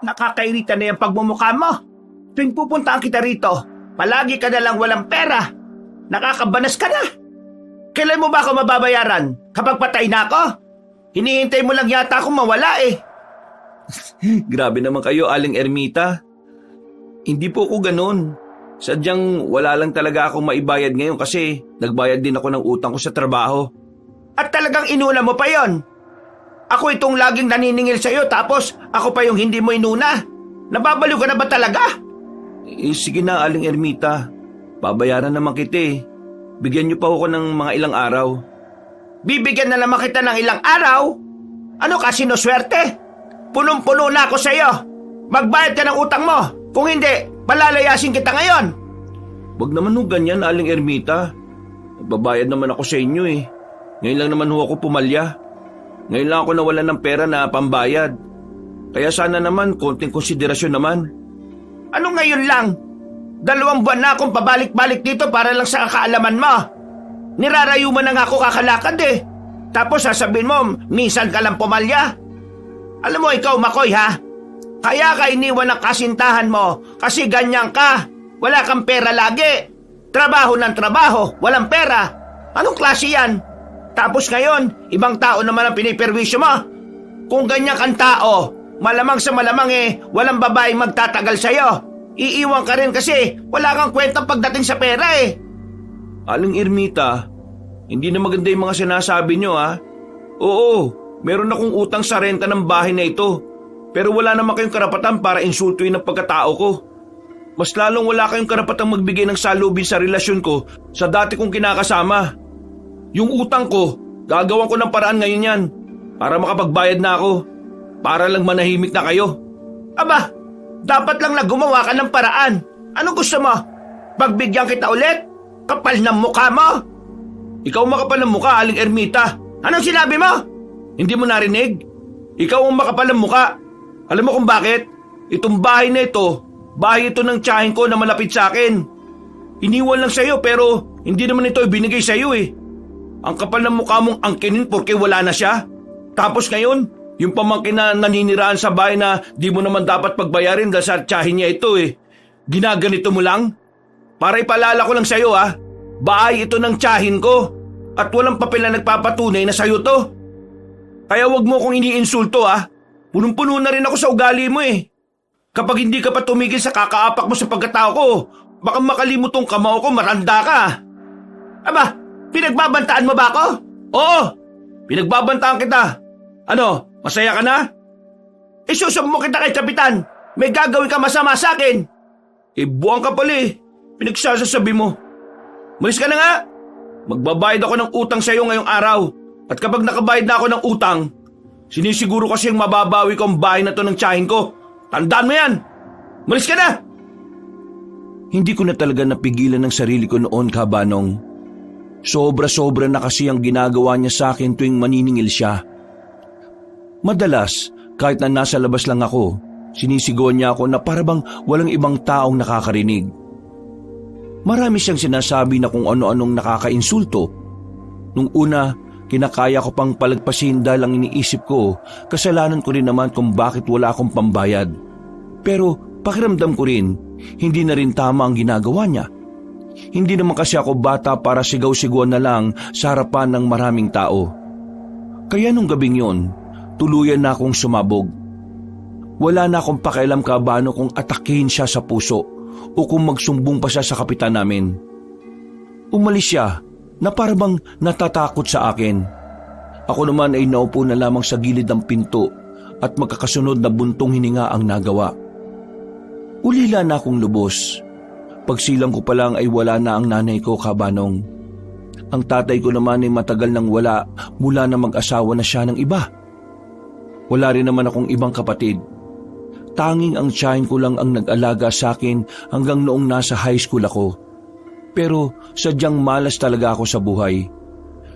Nakakairita na yung pagmumukha mo. Tuwing pupuntaan kita rito, palagi ka na lang walang pera. Nakakabanas ka na. Kailan mo ba ako mababayaran? Kapag patay na ako? Hinihintay mo lang yata akong mawala eh. Grabe naman kayo, Aling Ermita. Hindi po ako ganun. Sadyang wala lang talaga akong maibayad ngayon kasi nagbayad din ako ng utang ko sa trabaho. At talagang inuna mo pa yon. Ako itong laging naniningil sa'yo tapos ako pa yung hindi mo inuna. Nababaliw ka na ba talaga? Sige na, Aling Ermita. Babayaran naman kita eh. Bigyan niyo pa ako ng mga ilang araw. Bibigyan na naman kita ng ilang araw? Ano ka, sinuswerte? Punong-puno na ako sa'yo. Magbayad ka ng utang mo. Kung hindi, palalayasin kita ngayon. Wag naman ho ganyan, Aling Ermita. Babayad naman ako sa inyo eh. Ngayon lang naman ho ako pumalya. Ngayon lang ako nawalan ng pera na pambayad. Kaya sana naman, konting konsiderasyon naman. Ano ngayon lang? 2 buwan na akong pabalik-balik dito para lang sa kaalaman mo. Nirarayo mo na nga ako kakalakad eh. Tapos sasabihin mo, minsan ka lang pumalya. Alam mo ikaw, Makoy ha? Kaya ka iniwan ng kasintahan mo kasi ganyan ka. Wala kang pera lagi. Trabaho ng trabaho, walang pera. Anong klase yan? Tapos ngayon, ibang tao naman ang piniperwisyo mo. Kung ganyan kang tao, malamang sa malamang walang babaeng magtatagal sa'yo. Iiwan ka rin kasi wala kang kwentang pagdating sa pera eh. Aling Ermita, hindi na maganda yung mga sinasabi nyo ha. Oo, meron akong utang sa renta ng bahay na ito. Pero wala naman kayong karapatan para insultuin ang pagkatao ko. Mas lalong wala kayong karapatang magbigay ng salubin sa relasyon ko sa dati kong kinakasama. Yung utang ko, gagawan ko ng paraan ngayon yan para makapagbayad na ako. Para lang manahimik na kayo. Aba, dapat lang na gumawa ka ng paraan. Anong gusto mo? Pagbigyan kita ulit? Kapal ng mukha mo? Ikaw makapal ng mukha, Aling Ermita. Anong sinabi mo? Hindi mo narinig? Ikaw ang makapal ng mukha. Alam mo kung bakit? Itong bahay na ito, bahay ito ng tiyahin ko na malapit sa akin. Iniwan lang sa'yo pero hindi naman ito ibinigay sa'yo eh. Ang kapal ng mukha mong angkinin porque wala na siya. Tapos ngayon, yung pamangkin na naniniraan sa bahay na di mo naman dapat pagbayarin dahil sa tiyahin niya ito eh. Ginaganito mo lang? Para ipalala ko lang sa'yo ah, bahay ito ng tiyahin ko at walang papel na nagpapatunay na sa'yo to. Kaya wag mo kong iniinsulto ah. Punong-puno na rin ako sa ugali mo eh. Kapag hindi ka pa tumigil sa kakaapak mo sa pagkatao ko, baka makalimot tong kamao ko, maranda ka. Aba, pinagbabantaan mo ba ako? Oo, pinagbabantaan kita. Ano, masaya ka na? Isusumbo kita kay Kapitan. May gagawin ka masama sa akin. Buwang ka pala eh. Pinagsasabi mo. Malis ka na nga. Magbabayad ako ng utang sa'yo ngayong araw. At kapag nakabayad na ako ng utang, sinisiguro kasi yung mababawi ko ang bahay na to ng tiyahin ko. Tandaan mo yan. Malis ka na. Hindi ko na talaga napigilan ng sarili ko noon, Kabanong. Sobra-sobra na kasi ang ginagawa niya sa akin tuwing maniningil siya. Madalas, kahit na nasa labas lang ako, sinisigawan niya ako na parabang walang ibang taong nakakarinig. Marami siyang sinasabi na kung ano-anong nakakainsulto. Nung una, kinakaya ko pang palagpasin dahil ang iniisip ko, kasalanan ko rin naman kung bakit wala akong pambayad. Pero pakiramdam ko rin, hindi na rin tama ang ginagawa niya. Hindi naman kasi ako bata para sigaw-sigawan na lang sa harapan ng maraming tao. Kaya nung gabing yon, tuluyan na akong sumabog. Wala na akong pakialam, Kabano, kung atakihin siya sa puso o kung magsumbong pa siya sa kapitan namin. Umalis siya na parabang natatakot sa akin. Ako naman ay naupo na lamang sa gilid ng pinto at magkakasunod na buntong hininga ang nagawa. Ulila na akong lubos. Pagsilang ko pa lang ay wala na ang nanay ko, Kabanong. Ang tatay ko naman ay matagal nang wala mula na mag-asawa na siya ng iba. Wala rin naman akong ibang kapatid. Tanging ang tiyahin ko lang ang nag-alaga sa akin hanggang noong nasa high school ako. Pero sadyang malas talaga ako sa buhay.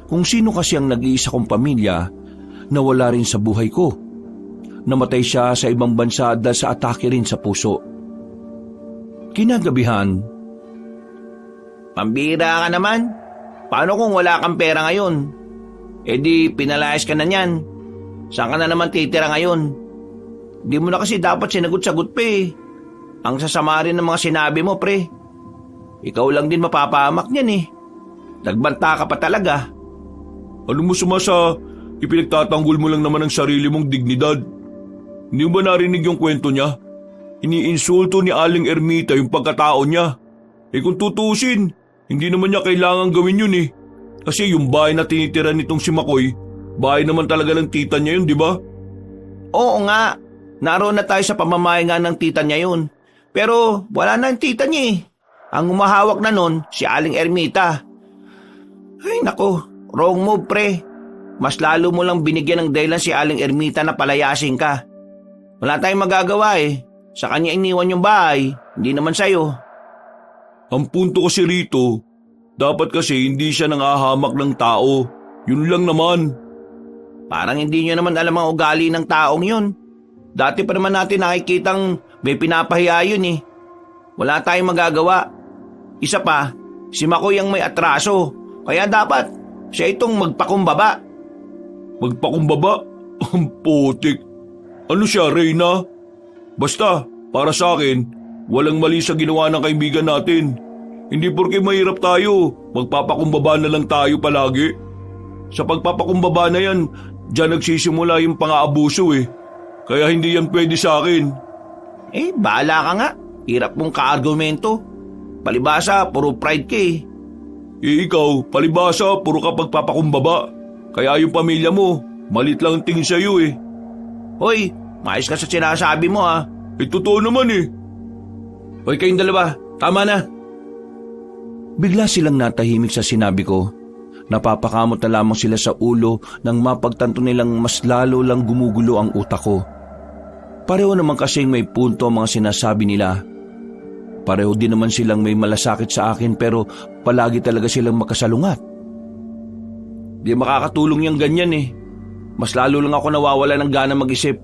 Kung sino kasi ang nag-iisa kong pamilya, nawala rin sa buhay ko. Namatay siya sa ibang bansa dahil sa atake rin sa puso. Kinagabihan, Pambira ka naman. Paano kung wala kang pera ngayon? Di pinalayas ka na niyan. Saan ka na naman titira ngayon? Di mo na kasi dapat sinagot-sagot pa eh. Ang sasama rin ng mga sinabi mo, pre. Ikaw lang din mapapahamak niyan eh. Nagbanta ka pa talaga. Ano mo sa ipinagtatanggol mo lang naman ang sarili mong dignidad? Hindi mo ba narinig yung kwento niya? Iniinsulto ni Aling Ermita yung pagkatao niya. Kung tutusin, hindi naman niya kailangan gawin yun eh. Kasi yung bahay na tinitira nitong si Makoy, bahay naman talaga ng tita niya yun, di ba? Oo nga. Naroon na tayo sa pamamahay nga ng tita niya yun. Pero wala na ang tita niya eh. Ang umahawak na nun, si Aling Ermita. Ay nako, wrong move pre. Mas lalo mo lang binigyan ng dahilan si Aling Ermita na palayasin ka. Wala tayong magagawa eh. Sa kanya iniwan yung bahay, hindi naman sa'yo. Ang punto kasi rito, dapat kasi hindi siya nangahamak ng tao. Yun lang naman. Parang hindi nyo naman alam ang ugali ng taong yun. Dati pa naman natin nakikitang may pinapahiya yun eh. Wala tayong magagawa. Isa pa, si Makoy ang may atraso. Kaya dapat siya itong magpakumbaba. Magpakumbaba? Ang putik. Ano siya, Reyna? Basta, para sa akin, walang mali sa ginawa ng kaibigan natin. Hindi porke mahirap tayo, magpapakumbaba na lang tayo palagi. Sa pagpapakumbaba na yan, dyan nagsisimula yung pang-aabuso eh. Kaya hindi yan pwede sa akin. Eh, bahala ka nga. Hirap mong ka-argumento. Palibasa, puro pride ka eh. Ikaw, palibasa, puro ka pagpapakumbaba. Kaya yung pamilya mo, malit lang ang tingin sa'yo eh. Hoy, maayos ka sa sinasabi mo ah. Totoo naman eh. Hoy kayong dalawa, tama na. Bigla silang natahimik sa sinabi ko. Napapakamot na lamang sila sa ulo nang mapagtanto nilang mas lalo lang gumugulo ang utak ko. Pareho naman kasing may punto ang mga sinasabi nila. Pareho din naman silang may malasakit sa akin pero palagi talaga silang makasalungat. Di makakatulong yung ganyan eh. Mas lalo lang ako nawawala ng gana mag-isip.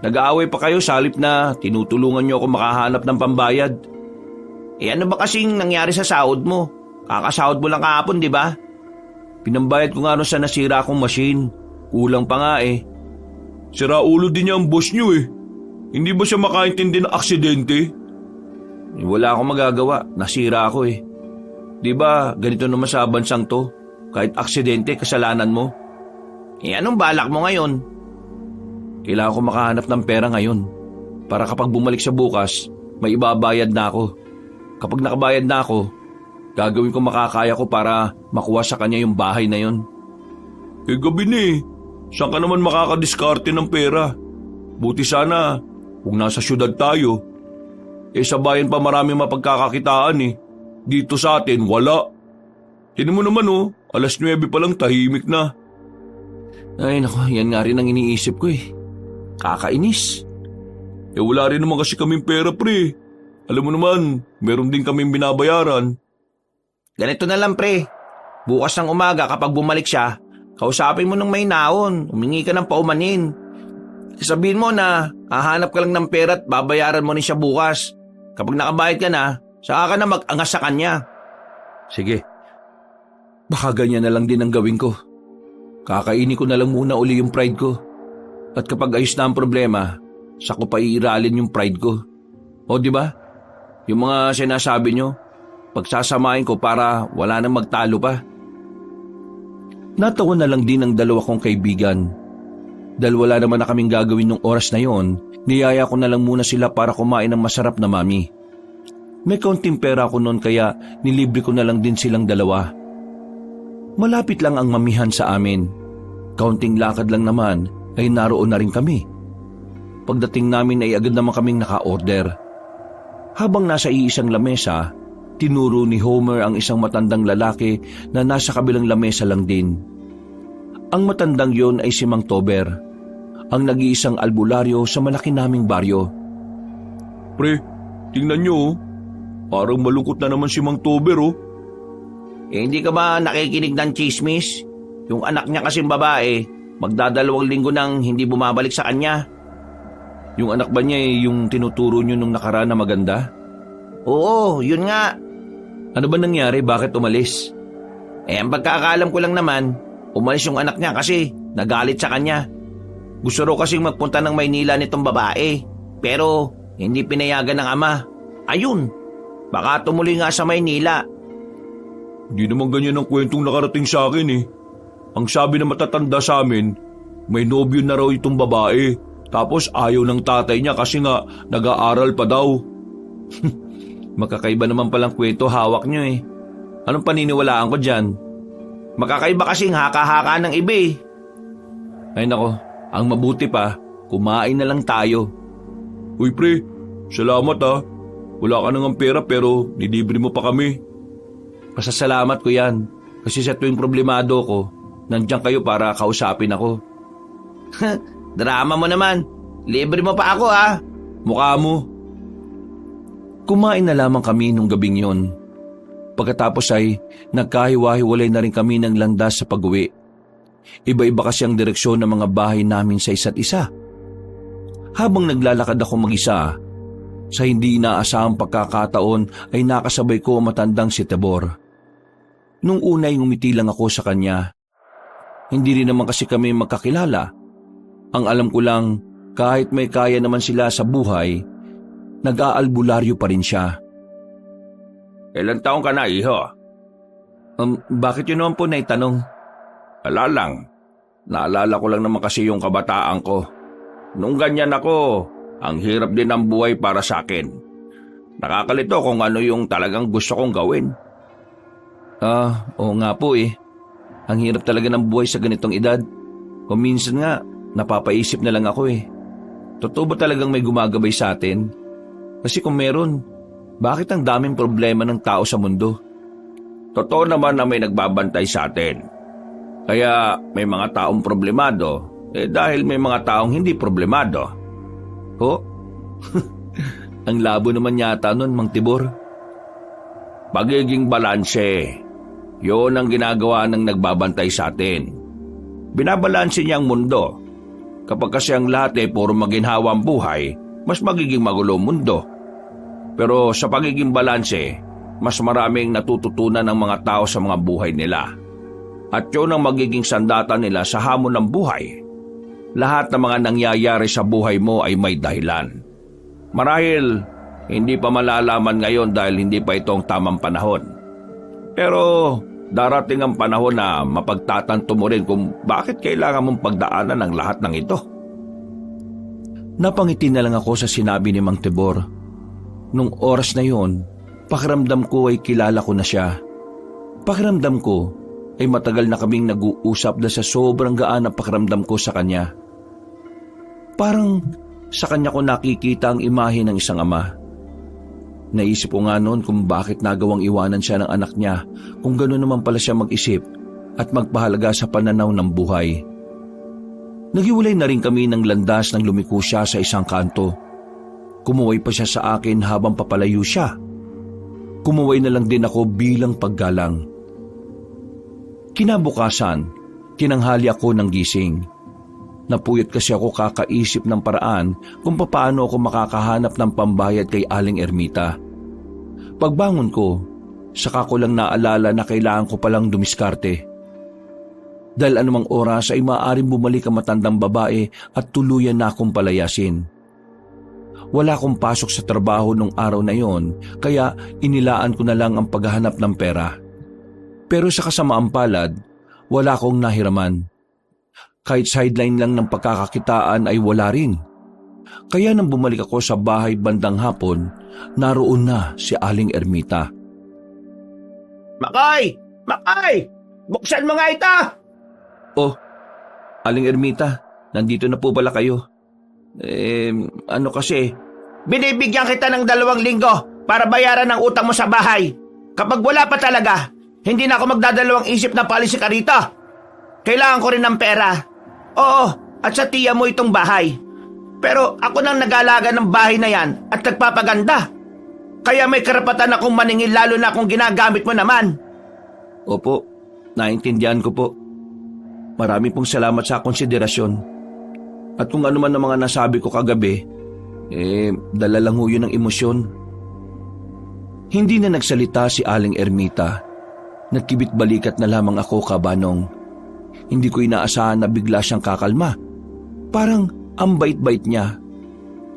Nag-aaway pa kayo sa halip na tinutulungan niyo ako makahanap ng pambayad. Eh ano ba kasing nangyari sa sahod mo? Kakasahod mo lang kahapon, di ba? Pinambayad ko nga rin sa nasira akong machine. Kulang pa nga eh. Sira ulo din niya ang boss niyo eh. Hindi ba siya makaintindi ng aksidente? Eh, wala akong magagawa. Nasira ako eh. Di ba ganito naman sa bansang to? Kahit aksidente, kasalanan mo. Eh anong balak mo ngayon? Kailangan ko makahanap ng pera ngayon. Para kapag bumalik sa bukas, may ibabayad na ako. Kapag nakabayad na ako, gagawin ko makakaya ko para makuha sa kanya yung bahay na yun. Eh gabi na eh. Saan ka naman makakadiskarte ng pera? Buti sana kung nasa syudad tayo. Eh sa bayan pa marami mapagkakakitaan eh. Dito sa atin wala. Tinan mo naman oh, 9:00 pa lang tahimik na. Ay nako, yan nga rin ang iniisip ko eh. Kakainis. Eh wala rin naman kasi kaming pera pre. Alam mo naman, meron din kaming binabayaran. Ganito na lang pre. Bukas ng umaga kapag bumalik siya, kausapin mo ng may naon, humingi ka ng paumanin. Sabihin mo na hahanap ka lang ng pera at babayaran mo rin siya bukas. Kapag nakabayad ka na, saka ka na mag-angas sa kanya. Sige. Baka ganyan na lang din ang gawin ko. Kakainin ko na lang muna uli yung pride ko. At kapag ayos na ang problema, saka ko pa iiralin yung pride ko. O di ba? Yung mga sinasabi nyo, pagsasamahin ko para wala nang magtalo pa. Natawa na lang din ang dalawa kong kaibigan. Dahil wala naman na kaming gagawin nung oras na yon, niyaya ko na lang muna sila para kumain ng masarap na mami. May kaunting pera ako noon kaya nilibre ko na lang din silang dalawa. Malapit lang ang mamihan sa amin. Kaunting lakad lang naman ay naroon na rin kami. Pagdating namin ay agad naman kaming naka-order. Habang nasa iisang lamesa, tinuro ni Homer ang isang matandang lalaki na nasa kabilang lamesa lang din. Ang matandang yon ay si Mang Tober, ang nag-iisang albularyo sa malaki naming baryo. Pre, tingnan nyo oh. Parang malungkot na naman si Mang Tober oh. Eh hindi ka ba nakikinig ng chismis? Yung anak niya kasing babae, magdadalawang linggo nang hindi bumabalik sa kanya. Yung anak ba niya yung tinuturo nyo nung nakaraan na maganda? Oo, yun nga. Ano ba nangyari? Bakit umalis? Eh ang pagkakaalam ko lang naman, umalis yung anak niya kasi nagalit sa kanya. Gusto raw kasing magpunta ng Maynila nitong babae. Pero hindi pinayagan ng ama. Ayun, baka tumuloy nga sa Maynila. Hindi naman ganyan ang kwentong nakarating sa akin eh. Ang sabi na matatanda sa amin, may nobyo na raw itong babae. Tapos ayaw ng tatay niya kasi nga nag-aaral pa daw. Makakaiba naman palang kwento hawak niyo eh. Anong paniniwalaan ko dyan? Makakaiba kasing haka-haka ng iba eh. Ay nako, ang mabuti pa, kumain na lang tayo. Uy pre, salamat ha. Wala ka nang pera pero nilibre mo pa kami. Pasasalamat ko yan. Kasi sa tuwing problemado ko, nandiyan kayo para kausapin ako. Drama mo naman. Libre mo pa ako ha. Mukha mo. Kumain na lamang kami nung gabing yon. Pagkatapos ay nagkahiwa-hiwalay na rin kami ng landas sa pag-uwi. Iba-iba kasi ang direksyon ng mga bahay namin sa isa't isa. Habang naglalakad ako mag-isa, sa hindi inaasahang pagkakataon ay nakasabay ko ang matandang si Tibor. Nung una ay ngumiti lang ako sa kanya. Hindi rin naman kasi kami magkakilala. Ang alam ko lang, kahit may kaya naman sila sa buhay, nag-aalbularyo pa rin siya. Ilang taong ka na, iho? Bakit yun naman po naitanong? Wala lang. Naalala ko lang naman kasi yung kabataan ko. Nung ganyan ako, ang hirap din ng buhay para sa akin. Nakakalito kung ano yung talagang gusto kong gawin. Oo nga po eh. Ang hirap talaga ng buhay sa ganitong edad. Kung minsan nga, napapaisip na lang ako eh. Totoo ba talagang may gumagabay sa atin? Kasi kung meron, bakit ang daming problema ng tao sa mundo? Totoo naman na may nagbabantay sa atin. Kaya may mga taong problemado, dahil may mga taong hindi problemado. Ho? Ang labo naman yata nun, Mang Tibor. Pagiging balanse, yun ang ginagawa ng nagbabantay sa atin. Binabalanse niya ang mundo. Kapag kasi ang lahat puro maginhawa ang buhay, mas magiging magulo ang mundo. Pero sa pagiging balanse, mas maraming natututunan ng mga tao sa mga buhay nila. At yun ang magiging sandata nila sa hamon ng buhay. Lahat ng mga nangyayari sa buhay mo ay may dahilan. Marahil, hindi pa malalaman ngayon dahil hindi pa itong tamang panahon. Pero darating ang panahon na mapagtatanto mo rin kung bakit kailangan mong pagdaanan ang lahat ng ito. Napangiti na lang ako sa sinabi ni Mang Tibor. Nung oras na yon, pakiramdam ko ay kilala ko na siya. Pakiramdam ko ay matagal na kaming nag-uusap na sa sobrang gaan ang pakiramdam ko sa kanya. Parang sa kanya ko nakikita ang imahe ng isang ama. Naisip ko nga noon kung bakit nagawang iwanan siya ng anak niya kung gano'n naman pala siya mag-isip at magpahalaga sa pananaw ng buhay. Naghiwalay na rin kami ng landas nang lumiko siya sa isang kanto. Kumuway pa siya sa akin habang papalayo siya. Kumuway na lang din ako bilang paggalang. Kinabukasan, tinanghali ako ng gising. Napuyat kasi ako kakaisip ng paraan kung paano ako makakahanap ng pambayad kay Aling Ermita. Pagbangon ko, saka ko lang naalala na kailangan ko palang dumiskarte. Dahil anumang oras ay maaaring bumalik ang matandang babae at tuluyan na akong palayasin. Wala akong pasok sa trabaho nung araw na yon, kaya inilaan ko na lang ang paghahanap ng pera. Pero sa kasamaang palad, wala akong nahiraman. Kahit sideline lang ng pagkakakitaan ay wala rin. Kaya nang bumalik ako sa bahay bandang hapon, naroon na si Aling Ermita. Makay! Makay! Buksan mo nga ito! Oh, Aling Ermita, nandito na po pala kayo. Ano kasi? Binibigyan kita ng 2 linggo para bayaran ang utang mo sa bahay. Kapag wala pa talaga, hindi na ako magdadalawang isip na paalis ka rito. Kailangan ko rin ng pera. Oo, at sa tiya mo itong bahay. Pero ako nang nag-aalaga ng bahay na yan at nagpapaganda. Kaya may karapatan akong maningil lalo na kung ginagamit mo naman. Opo, naintindihan ko po. Marami pong salamat sa konsiderasyon. At kung ano man ang mga nasabi ko kagabi, dala lang ho yun ng emosyon. Hindi na nagsalita si Aling Ermita. Nagkibit-balikat na lamang ako, kabanong. Hindi ko inaasahan na bigla siyang kakalma. Parang ang bait-bait niya.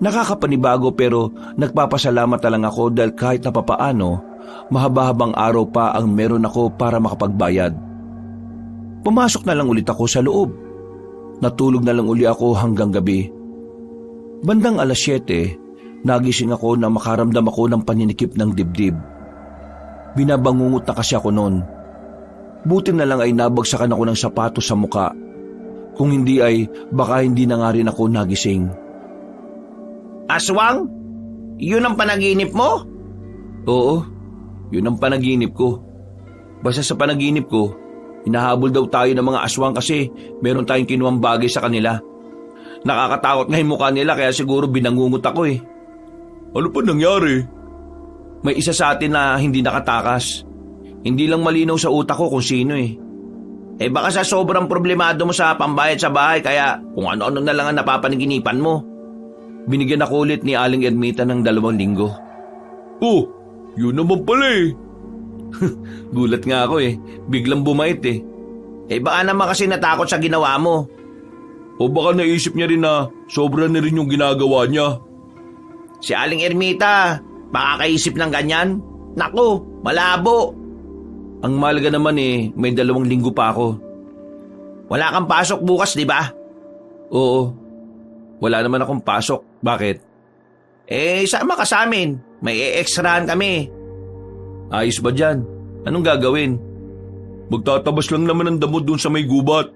Nakakapanibago pero nagpapasalamat na lang ako dahil kahit na papaano, mahaba-habang araw pa ang meron ako para makapagbayad. Pumasok na lang ulit ako sa loob. Natulog na lang uli ako hanggang gabi. Bandang 7:00, nagising ako na makaramdam ako ng paninikip ng dibdib. Binabangungot na kasi ako noon. Buti na lang ay nabagsakan ako ng sapatos sa muka. Kung hindi ay baka hindi na nga rin ako nagising. Aswang? Yun ang panaginip mo? Oo, yun ang panaginip ko. Basta sa panaginip ko, hinahabol daw tayo ng mga aswang kasi meron tayong kinuwang bagay sa kanila. Nakakatakot nga yung mukha nila kaya siguro binangungot ako eh. Ano pa nangyari? May isa sa atin na hindi nakatakas. Hindi lang malinaw sa utak ko kung sino eh. Baka sa sobrang problemado mo sa pambayad sa bahay kaya kung ano-ano na lang ang napapanaginipan mo. Binigyan ako ulit ni Aling Ermita ng 2 linggo. Oh, yun naman pala eh. Gulat nga ako eh. Biglang bumait eh. Baka naman kasi natakot sa ginawa mo. O baka naisip niya rin na sobra na rin yung ginagawa niya. Si Aling Ermita, makakaisip ng ganyan? Naku, malabo. Ang mahalaga naman eh, may 2 linggo pa ako. Wala kang pasok bukas, di ba? Oo. Wala naman akong pasok. Bakit? Sama ka sa amin. May e-extrahan kami. Ayos ba dyan? Anong gagawin? Magtatabas lang naman ng damo dun sa may gubat.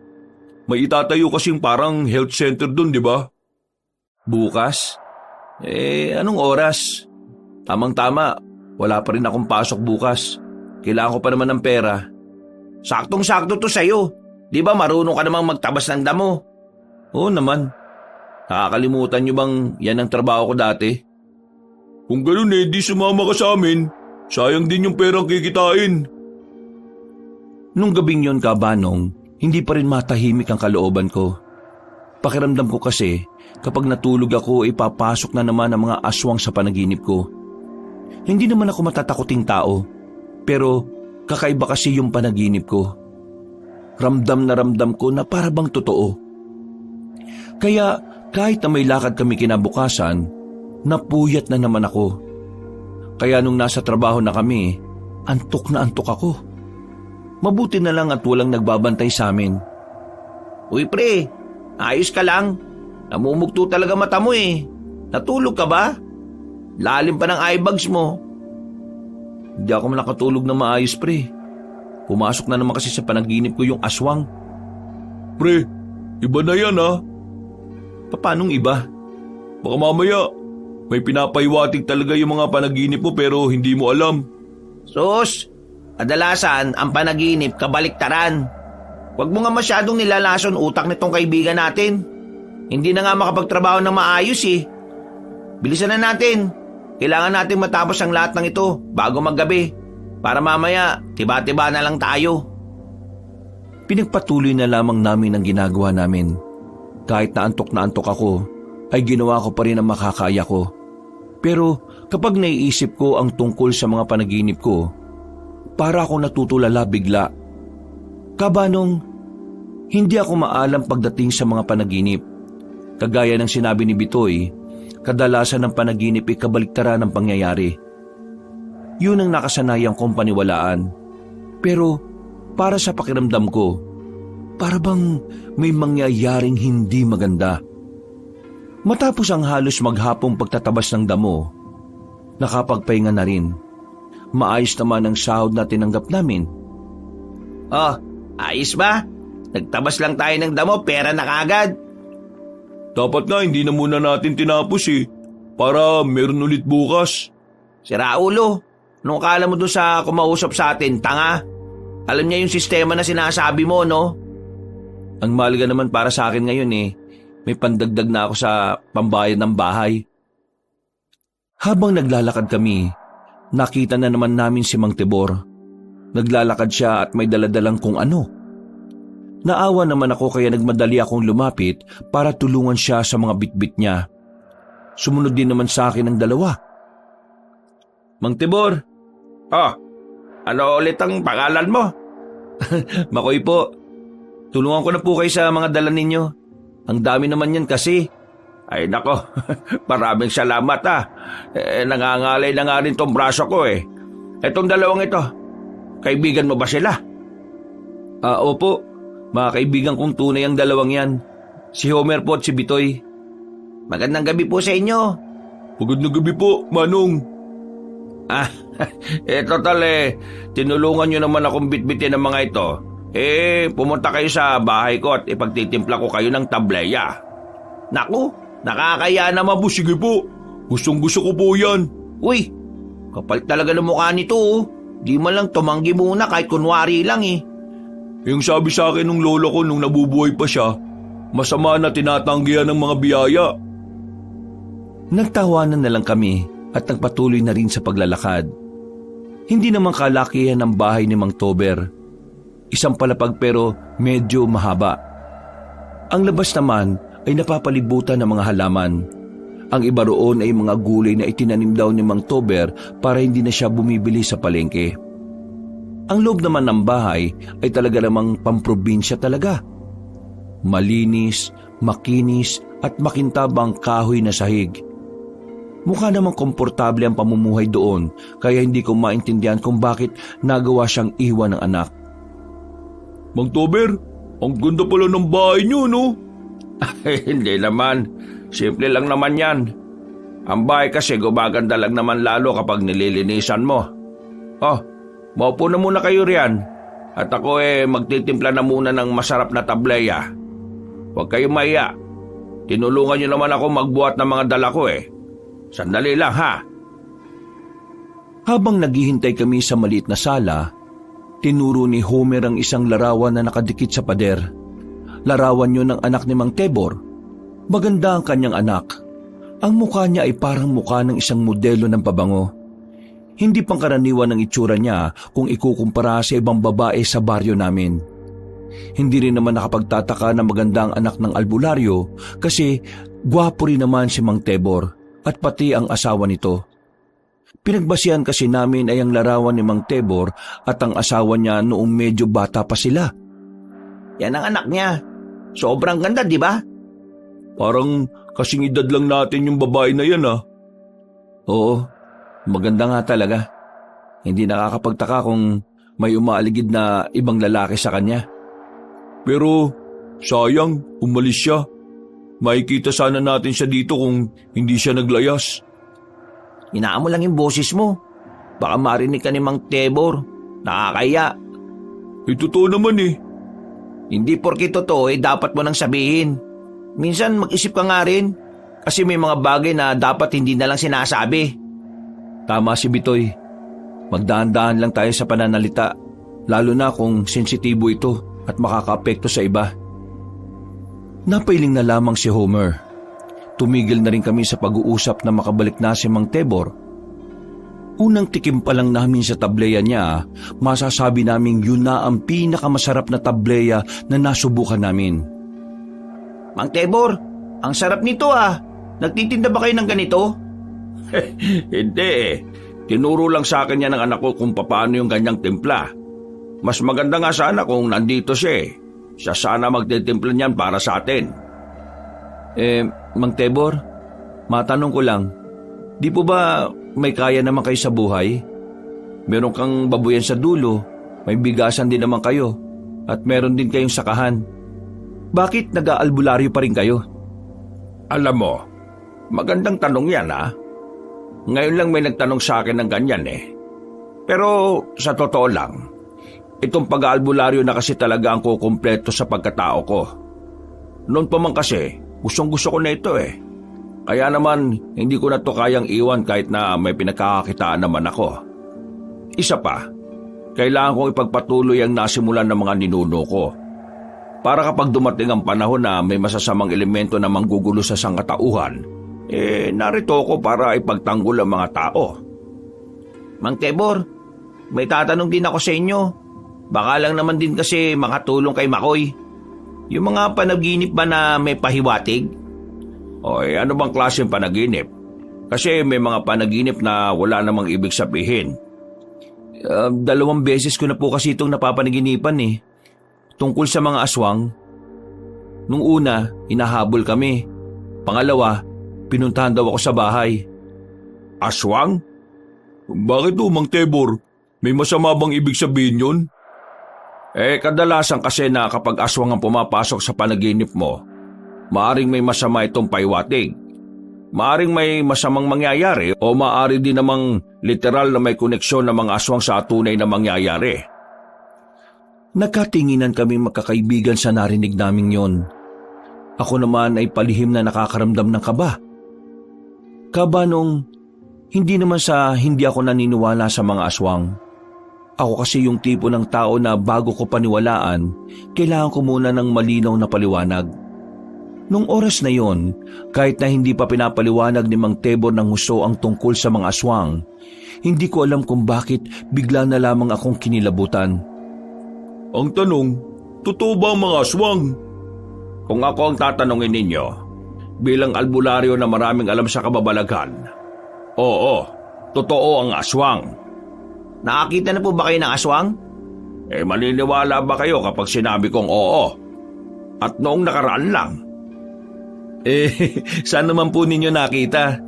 May itatayo kasing parang health center dun, di ba? Bukas? Anong oras? Tamang-tama, wala pa rin akong pasok bukas. Kailangan ko pa naman ng pera. Saktong-sakto to sa'yo. Di ba marunong ka namang magtabas ng damo? Oo naman. Nakakalimutan niyo bang yan ang trabaho ko dati? Kung ganoon di sumama ka sa amin. Sayang din yung perang kikitain. Nung gabing yon, Kabanong, hindi pa rin matahimik ang kalooban ko. Pakiramdam ko kasi kapag natulog ako ipapasok na naman ang mga aswang sa panaginip ko. Hindi naman ako matatakoting tao, pero kakaiba kasi yung panaginip ko. Ramdam na ramdam ko na para bang totoo. Kaya kahit na may lakad kami kinabukasan, napuyat na naman ako. Kaya nung nasa trabaho na kami, antok na antok ako. Mabuti na lang at walang nagbabantay sa amin. Uy pre, ayos ka lang. Namumugto talaga mata mo eh. Natulog ka ba? Lalim pa ng eye bags mo. Hindi ako nakatulog na maayos pre. Pumasok na naman kasi sa panaginip ko yung aswang. Pre, iba na yan ha. Paanong iba? Baka mamaya, may pinapaiwatig talaga yung mga panaginip mo pero hindi mo alam. Sus, kadalasan ang panaginip kabaliktaran. Huwag mo nga masyadong nilalason utak nitong kaibigan natin. Hindi na nga makapagtrabaho ng maayos eh. Bilisan na natin. Kailangan natin matapos ang lahat ng ito bago maggabi. Para mamaya, tiba-tiba na lang tayo. Pinagpatuloy na lamang namin ang ginagawa namin. Kahit na antok ako, ay ginawa ko pa rin ang makakaya ko. Pero kapag naiisip ko ang tungkol sa mga panaginip ko, para akong natutulala bigla. Kabanong, hindi ako maalam pagdating sa mga panaginip. Kagaya ng sinabi ni Bitoy, kadalasan ng panaginip ay kabaliktaran ng pangyayari. Yun ang nakasanayang kong paniwalaan. Pero para sa pakiramdam ko, para bang may mangyayaring hindi maganda. Matapos ang halos maghapong pagtatabas ng damo, nakapagpahinga na rin. Maayos naman ang sahod na tinanggap namin. Oh, ayos ba? Nagtabas lang tayo ng damo, pera na kaagad. Dapat nga hindi na muna natin tinapos eh, para meron ulit bukas. Si Raulo, nung kala mo doon sa kumausap sa atin, tanga. Alam niya yung sistema na sinasabi mo, no? Ang mahalaga naman para sa akin ngayon eh, may pandagdag na ako sa pambayad ng bahay. Habang naglalakad kami, nakita na naman namin si Mang Tibor. Naglalakad siya at may daladalang kung ano. Naawa naman ako kaya nagmadali akong lumapit para tulungan siya sa mga bitbit niya. Sumunod din naman sa akin ang 2. Mang Tibor. Ano ulit ang pangalan mo? Makoy po. Tulungan ko na po kayo sa mga dala ninyo. Ang dami naman yan kasi. Ay nako, maraming salamat nangangalay na nga rin tong braso ko eh. Etong dalawang ito, kaibigan mo ba sila? Opo, mga kaibigan kong tunay ang dalawang yan. Si Homer po at si Bitoy. Magandang gabi po sa inyo. Magandang gabi po, Manong. Total tinulungan nyo naman akong bitbitin ng mga ito. Pumunta kayo sa bahay ko at ipagtitimpla ko kayo ng tableya. Naku, nakakaya naman po. Sige po, gustong gusto ko po yan. Uy, kapal talaga ng mukha nito Di man lang tumanggi muna kahit kunwari lang Yung sabi sa akin ng lola ko nung nabubuhay pa siya, masama na tinatanggihan ng mga biyaya. Nagtawanan na lang kami at nagpatuloy na rin sa paglalakad. Hindi naman kalakihan ang bahay ni Mang Tober. Isang palapag pero medyo mahaba. Ang labas naman ay napapalibutan ng mga halaman. Ang iba roon ay mga gulay na itinanim daw ni Mang Tober para hindi na siya bumibili sa palengke. Ang loob naman ng bahay ay talaga namang pamprobinsya talaga. Malinis, makinis at makintabang kahoy na sahig. Mukha namang komportable ang pamumuhay doon kaya hindi ko maintindihan kung bakit nagawa siyang iwan ng anak. Mang Tober, ang ganda pala ng bahay niyo, no? Hindi naman, simple lang naman yan. Ang bahay kasi gumaganda lang naman lalo kapag nililinisan mo. Maupo na muna kayo riyan. At ako magtitimpla na muna ng masarap na tableya. Huwag kayong maiya. Tinulungan niyo naman ako magbuhat ng mga dala ko Sandali lang Habang naghihintay kami sa maliit na sala, tinuro ni Homer ang isang larawan na nakadikit sa pader. Larawan yun ng anak ni Mang Tebor. Maganda ang kanyang anak. Ang mukha niya ay parang mukha ng isang modelo ng pabango. Hindi pangkaraniwan ang itsura niya kung ikukumpara sa ibang babae sa baryo namin. Hindi rin naman nakapagtataka na maganda ang anak ng albularyo kasi gwapo rin naman si Mang Tebor at pati ang asawa nito. Pinagbasihan kasi namin ay ang larawan ni Mang Tebor at ang asawa niya noong medyo bata pa sila. Yan ang anak niya. Sobrang ganda, di ba? Parang kasing edad lang natin yung babae na yan Oo, maganda nga talaga. Hindi nakakapagtaka kung may umaaligid na ibang lalaki sa kanya. Pero sayang, umalis siya. Makikita sana natin siya dito kung hindi siya naglayas. Hinaan mo lang yung boses mo. Baka marinig ka ni Mang Tebor. Nakakaya. Totoo naman Hindi porke totoo dapat mo nang sabihin. Minsan mag-isip ka nga rin. Kasi may mga bagay na dapat hindi na lang sinasabi. Tama si Bitoy. Magdahan-dahan lang tayo sa pananalita. Lalo na kung sensitibo ito at makakaapekto sa iba. Napailing na lamang si Homer. Tumigil na rin kami sa pag-uusap na makabalik na si Mang Tebor. Unang tikim pa lang namin sa tableya niya, masasabi naming yun na ang pinakamasarap na tableya na nasubukan namin. Mang Tebor, ang sarap nito Nagtitinda ba kayo ng ganito? Hindi Tinuro lang sa akin yan ng anak ko kung paano yung ganyang timpla. Mas maganda nga sana kung nandito siya Siya sana magtitimpla niyan para sa atin. Mang Tebor, matanong ko lang, di po ba may kaya naman kayo sa buhay? Meron kang babuyan sa dulo, may bigasan din naman kayo, at meron din kayong sakahan. Bakit nag-aalbularyo pa rin kayo? Alam mo, magandang tanong yan Ngayon lang may nagtanong sa akin ng ganyan Pero sa totoo lang, itong pag-aalbularyo na kasi talaga ang kukumpleto sa pagkatao ko. Noon pa man kasi, gustong-gusto ko na ito Kaya naman, hindi ko na to kayang iwan kahit na may pinagkakakitaan naman ako. Isa pa, kailangan kong ipagpatuloy ang nasimulan ng mga ninuno ko. Para kapag dumating ang panahon na may masasamang elemento na manggugulo sa sangkatauhan, narito ako para ipagtanggol ang mga tao. Mang Tebor, may tatanong din ako sa inyo. Baka lang naman din kasi makatulong kay Makoy. Yung mga panaginip ba na may pahiwatig? Ano bang klaseng panaginip? Kasi may mga panaginip na wala namang ibig sabihin. 2 beses ko na po kasi itong napapanaginipan Tungkol sa mga aswang. Nung una, hinahabol kami. Pangalawa, pinuntahan daw ako sa bahay. Aswang? Bakit Mang Tebor? May masama bang ibig sabihin yun? Kadalasan kasi na kapag aswang ang pumapasok sa panaginip mo, maaring may masama itong paiwatig. Maaring may masamang mangyayari o maaari din namang literal na may koneksyon ng mga aswang sa tunay na mangyayari. Nagkatinginan kami magkakaibigan sa narinig naming yon. Ako naman ay palihim na nakakaramdam ng kaba. Kaba nung hindi naman sa hindi ako naniniwala sa mga aswang. Ako kasi yung tipo ng tao na bago ko paniwalaan, kailangan ko muna ng malinaw na paliwanag. Nung oras na yon, kahit na hindi pa pinapaliwanag ni Mang Tebor ng husto ang tungkol sa mga aswang, hindi ko alam kung bakit bigla na lamang akong kinilabutan. Ang tanong, totoo ba ang mga aswang? Kung ako ang tatanungin ninyo, bilang albularyo na maraming alam sa kababalaghan, oo, totoo ang aswang. Nakakita na po ba kayo ng aswang? Maniniwala ba kayo kapag sinabi kong oo? At noong nakaraan lang. Saan naman po ninyo nakita?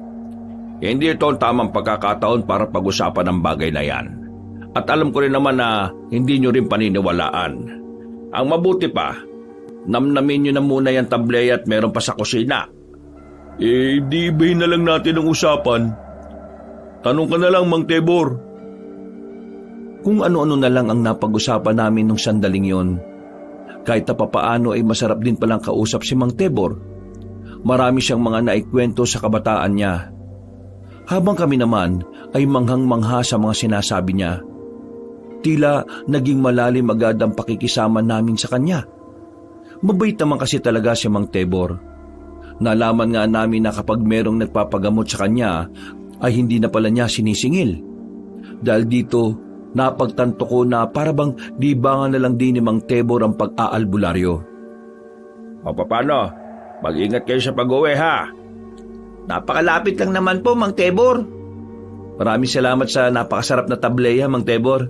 Hindi ito ang tamang pagkakataon para pag-usapan ang bagay na yan. At alam ko rin naman na hindi nyo rin paniniwalaan. Ang mabuti pa, namnamin nyo na muna yung tableya at meron pa sa kusina. Di ibahin na lang natin ang usapan. Tanong ka na lang, Mang Tebor. Kung ano-ano na lang ang napag-usapan namin nung sandaling yon. Kahit na papaano ay masarap din palang kausap si Mang Tebor. Marami siyang mga naikwento sa kabataan niya. Habang kami naman ay manghang-mangha sa mga sinasabi niya. Tila naging malalim agad ang pakikisama namin sa kanya. Mabait naman kasi talaga si Mang Tebor. Nalaman nga namin na kapag merong nagpapagamot sa kanya ay hindi na pala niya sinisingil. Dahil dito, napagtanto ko na parabang libangan na lang din ni Mang Tebor ang pag-aalbularyo. O paano? Mag-ingat kayo sa pag-uwi ha. Napakalapit lang naman po, Mang Tebor. Maraming salamat sa napakasarap na tableya, Mang Tebor.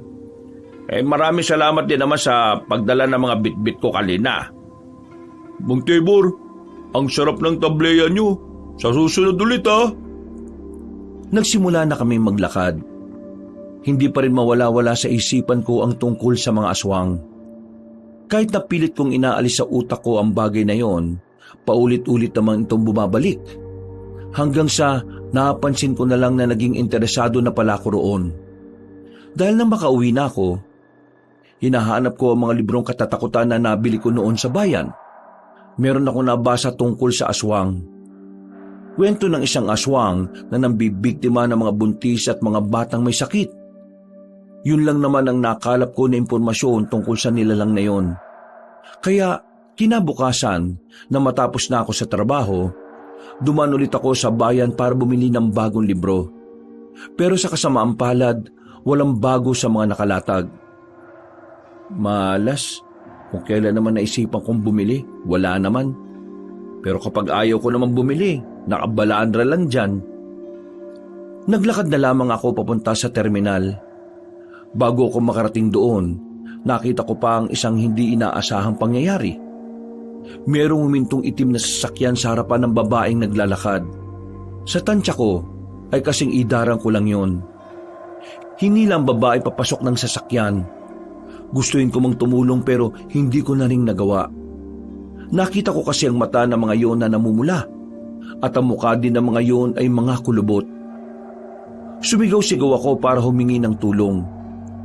Maraming salamat din naman sa pagdala ng mga bitbit ko kanina. Mang Tebor, ang sarap ng tableya nyo. Sa susunod ulit ha. Nagsimula na kami maglakad. Hindi pa rin mawala-wala sa isipan ko ang tungkol sa mga aswang. Kahit napilit kong inaalis sa utak ko ang bagay na yon, paulit-ulit naman itong bumabalik. Hanggang sa napansin ko na lang na naging interesado na pala ko roon. Dahil nang makauwi na ako, hinahanap ko ang mga librong katatakutan na nabili ko noon sa bayan. Meron ako nabasa tungkol sa aswang. Kwento ng isang aswang na nambibiktima ng mga buntis at mga batang may sakit. Yun lang naman ang nakalap ko na impormasyon tungkol sa nilalang na yon. Kaya kinabukasan na matapos na ako sa trabaho, dumaan ulit ako sa bayan para bumili ng bagong libro. Pero sa kasamaang palad, walang bago sa mga nakalatag. Malas, kung kailan naman naisipan kong bumili, wala naman. Pero kapag ayaw ko naman bumili, nakabalandra lang dyan. Naglakad na lamang ako papunta sa terminal. Bago ako makarating doon, nakita ko pa ang isang hindi inaasahang pangyayari. Merong humintong itim na sasakyan sa harapan ng babaeng naglalakad. Sa tansya ko ay kasing idarang ko lang yon. Hinila ang babae papasok ng sasakyan. Gustuin ko mang tumulong pero hindi ko na ring nagawa. Nakita ko kasi ang mata ng mga yon na namumula at ang mukha din ng mga yon ay mga kulubot. Sumigaw-sigaw ako para humingi ng tulong.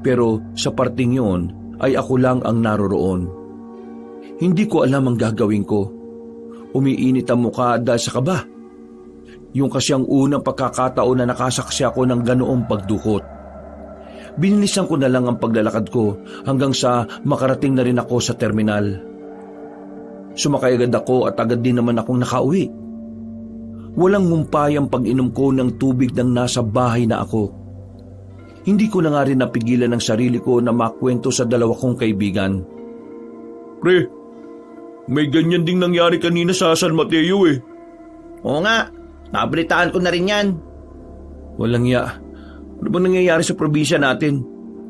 Pero sa parting yon ay ako lang ang naroroon. Hindi ko alam ang gagawin ko. Umiinit ang mukha dahil sa kaba. Yung kasi ang unang pagkakataon na nakasaksi ako ng ganoong pagdukot. Binilisan ko na lang ang paglalakad ko hanggang sa makarating na rin ako sa terminal. Sumakay agad ako at agad din naman akong nakauwi. Walang humpay ang pag-inom ko ng tubig nang nasa bahay na ako. Hindi ko na nga rin napigilan ng sarili ko na makwento sa dalawa kong kaibigan. Pre, may ganyan ding nangyari kanina sa San Mateo eh. Oo nga, nabalitaan ko na rin yan. Walang ya. Ano ba nangyayari sa probinsya natin?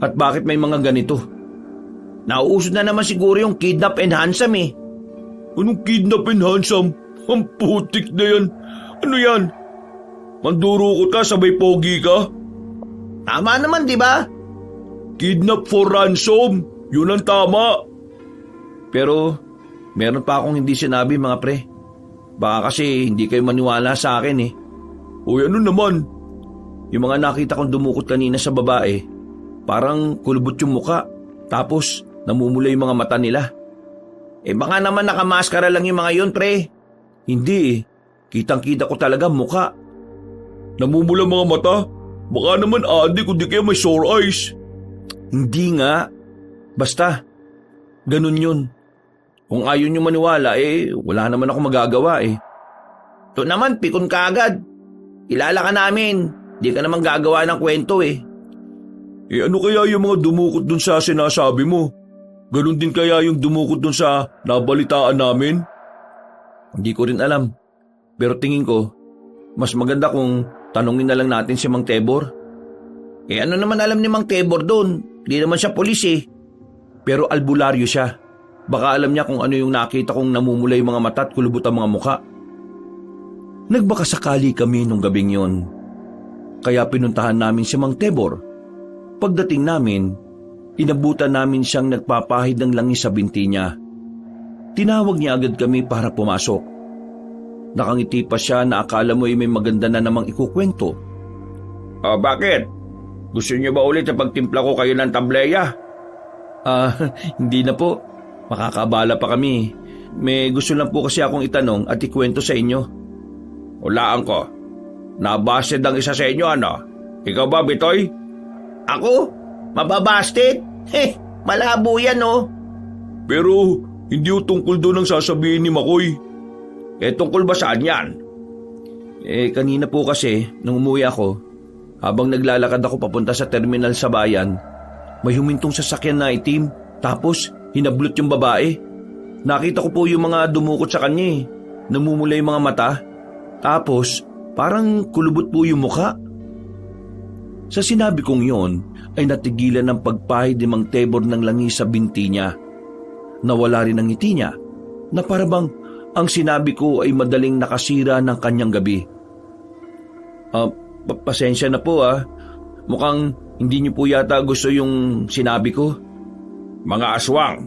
At bakit may mga ganito? Nauuso na naman siguro yung kidnap and handsome eh. Anong kidnap and handsome? Ang putik na yan. Ano yan? Mandurukot ka sabay pogi ka? Tama naman, di ba? Kidnap for ransom. Yun ang tama. Pero meron pa akong hindi sinabi mga pre. Baka kasi hindi kayo maniwala sa akin eh. Uy, ano naman? Yung mga nakita kong dumukot kanina sa babae, parang kulubot yung muka. Tapos namumula yung mga mata nila. Baka naman nakamaskara lang yung mga yun, pre. Hindi eh. Kitang-kita ko talaga muka. Namumula mga mata? Baka naman adik o di kaya may sore eyes. Hindi nga. Basta, ganun yun. Kung ayaw nyo maniwala, wala naman ako magagawa eh. To naman, pikon ka agad. Kilala ka namin. Di ka naman gagawa ng kwento eh. Ano kaya yung mga dumukot dun sa sinasabi mo? Ganun din kaya yung dumukot dun sa nabalitaan namin? Hindi ko rin alam. Pero tingin ko, mas maganda kung tanungin na lang natin si Mang Tebor. Ano naman alam ni Mang Tebor doon? Di naman siya pulis eh. Pero albularyo siya. Baka alam niya kung ano yung nakita kong namumula yung mga mata at kulubot ang mga muka. Nagbakasakali kami nung gabing yon. Kaya pinuntahan namin si Mang Tebor. Pagdating namin, inabutan namin siyang nagpapahid ng langis sa binti niya. Tinawag niya agad kami para pumasok. Nakangiti pa siya na akala mo may maganda na namang ikukwento. Bakit? Gusto niyo ba ulit sa pagtimpla ko kayo ng tableya? Hindi na po. Makakabala pa kami. May gusto lang po kasi akong itanong at ikwento sa inyo. Hulaan ko. Nabasted ang isa sa inyo, ano? Ikaw ba, Bitoy? Ako? Mababasted? Malabo yan oh. Pero hindi o tungkol doon ang sasabihin ni Makoy. Tungkol ba saan yan? Kanina po kasi, nung umuwi ako, habang naglalakad ako papunta sa terminal sa bayan, may humintong sasakyan na itim, tapos hinablot yung babae. Nakita ko po yung mga dumukot sa kanya eh. Namumula yung mga mata, tapos parang kulubot po yung mukha. Sa sinabi kong yon, ay natigilan ng pagpahid ni Mang Tebor ng langis sa binti niya. Nawala rin ang ngiti niya, na parabang ang sinabi ko ay madaling nakasira ng kanyang gabi. Pasensya na po ah. Mukhang hindi niyo po yata gusto yung sinabi ko. Mga aswang.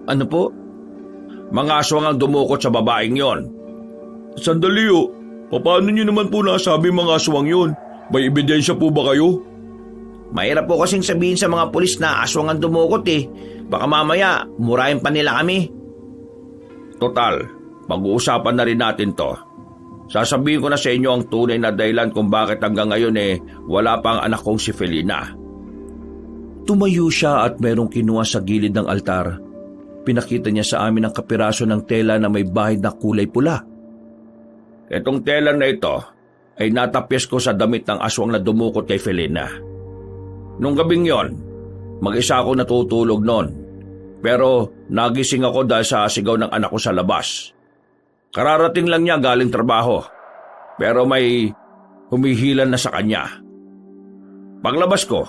Ano po? Mga aswang ang dumukot sa babaeng yon. Sandali o. Paano niyo naman po nasabi mga aswang yon? May ebidensya po ba kayo? Mahirap po kasing sabihin sa mga pulis na aswang ang dumukot eh. Baka mamaya, murahin pa nila kami. Total, pag-uusapan na rin natin to. Sasabihin ko na sa inyo ang tunay na dahilan kung bakit hanggang ngayon wala pa ang anak kong si Felina. Tumayo siya at merong kinuha sa gilid ng altar. Pinakita niya sa amin ang kapiraso ng tela na may bahid na kulay pula. Itong tela na ito ay natapyas ko sa damit ng aswang na dumukot kay Felina. Nung gabing yon, mag-isa ako natutulog noon. Pero nagising ako dahil sa sigaw ng anak ko sa labas. Kararating lang niya galing trabaho, pero may humihilan na sa kanya. Paglabas ko,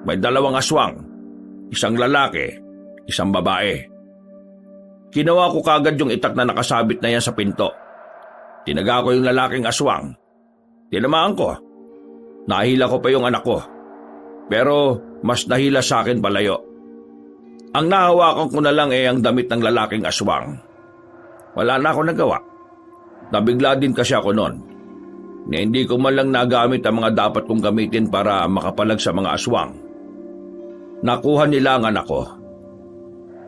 may 2 aswang, isang lalaki, isang babae. Ginawa ko kagad yung itak na nakasabit na yan sa pinto. Tinaga ko yung lalaking aswang. Tinamaan ko. Nahila ko pa yung anak ko. Pero mas nahila sa akin palayo. Ang nahawakan ko na lang ang damit ng lalaking aswang. Wala na ako nagawa. Nabigla din kasi ako noon. Na hindi ko man lang nagamit ang mga dapat kong gamitin para makapalag sa mga aswang. Nakuha nila ang anak ko.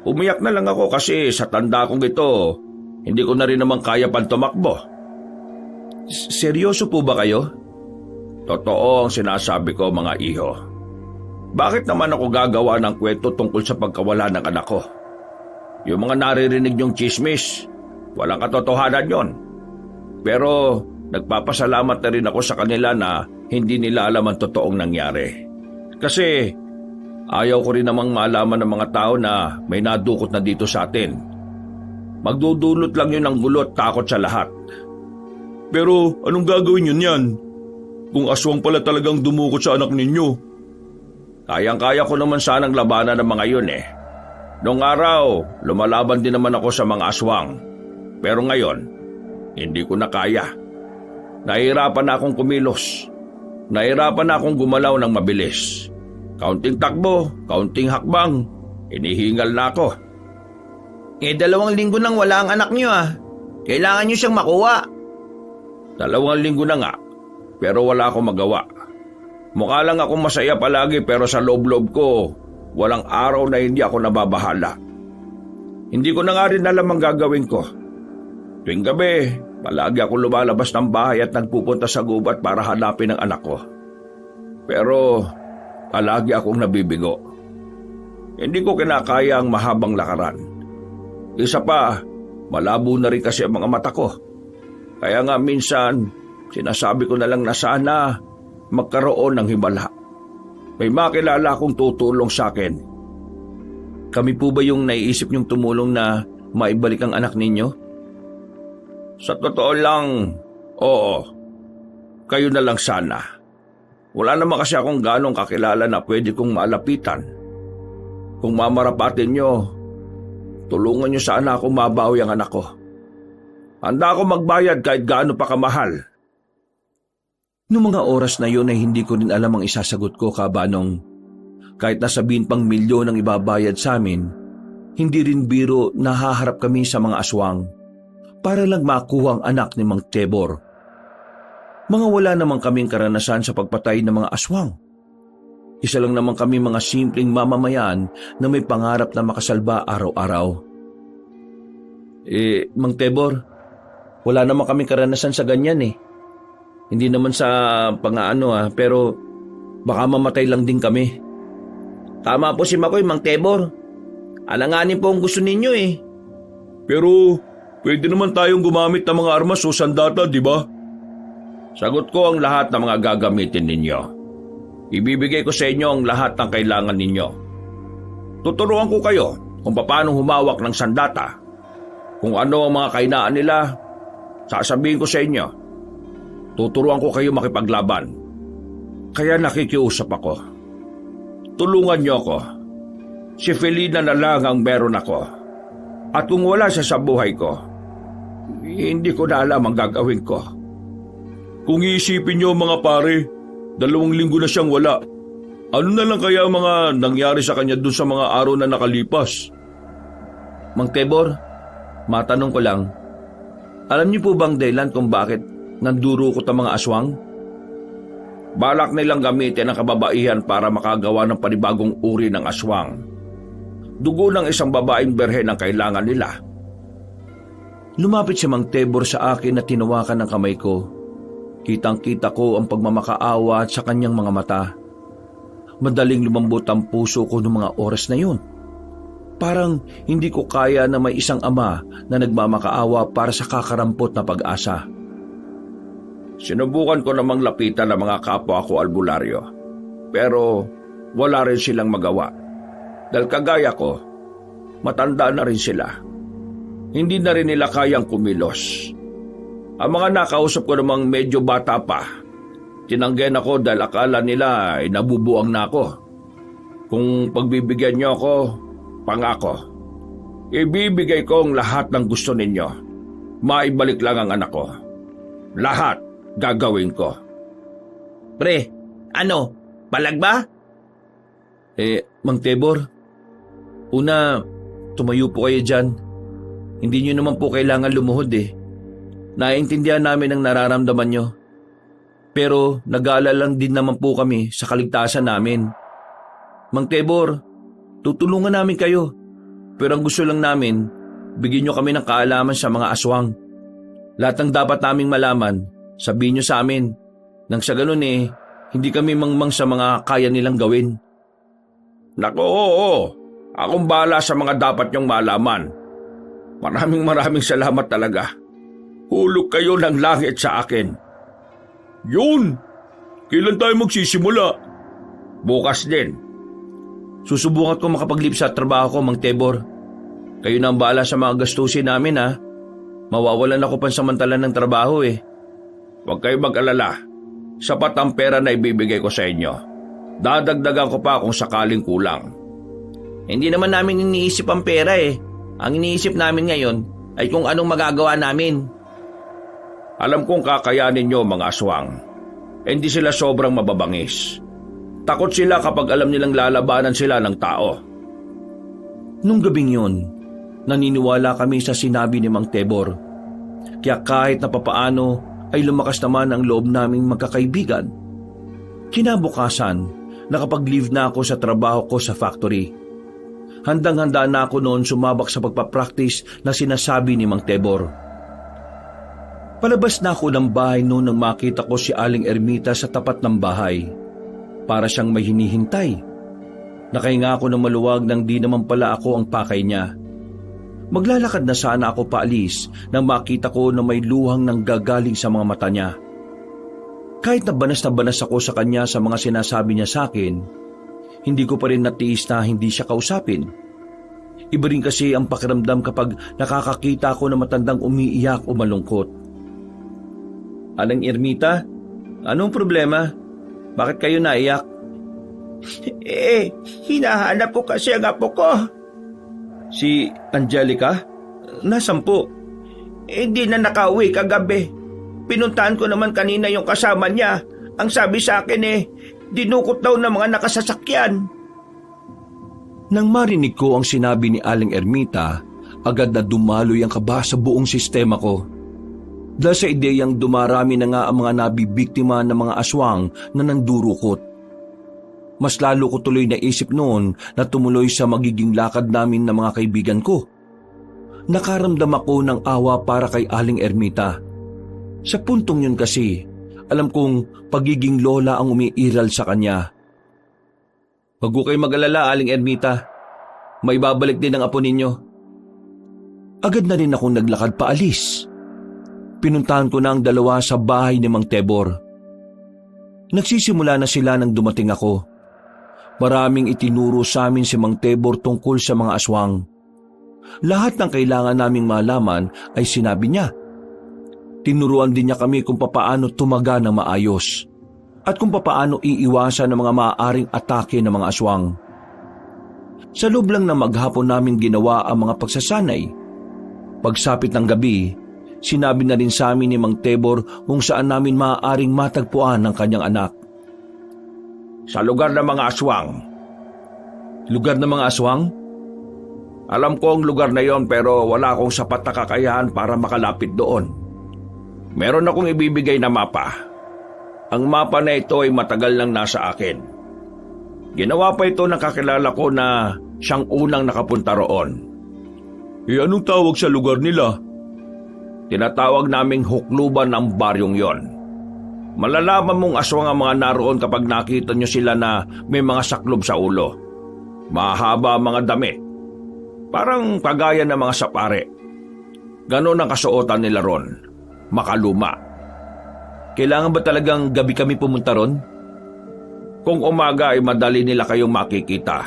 Umiyak na lang ako kasi sa tanda kong ito, hindi ko na rin naman kaya pang tumakbo. Seryoso po ba kayo? Totoo ang sinasabi ko mga iho. Bakit naman ako gagawa ng kwento tungkol sa pagkawala ng anak ko? Yung mga naririnig niyong chismis, walang katotohanan yon. Pero nagpapasalamat na rin ako sa kanila na hindi nila alam ang totoong nangyari. Kasi ayaw ko rin namang malaman ng mga tao na may nadukot na dito sa atin. Magdudulot lang yun ng gulo at takot sa lahat. Pero anong gagawin yun yan? Kung aswang pala talagang dumukot sa anak ninyo. Kayang-kaya ko naman sanang labanan ng mga yun Noong araw, lumalaban din naman ako sa mga aswang. Pero ngayon, hindi ko na kaya. Nahihirapan na akong kumilos. Nahihirapan na akong gumalaw ng mabilis. Kaunting takbo, kaunting hakbang, inihingal na ako. 2 linggo nang wala ang anak niyo Kailangan niyo siyang makuha. 2 linggo na nga, pero wala akong magawa. Mukha lang akong masaya palagi pero sa loob-loob ko, walang araw na hindi ako nababahala. Hindi ko na nga rin alam ang gagawin ko. Tuwing gabi, palagi ako lumalabas ng bahay at nagpupunta sa gubat para hanapin ang anak ko. Pero palagi akong nabibigo. Hindi ko kinakaya ang mahabang lakaran. Isa pa, malabo na rin kasi ang mga mata ko. Kaya nga minsan, sinasabi ko na lang na sana magkaroon ng himala. May makilala akong tutulong sa akin. Kami po ba yung naiisip niyong tumulong na maibalik ang anak ninyo? Sa totoo lang, oo. Kayo na lang sana. Wala naman kasi akong ganong kakilala na pwede kong malapitan. Kung mamarapatin niyo, tulungan niyo sana ako mabawi ang anak ko. Handa ako magbayad kahit gaano pa kamahal. Noong mga oras na yun ay hindi ko rin alam ang isasagot ko, Kabanong. Kahit nasabihin pang milyon ang ibabayad sa amin, hindi rin biro nahaharap kami sa mga aswang para lang makuha ang anak ni Mang Tebor. Mga wala naman kaming karanasan sa pagpatay ng mga aswang. Isa lang naman kami mga simpleng mamamayan na may pangarap na makasalba araw-araw. Mang Tebor, wala naman kaming karanasan sa ganyan Hindi naman sa pangaano pero baka mamatay lang din kami. Tama po si Makoy, Mang Tebor. Alanganin po ang gusto ninyo Pero pwede naman tayong gumamit ng mga armas o sandata, di ba? Sagot ko ang lahat ng mga gagamitin ninyo. Ibibigay ko sa inyo ang lahat ng kailangan ninyo. Tuturuan ko kayo kung paano humawak ng sandata. Kung ano ang mga kainaan nila, sasabihin ko sa inyo. Tuturuan ko kayo makipaglaban. Kaya nakikiusap ako. Tulungan niyo ako. Si Felina na lang ang meron ako. At kung wala siya sa buhay ko, hindi ko na alam ang gagawin ko. Kung iisipin niyo mga pare, 2 linggo na siyang wala. Ano na lang kaya ang mga nangyari sa kanya dun sa mga araw na nakalipas? Mang Tebor, matanong ko lang, alam niyo po bang dahilan kung bakit nandurukot ang mga aswang? Balak nilang gamitin ang kababaihan para makagawa ng panibagong uri ng aswang. Dugo ng isang babaeng berhen ang kailangan nila. Lumapit si Mang Tebor sa akin at tinawakan ng kamay ko. Kitang-kita ko ang pagmamakaawa sa kanyang mga mata. Madaling lumambot ang puso ko noong mga oras na yun. Parang hindi ko kaya na may isang ama na nagmamakaawa para sa kakarampot na pag-asa. Sinubukan ko namang lapitan ng mga kapwa ko albularyo. Pero wala rin silang magawa. Dahil kagaya ko, matanda na rin sila. Hindi na rin nila kayang kumilos. Ang mga nakausap ko namang medyo bata pa, tinanggihan ako dahil akala nila ay nabubuang na ako. Kung pagbibigyan niyo ako, pangako, ibibigay ko ang lahat ng gusto ninyo. Maibalik lang ang anak ko. Lahat gagawin ko. Pre, palag ba? Mang Tebor, una, tumayo po kayo dyan. Hindi nyo naman po kailangan lumuhod Naiintindihan namin ang nararamdaman nyo. Pero nag-aalala lang din naman po kami sa kaligtasan namin. Mang Tebor, tutulungan namin kayo. Pero ang gusto lang namin, bigyan nyo kami ng kaalaman sa mga aswang. Lahat ng dapat naming malaman, sabihin nyo sa amin. Nang sa ganun hindi kami mangmang sa mga kaya nilang gawin. Nako, oo. Akong bahala sa mga dapat nyong malaman. Maraming salamat talaga. Hulog kayo ng langit sa akin. Yun! Kailan tayo magsisimula? Bukas din. Susubukan ko makapaglip sa trabaho ko, Mang Tebor. Kayo na ang bahala sa mga gastusin namin, Mawawalan ako pansamantala ng trabaho, Huwag kayo mag-alala. Sapat ang pera na ibibigay ko sa inyo. Dadagdagan ko pa kung sakaling kulang. Hindi naman namin iniisip ang pera eh. Ang iniisip namin ngayon ay kung anong magagawa namin. Alam kong kakayanin nyo mga aswang. Hindi sila sobrang mababangis. Takot sila kapag alam nilang lalabanan sila ng tao. Nung gabing yun, naniniwala kami sa sinabi ni Mang Tebor. Kaya kahit na papaano ay lumakas naman ang loob naming magkakaibigan. Kinabukasan, nakapag-leave na ako sa trabaho ko sa factory. Handang-handa na ako noon sumabak sa pagpapractice na sinasabi ni Mang Tebor. Palabas na ako ng bahay noon nang makita ko si Aling Ermita sa tapat ng bahay. Para siyang may hinihintay. Nakahinga ako ng maluwag nang di naman pala ako ang pakay niya. Maglalakad na sana ako paalis nang makita ko na may luhang nanggagaling sa mga mata niya. Kahit na banas ako sa kanya sa mga sinasabi niya sa akin, hindi ko pa rin natiis na hindi siya kausapin. Iba rin kasi ang pakiramdam kapag nakakakita ako ng matandang umiiyak o malungkot. Aling Ermita, anong problema? Bakit kayo naiyak? Hinahanap ko kasi ang apo ko. Si Angelica? Nasaan po? Hindi na nakauwi kagabi. Pinuntahan ko naman kanina yung kasama niya. Ang sabi sa akin dinukot daw ng mga nakasasakyan. Nang marinig ko ang sinabi ni Aling Ermita, agad na dumaloy ang kaba sa buong sistema ko. Dahil sa ideyang dumarami na nga ang mga nabibiktima ng mga aswang na nandurukot. Mas lalo ko tuloy naisip noon na tumuloy sa magiging lakad namin ng mga kaibigan ko. Nakaramdam ako ng awa para kay Aling Ermita. Sa puntong yun kasi, alam kong pagiging lola ang umiiral sa kanya. Huwag ko kayo mag-alala, Aling Ermita. May babalik din ang apo ninyo. Agad na rin akong naglakad paalis. Pinuntahan ko na ang dalawa sa bahay ni Mang Tebor. Nagsisimula na sila nang dumating ako. Maraming itinuro sa amin si Mang Tebor tungkol sa mga aswang. Lahat ng kailangan naming malaman ay sinabi niya. Tinuruan din niya kami kung papaano tumaga ng maayos at kung papaano iiwasan ng mga maaaring atake ng mga aswang. Sa loob lang na maghapon namin ginawa ang mga pagsasanay. Pagsapit ng gabi, sinabi na rin sa amin ni Mang Tebor kung saan namin maaaring matagpuan ang kanyang anak. Sa lugar ng mga aswang. Lugar ng mga aswang? Alam ko ang lugar na yon pero wala akong sapat na kakayahan para makalapit doon. Meron akong ibibigay na mapa. Ang mapa na ito ay matagal nang nasa akin. Ginawa pa ito ng kakilala ko na siyang unang nakapunta roon. Anong tawag sa lugar nila? Tinatawag naming hukluban ang baryong yon. Malalaman mong aswang ang mga naroon kapag nakita nyo sila na may mga saklob sa ulo. Mahaba ang mga damit. Parang kagaya ng mga sapare. Ganon ang kasuotan nila ron. Makaluma. Kailangan ba talagang gabi kami pumunta ron? Kung umaga ay madali nila kayong makikita.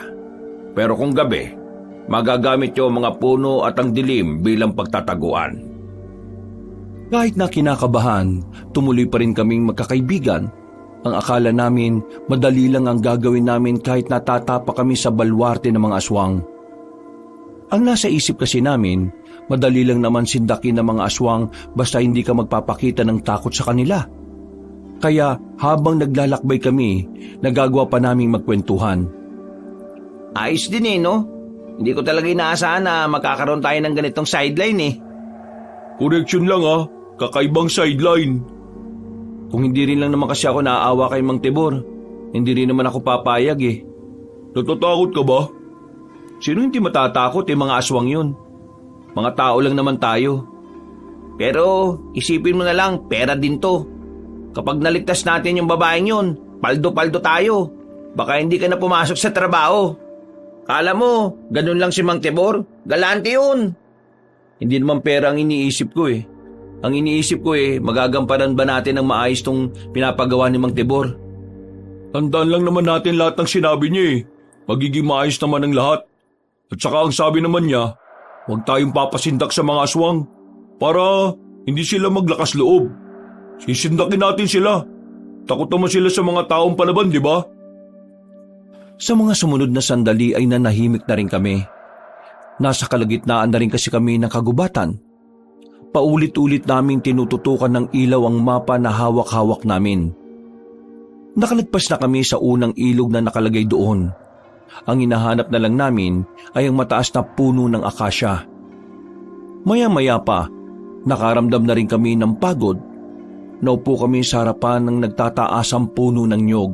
Pero kung gabi, magagamit nyo ang mga puno at ang dilim bilang pagtataguan. Kahit na kinakabahan, tumuloy pa rin kaming magkakaibigan. Ang akala namin, madali lang ang gagawin namin kahit natatapa kami sa balwarte ng mga aswang. Ang nasa isip kasi namin, madali lang naman sindakin ng mga aswang basta hindi ka magpapakita ng takot sa kanila. Kaya habang naglalakbay kami, nagagawa pa naming magkwentuhan. Ayos din no? Hindi ko talaga inaasahan na magkakaroon tayo ng ganitong sideline Correction lang kakaibang sideline. Kung hindi rin lang naman kasi ako naaawa kay Mang Tebor, hindi rin naman ako papayag Natatakot ka ba? Sino hindi matatakot mga aswang yun? Mga tao lang naman tayo. Pero isipin mo na lang, pera din to. Kapag naligtas natin yung babaeng yun, paldo-paldo tayo. Baka hindi ka na pumasok sa trabaho. Kala mo, ganun lang si Mang Tebor? Galante yun. Hindi naman pera ang iniisip ko Ang iniisip ko magagampanan ba natin ng maayos tong pinapagawa ni Mang Tebor? Tandaan lang naman natin lahat ng sinabi niya Magiging maayos naman ang lahat. At saka ang sabi naman niya, huwag tayong papasindak sa mga aswang para hindi sila maglakas loob. Sisindakin natin sila. Takot naman sila sa mga taong palaban, di ba? Sa mga sumunod na sandali ay nanahimik na rin kami. Nasa kalagitnaan na rin kasi kami ng kagubatan. Paulit-ulit naming tinututukan ng ilaw ang mapa na hawak-hawak namin. Nakalagpas na kami sa unang ilog na nakalagay doon. Ang hinahanap na lang namin ay ang mataas na puno ng akasya. Maya-maya pa, nakaramdam na rin kami ng pagod. Naupo kami sa harapan ng nagtataasang puno ng nyog.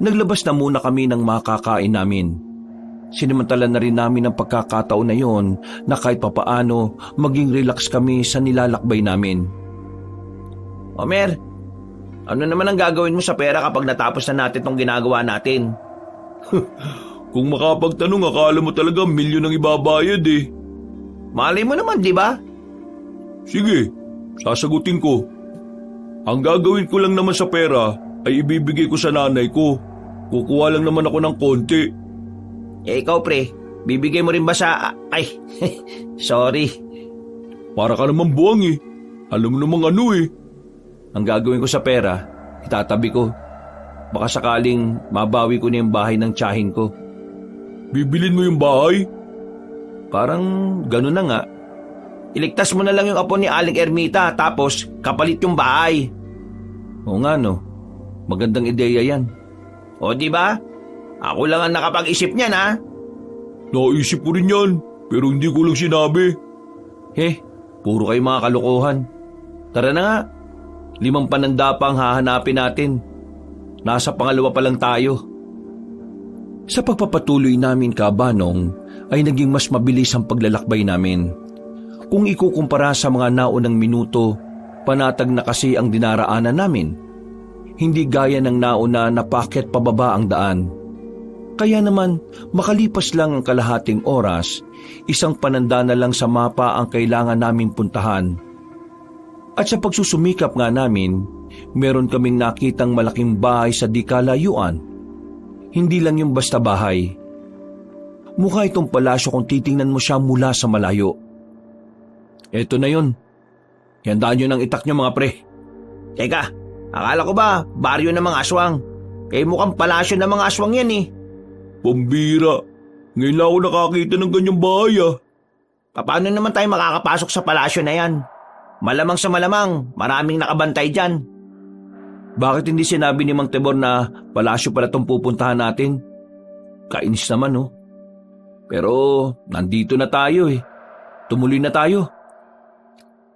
Naglabas na muna kami ng makakain namin. Sinimantala na rin namin ang pagkakataon na yon na kahit papaano maging relax kami sa nilalakbay namin. Omer, ano naman ang gagawin mo sa pera kapag natapos na natin tong ginagawa natin? Kung makapagtanong, akala mo talaga milyon ang ibabayad eh. Malay mo naman, di ba? Sige, sasagutin ko. Ang gagawin ko lang naman sa pera ay ibibigay ko sa nanay ko. Kukuha lang naman ako ng konti. Ikaw pre, bibigay mo rin ba sa... Ay, sorry. Para ka naman buwang eh. Alam mo namang ano eh. Ang gagawin ko sa pera, itatabi ko. Baka sakaling mabawi ko na yung bahay ng tiyahin ko. Bibilin mo yung bahay? Parang gano'n na nga. Iligtas mo na lang yung apo ni Aling Ermita tapos kapalit yung bahay. Oo nga no, magandang ideya yan. O di ba? Ako lang ang nakapag-isip niyan ha. Naisip ko rin yan, pero hindi ko lang sinabi. Puro kayo mga kalokohan. Tara na nga, 5 pananda pa ang hahanapin natin. Nasa pangalawa pa lang tayo. Sa pagpapatuloy namin kabanong, ay naging mas mabilis ang paglalakbay namin. Kung ikukumpara sa mga naunang minuto, panatag na kasi ang dinaraanan namin. Hindi gaya ng nauna na paakyat pababa ang daan. Kaya naman, makalipas lang ang kalahating oras, 1 pananda na lang sa mapa ang kailangan naming puntahan. At sa pagsusumikap nga namin, meron kaming nakitang malaking bahay sa di kalayuan. Hindi lang yung basta bahay. Mukha itong palasyo kung titingnan mo siya mula sa malayo. Eto na yun. Handaan nyo ng itak nyo mga pre. Teka, akala ko ba baryo ng mga aswang? Mukhang palasyo ng mga aswang yan eh. Pambira, ngayon lang ako nakakita ng ganyang bahay ah. Paano naman tayo makakapasok sa palasyo na yan? Malamang sa malamang, maraming nakabantay dyan. Bakit hindi sinabi ni Mang Tebor na palasyo pala itong pupuntahan natin? Kainis naman oh. Pero nandito na tayo eh. Tumuloy na tayo.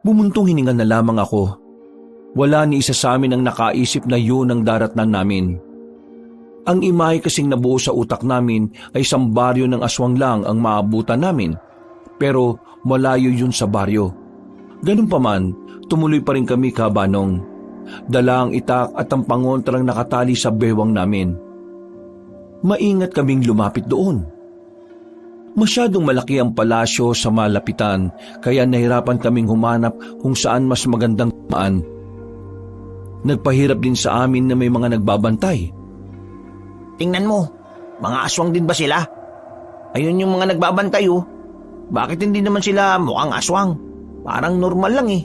Bumuntong hininga na lamang ako. Wala ni isa sa amin ang nakaisip na yun ang daratnan namin. Ang imahe kasing nabuo sa utak namin ay isang baryo ng aswang lang ang maabutan namin. Pero malayo yun sa baryo. Ganun pa man, tumuloy pa rin kami kabanong. Dala ang itak at ang pangontrang nakatali sa bewang namin. Maingat kaming lumapit doon. Masyadong malaki ang palasyo sa malapitan kaya nahirapan kaming humanap kung saan mas magandang maan. Nagpahirap din sa amin na may mga nagbabantay. Tingnan mo, mga aswang din ba sila? Ayun yung mga nagbabantay oh. Bakit hindi naman sila mukhang aswang? Parang normal lang eh.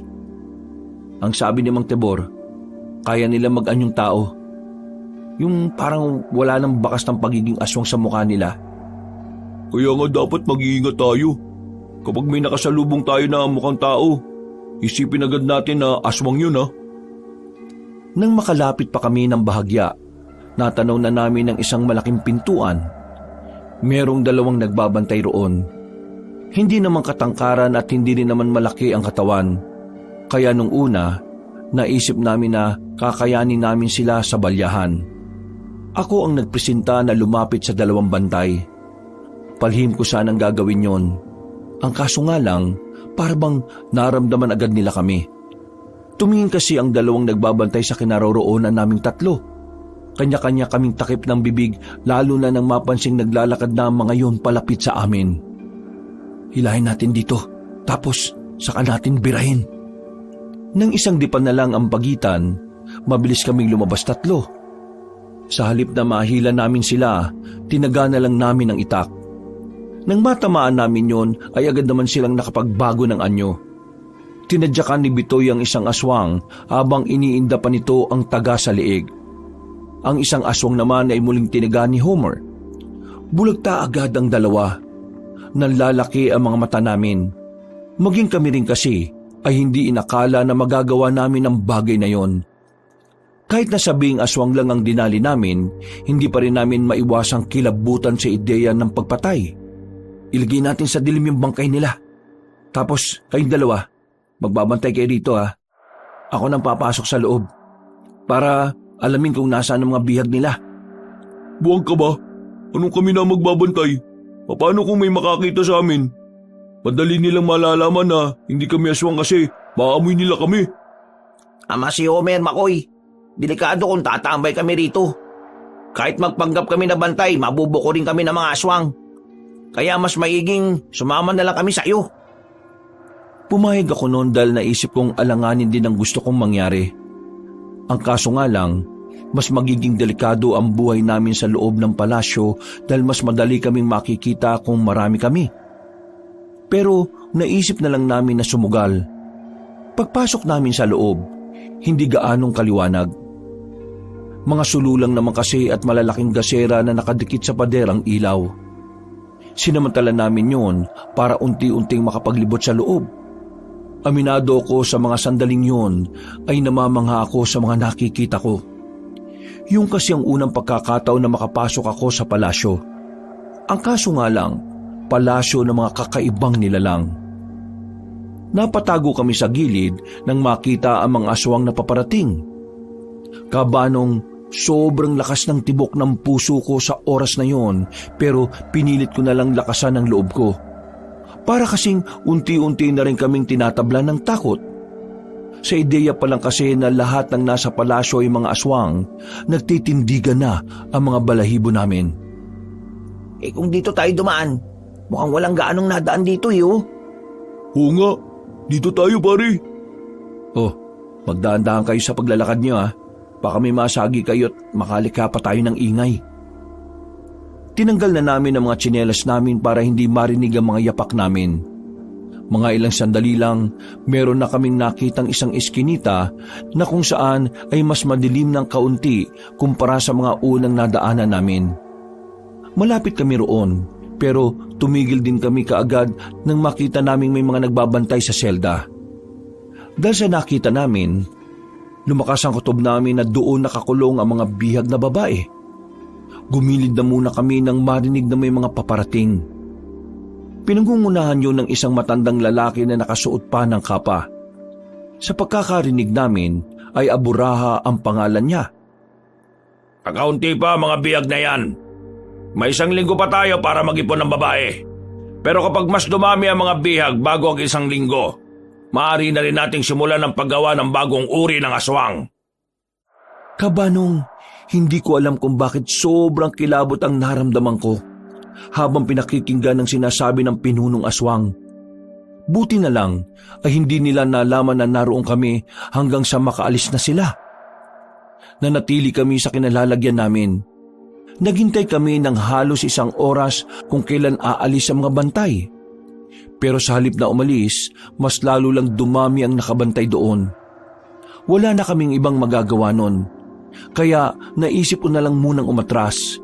Ang sabi ni Mang Tebor, kaya nila mag-anyong tao. Yung parang wala nang bakas ng pagiging aswang sa mukha nila. Kaya nga dapat mag-iingat tayo. Kapag may nakasalubong tayo na mukhang tao, isipin agad natin na aswang yun ha. Nang makalapit pa kami ng bahagya, natanaw na namin ang isang malaking pintuan. Merong 2 nagbabantay roon. Hindi naman katangkaran at hindi rin naman malaki ang katawan. Kaya nung una, naisip namin na kakayanin namin sila sa balyahan. Ako ang nagpresenta na lumapit sa 2 bantay. Palhim ko sanang gagawin yon. Ang kaso nga lang, parang naramdaman agad nila kami. Tumingin kasi ang 2 nagbabantay sa kinaroroonan naming 3. Kanya-kanya kaming takip ng bibig lalo na nang mapansing naglalakad na ang mga yon palapit sa amin. Hilahin natin dito, tapos saka natin birahin. Nang 1 dipan na lang ang pagitan, mabilis kaming lumabas 3. Sa halip na mahila namin sila, tinaga na lang namin ang itak. Nang matamaan namin yon ay agad naman silang nakapagbago ng anyo. Tinadyakan ni Bitoy ang isang aswang habang iniinda pa nito ang taga sa liig. Ang isang aswang naman ay muling tinaga ni Homer. Bulagta agad ang dalawa. Nanlalaki ang mga mata namin. Maging kami rin kasi ay hindi inakala na magagawa namin ang bagay na yon. Kahit na sabing aswang lang ang dinali namin, hindi pa rin namin maiwasang kilabutan sa ideya ng pagpatay. Ilagay natin sa dilim yung bangkay nila. Tapos kayong dalawa, magbabantay kayo rito ha. Ako nang papasok sa loob para alamin kung nasaan ang mga bihag nila. Buwang ka ba? Anong kami na magbabantay? Paano kung may makakita sa amin? Madali nilang malalaman na hindi kami aswang kasi maamoy nila kami. Ama si Homer, Makoy. Delikado kung tatambay kami rito. Kahit magpanggap kami na bantay, mabubuko rin kami ng mga aswang. Kaya mas maiging sumama na lang kami sa iyo. Pumayag ako noon dahil naisip kong alanganin din ang gusto kong mangyari. Ang kaso nga lang, mas magiging delikado ang buhay namin sa loob ng palasyo dahil mas madali kaming makikita kung marami kami. Pero naisip na lang namin na sumugal. Pagpasok namin sa loob, hindi gaanong kaliwanag. Mga sululang naman kasi at malalaking gasera na nakadikit sa pader ang ilaw. Sinamantala namin yon para unti-unting makapaglibot sa loob. Aminado ko sa mga sandaling yon ay namamangha ako sa mga nakikita ko. Yung kasi ang unang pagkakataon na makapasok ako sa palasyo. Ang kaso nga lang, palasyo ng mga kakaibang nilalang. Napatago kami sa gilid nang makita ang mga aswang na paparating. Kabanong sobrang lakas ng tibok ng puso ko sa oras na yon, pero pinilit ko na lang lakasan ang loob ko. Para kasing unti-unti na rin kaming tinatablan ng takot. Sa ideya pa lang kasi na lahat ng nasa palasyo ay mga aswang, nagtitindigan na ang mga balahibo namin. Kung dito tayo dumaan, mukhang walang gaanong nadaan dito oh. Oo nga, dito tayo pare. Oh, magdaan-daan kayo sa paglalakad niyo ha. Baka may masagi kayo at makalikha pa tayo ng ingay. Tinanggal na namin ang mga tsinelas namin para hindi marinig ang mga yapak namin. Mga ilang sandali lang, meron na kaming nakitang isang eskinita na kung saan ay mas madilim ng kaunti kumpara sa mga unang nadaanan namin. Malapit kami roon, pero tumigil din kami kaagad nang makita naming may mga nagbabantay sa selda. Dahil sa nakita namin, lumakas ang kutob namin na doon nakakulong ang mga bihag na babae. Gumilid na muna kami nang marinig na may mga paparating. Pinangungunahan yun ng isang matandang lalaki na nakasuot pa ng kapa. Sa pagkakarinig namin ay Aburaha ang pangalan niya. Kakaunti pa mga bihag na yan. May 1 linggo pa tayo para mag-ipon ng babae. Pero kapag mas dumami ang mga bihag bago ang 1 linggo, maaari na rin nating simulan ang paggawa ng bagong uri ng aswang. Kabanong, hindi ko alam kung bakit sobrang kilabot ang naramdaman ko habang pinakikinggan ng sinasabi ng pinunong aswang. Buti na lang ay hindi nila nalaman na naroon kami hanggang sa makaalis na sila. Nanatili kami sa kinalalagyan namin. Naghintay kami ng halos 1 oras kung kailan aalis ang mga bantay. Pero sa halip na umalis, mas lalo lang dumami ang nakabantay doon. Wala na kaming ibang magagawa nun. Kaya naisip ko na lang munang umatras.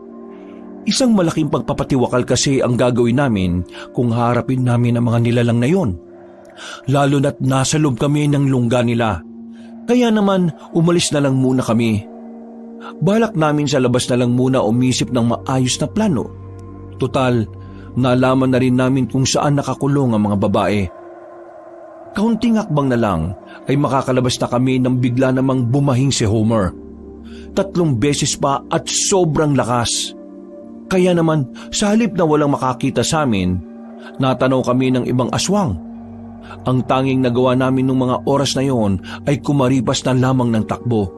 Isang malaking pagpapatiwakal kasi ang gagawin namin kung harapin namin ang mga nilalang na yon. Lalo na't nasa loob kami ng lungga nila. Kaya naman umalis na lang muna kami. Balak namin sa labas na lang muna umisip ng maayos na plano. Total, nalaman na rin namin kung saan nakakulong ang mga babae. Kaunting hakbang na lang ay makakalabas na kami nang bigla namang bumahing si Homer. 3 beses pa at sobrang lakas. Kaya naman sa halip na walang makakita sa amin, natanaw kami ng ibang aswang. Ang tanging nagawa namin nung mga oras na yon ay kumaripas na lamang ng takbo.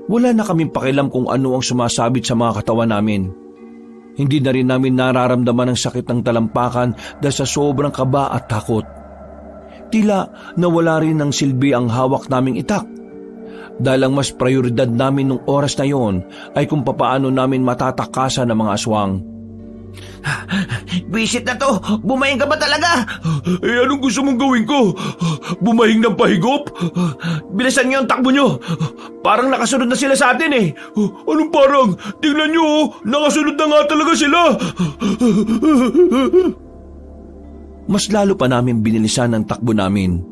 Wala na kaming pakialam kung ano ang sumasabit sa mga katawan namin. Hindi na rin namin nararamdaman ang sakit ng talampakan dahil sa sobrang kaba at takot. Tila nawala rin ng silbi ang hawak naming itak. Dahil ang mas prioridad namin nung oras na yon ay kung papaano namin matatakasan ang mga aswang. Visit na to, bumayang ka ba talaga? Anong gusto mong gawin ko? Bumahing ng pahigop? Bilisan niyo ang takbo niyo. Parang nakasunod na sila sa atin eh. Anong parang? Tingnan niyo, nakasunod na nga talaga sila. Mas lalo pa namin binilisan ang takbo namin.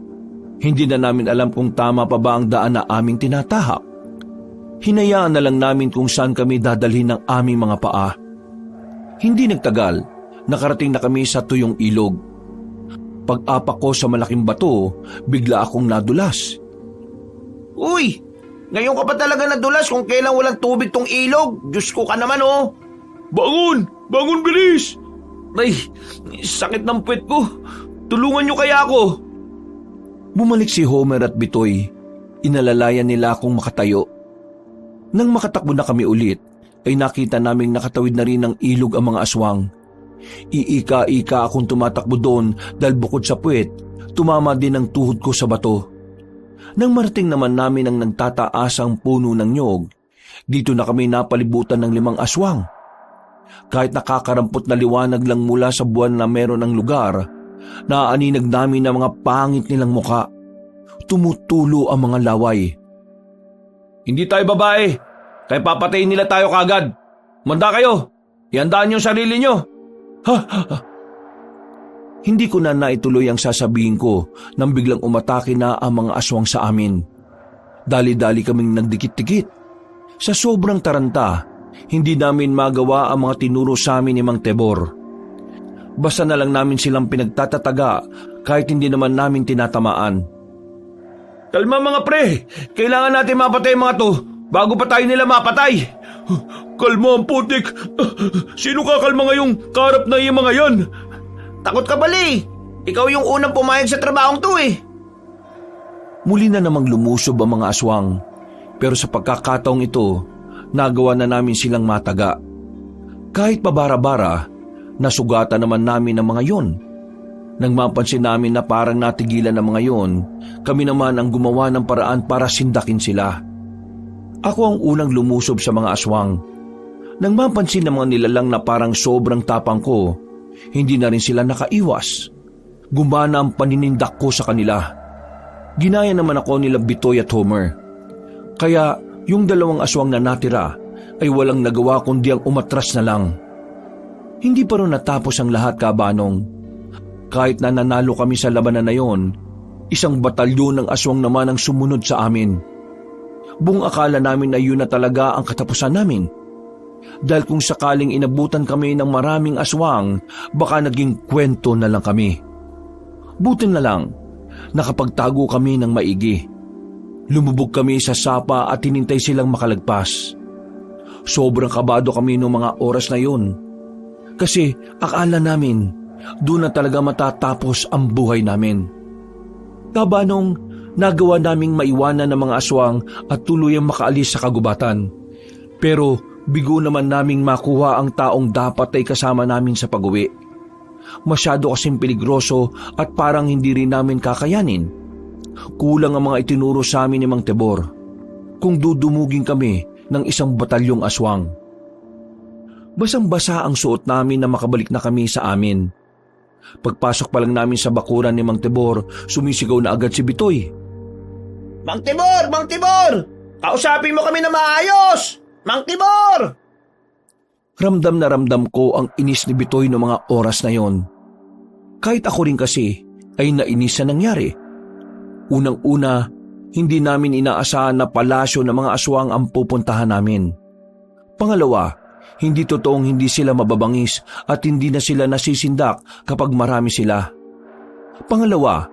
Hindi na namin alam kung tama pa ba ang daan na aming tinatahak. Hinayaan na lang namin kung saan kami dadalhin ng aming mga paa. Hindi nagtagal, nakarating na kami sa tuyong ilog. Pag-apak ko sa malaking bato, bigla akong nadulas. Uy, ngayon ka pa talaga nadulas kung kailan walang tubig tong ilog. Diyos ko ka naman oh. Bangon! Bangon bilis! Ay, sakit ng puwet ko. Tulungan niyo kaya ako. Bumalik si Homer at Bitoy. Inalalayan nila akong makatayo. Nang makatakbo na kami ulit, ay nakita naming nakatawid na rin ng ilog ang mga aswang. Iika-ika akong tumatakbo doon dahil bukod sa puwet, tumama din ang tuhod ko sa bato. Nang marating naman namin ang nagtataasang puno ng nyog, dito na kami napalibutan ng 5 aswang. Kahit nakakarampot na liwanag lang mula sa buwan na meron ng lugar, naaaninag namin ang mga pangit nilang muka. Tumutulo ang mga laway. Hindi tayo babae, kaya papatayin nila tayo kagad. Manda kayo, ihandaan yung sarili nyo. Hindi ko na naituloy ang sasabihin ko nang biglang umatake na ang mga aswang sa amin. Dali-dali kaming nagdikit-dikit. Sa sobrang taranta, hindi namin magawa ang mga tinuro sa amin ni Mang Tebor. Basta na lang namin silang pinagtatataga kahit hindi naman namin tinatamaan. Kalma mga pre, kailangan natin mapatay mga to bago pa tayo nila mapatay. Kalma ang putik. Sino kakalma ngayong karap na yung mga yan? Takot ka bali. Ikaw yung unang pumayag sa trabahong to eh. Muli na namang lumusob ang mga aswang. Pero sa pagkakataong ito, nagawa na namin silang mataga. Kahit pabara-bara, nasugatan naman namin ang mga yon. Nang mapansin namin na parang natigilan ang mga yon, kami naman ang gumawa ng paraan para sindakin sila. Ako ang unang lumusob sa mga aswang. Nang mapansin ng mga nilalang na parang sobrang tapang ko, hindi na rin sila nakaiwas. Gumana ang paninindak ko sa kanila. Ginaya naman ako nila Bitoy at Homer. Kaya yung 2 aswang na natira ay walang nagawa kundi ang umatras na lang. Hindi pa rin natapos ang lahat, kabanong. Kahit na nanalo kami sa labanan na yon, isang batalyon ng aswang naman ang sumunod sa amin. Buong akala namin na yun na talaga ang katapusan namin. Dahil kung sakaling inabutan kami ng maraming aswang, baka naging kwento na lang kami. Buti na lang, nakapagtago kami ng maigi. Lumubog kami sa sapa at hinintay silang makalagpas. Sobrang kabado kami noong mga oras na yun. Kasi akala namin, doon na talaga matatapos ang buhay namin. Kabanong, nagawa naming maiwanan ng mga aswang at tuluyang makaalis sa kagubatan. Pero bigo naman naming makuha ang taong dapat ay kasama namin sa pag-uwi. Masyado kasing peligroso at parang hindi rin namin kakayanin. Kulang ang mga itinuro sa amin ni Mang Tebor kung dudumugin kami ng isang batalyong aswang. Basang-basa ang suot namin na makabalik na kami sa amin. Pagpasok pa lang namin sa bakuran ni Mang Tebor, sumisigaw na agad si Bitoy. Mang Tibor! Mang Tibor! Kausapin mo kami na maayos! Mang Tibor! Ramdam na ramdam ko ang inis ni Bitoy noong mga oras na yon. Kahit ako rin kasi ay nainis sa nangyari. Unang-una, hindi namin inaasahan na palasyo ng mga aswang ang pupuntahan namin. Pangalawa, hindi totoong hindi sila mababangis at hindi na sila nasisindak kapag marami sila. Pangalawa,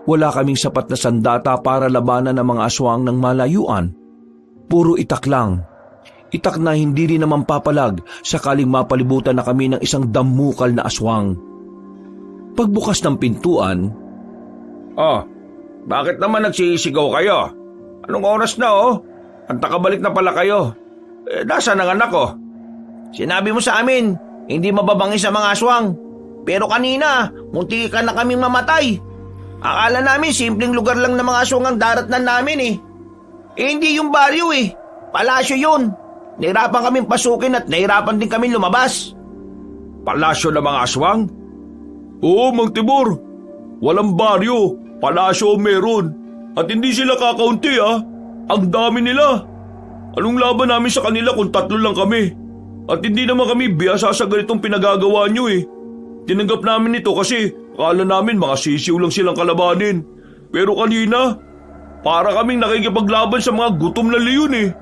wala kaming sapat na sandata para labanan ng mga aswang ng malayuan. Puro itak lang. Itak na hindi rin naman papalag sakaling mapalibutan na kami ng isang damukal na aswang. Pagbukas ng pintuan, Oh, bakit naman nagsisigaw kayo? Anong oras na oh? Antakabalik na pala kayo. Nasaan ang anak ko? Sinabi mo sa amin, hindi mababangis ang mga aswang. Pero kanina, munti ka na kaming mamatay. Akala namin simpleng lugar lang ng mga aswang ang daratnan namin eh. Hindi yung baryo eh. Palasyo yun. Nahirapan kaming pasukin at nahirapan din kaming lumabas. palasyo ng mga aswang? Oo, Mang Tibor. Walang baryo, palasyo meron. At hindi sila kakaunti Ang dami nila. Anong laban namin sa kanila kung 3 lang kami? At hindi naman kami biyasa sa ganitong pinagagawa nyo Tinanggap namin ito kasi akala namin mga sisiw lang silang kalabanin. Pero kanina, para kaming nakikipaglaban sa mga gutom na leon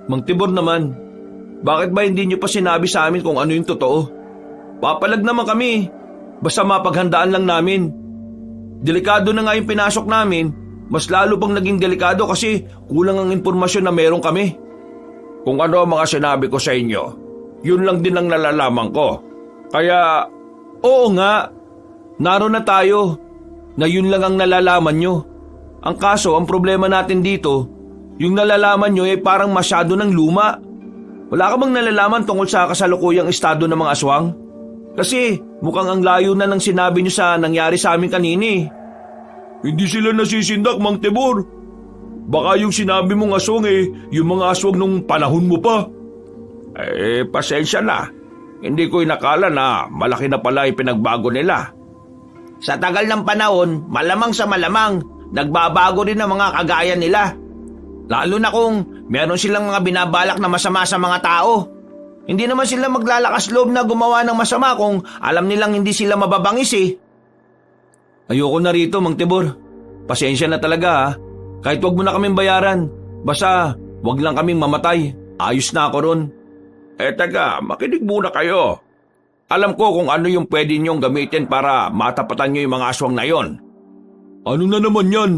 Mang Tibor naman, bakit ba hindi niyo pa sinabi sa amin kung ano yung totoo? Papalag naman kami, basta mapaghandaan lang namin. Delikado na nga yung pinasok namin, mas lalo pang naging delikado kasi kulang ang impormasyon na meron kami. Kung ano ang mga sinabi ko sa inyo, yun lang din ang nalalaman ko. Kaya, oo nga, naroon na tayo na yun lang ang nalalaman nyo. Ang kaso, ang problema natin dito, yung nalalaman nyo parang masyado ng luma. Wala ka bang nalalaman tungkol sa kasalukuyang estado ng mga aswang? Kasi mukhang ang layo na ng sinabi nyo sa nangyari sa amin kanini. Hindi sila nasisindak, Mang Tibor. Baka yung sinabi mong aswang yung mga aswang nung panahon mo pa. Pasensya na. Hindi ko inakala na malaki na pala yung pinagbago nila. Sa tagal ng panahon, malamang sa malamang, nagbabago rin ang mga kagaya nila. Lalo na kung meron silang mga binabalak na masama sa mga tao. Hindi naman sila maglalakas loob na gumawa ng masama kung alam nilang hindi sila mababangis Ayoko na rito, Mang Tibor. Pasensya na talaga Kahit wag mo na kaming bayaran. Basta wag lang kaming mamatay. Ayos na ako ron. Teka, makinig muna kayo. Alam ko kung ano yung pwede niyong gamitin para matapatan niyo yung mga aswang na yon. Ano na naman yan?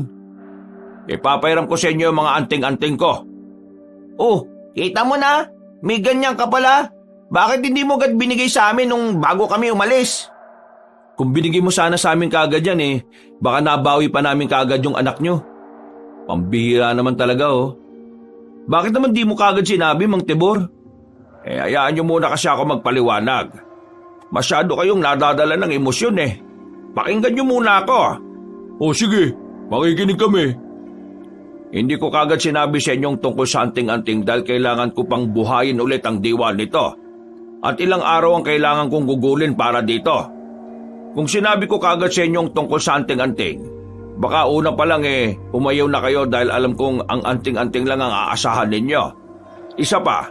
Ipapairam ko sa inyo yung mga anting-anting ko. Oh, kita mo na? May ganyan ka pala. Bakit hindi mo agad binigay sa amin nung bago kami umalis? Kung binigay mo sana sa amin kaagad yan baka nabawi pa namin kaagad yung anak nyo. Pambihira naman talaga Bakit naman di mo kaagad sinabi, Mang Tibor? Hayaan niyo muna kasi ako magpaliwanag. Masyado kayong nadadala ng emosyon Pakinggan niyo muna ako. Sige, makikinig kami. Hindi ko kagad sinabi sa inyong tungkol sa anting-anting dahil kailangan ko pang buhayin ulit ang diwa nito. At ilang araw ang kailangan kong gugulin para dito. Kung sinabi ko kagad sa inyong tungkol sa anting-anting, baka una pa lang umayaw na kayo dahil alam kong ang anting-anting lang ang aasahan ninyo. Isa pa,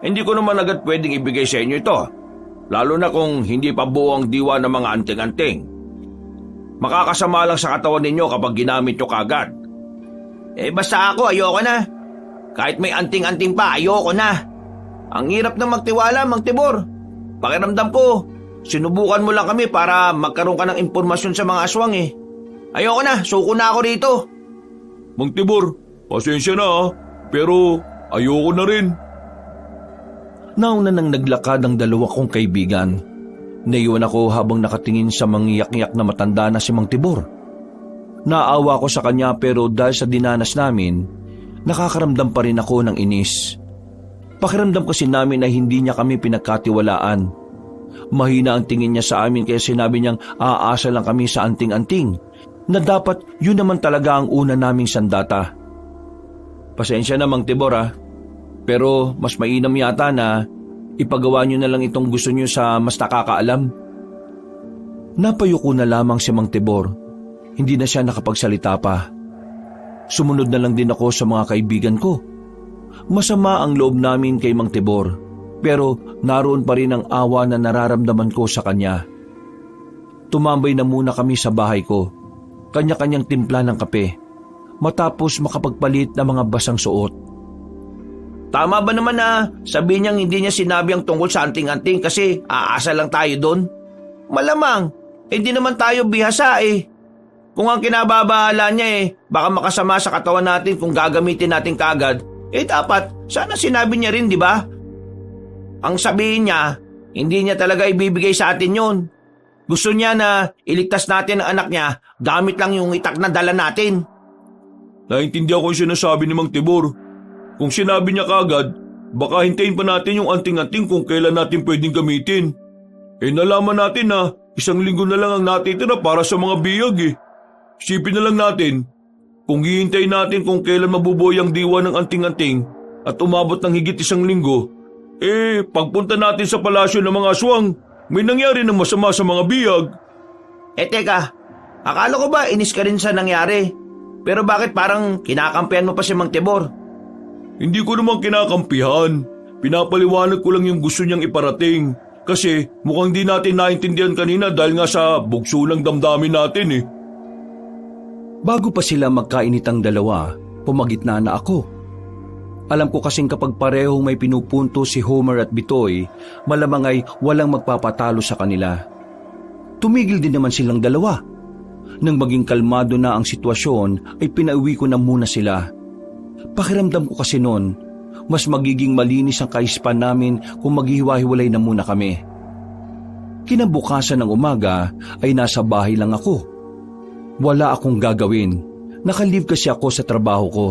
hindi ko naman agad pwedeng ibigay sa inyo ito, lalo na kung hindi pa buo ang diwa ng mga anting-anting. Makakasama lang sa katawan ninyo kapag ginamit nyo kagad. Basta ako, ayoko na. Kahit may anting-anting pa, ayoko na. Ang hirap na magtiwala, Mang Tibor. Pakiramdam ko, sinubukan mo lang kami para magkaroon ka ng impormasyon sa mga aswang Ayoko na, suko na ako rito. Mang Tibor, pasensya na pero ayoko na rin. Nauna nang naglakad ang 2 kong kaibigan. Naiwan ako habang nakatingin sa mangiyak-iyak na matanda na si Mang Tibor. Naawa ko sa kanya pero dahil sa dinanas namin, nakakaramdam pa rin ako ng inis. Pakiramdam kasi namin na hindi niya kami pinagkatiwalaan. Mahina ang tingin niya sa amin kaya sinabi niyang aasa lang kami sa anting-anting na dapat yun naman talaga ang una naming sandata. Pasensya na, Mang Tibor pero mas mainam yata na ipagawa niyo na lang itong gusto niyo sa mas nakakaalam. Napayuko na lamang si Mang Tibor. Hindi na siya nakapagsalita pa. Sumunod na lang din ako sa mga kaibigan ko. Masama ang loob namin kay Mang Tibor, pero naroon pa rin ang awa na nararamdaman ko sa kanya. Tumambay na muna kami sa bahay ko, kanya-kanyang timpla ng kape, matapos makapagpalit ng mga basang suot. Tama ba naman na sabihin niyang hindi niya sinabi ang tungkol sa anting-anting kasi aasa lang tayo doon? Malamang, hindi naman tayo bihasa Kung ang kinababahala niya baka makasama sa katawan natin kung gagamitin natin kaagad, dapat sana sinabi niya rin, di ba? Ang sabihin niya, hindi niya talaga ibibigay sa atin yon. Gusto niya na iligtas natin ang anak niya gamit lang yung itak na dala natin. Naintindihan ko yung sinasabi ni Mang Tibor. Kung sinabi niya kaagad, baka hintayin pa natin yung anting-anting kung kailan natin pwedeng gamitin. Nalaman natin na 1 linggo na lang ang natitira para sa mga biyag Isipin na lang natin, kung hihintayin natin kung kailan mabubuhay ang diwa ng anting-anting at umabot ng higit 1 linggo, Pagpunta natin sa palasyo ng mga aswang, may nangyari ng masama sa mga biyag. Teka, akala ko ba inis ka rin sa nangyari? Pero bakit parang kinakampihan mo pa si Mang Tibor? Hindi ko naman kinakampihan. Pinapaliwanag ko lang yung gusto niyang iparating. Kasi mukhang di natin naintindihan kanina dahil nga sa bugso ng damdamin natin eh. Bago pa sila magkainitang dalawa, pumagitna na ako. Alam ko kasing kapag parehong may pinupunto si Homer at Bitoy, malamang ay walang magpapatalo sa kanila. Tumigil din naman silang dalawa. Nang maging kalmado na ang sitwasyon, ay pinauwi ko na muna sila. Pakiramdam ko kasi noon, mas magiging malinis ang kaispan namin kung maghihiwa-hiwalay na muna kami. Kinabukasan ng umaga ay nasa bahay lang ako. Wala akong gagawin. Nakalive kasi ako sa trabaho ko.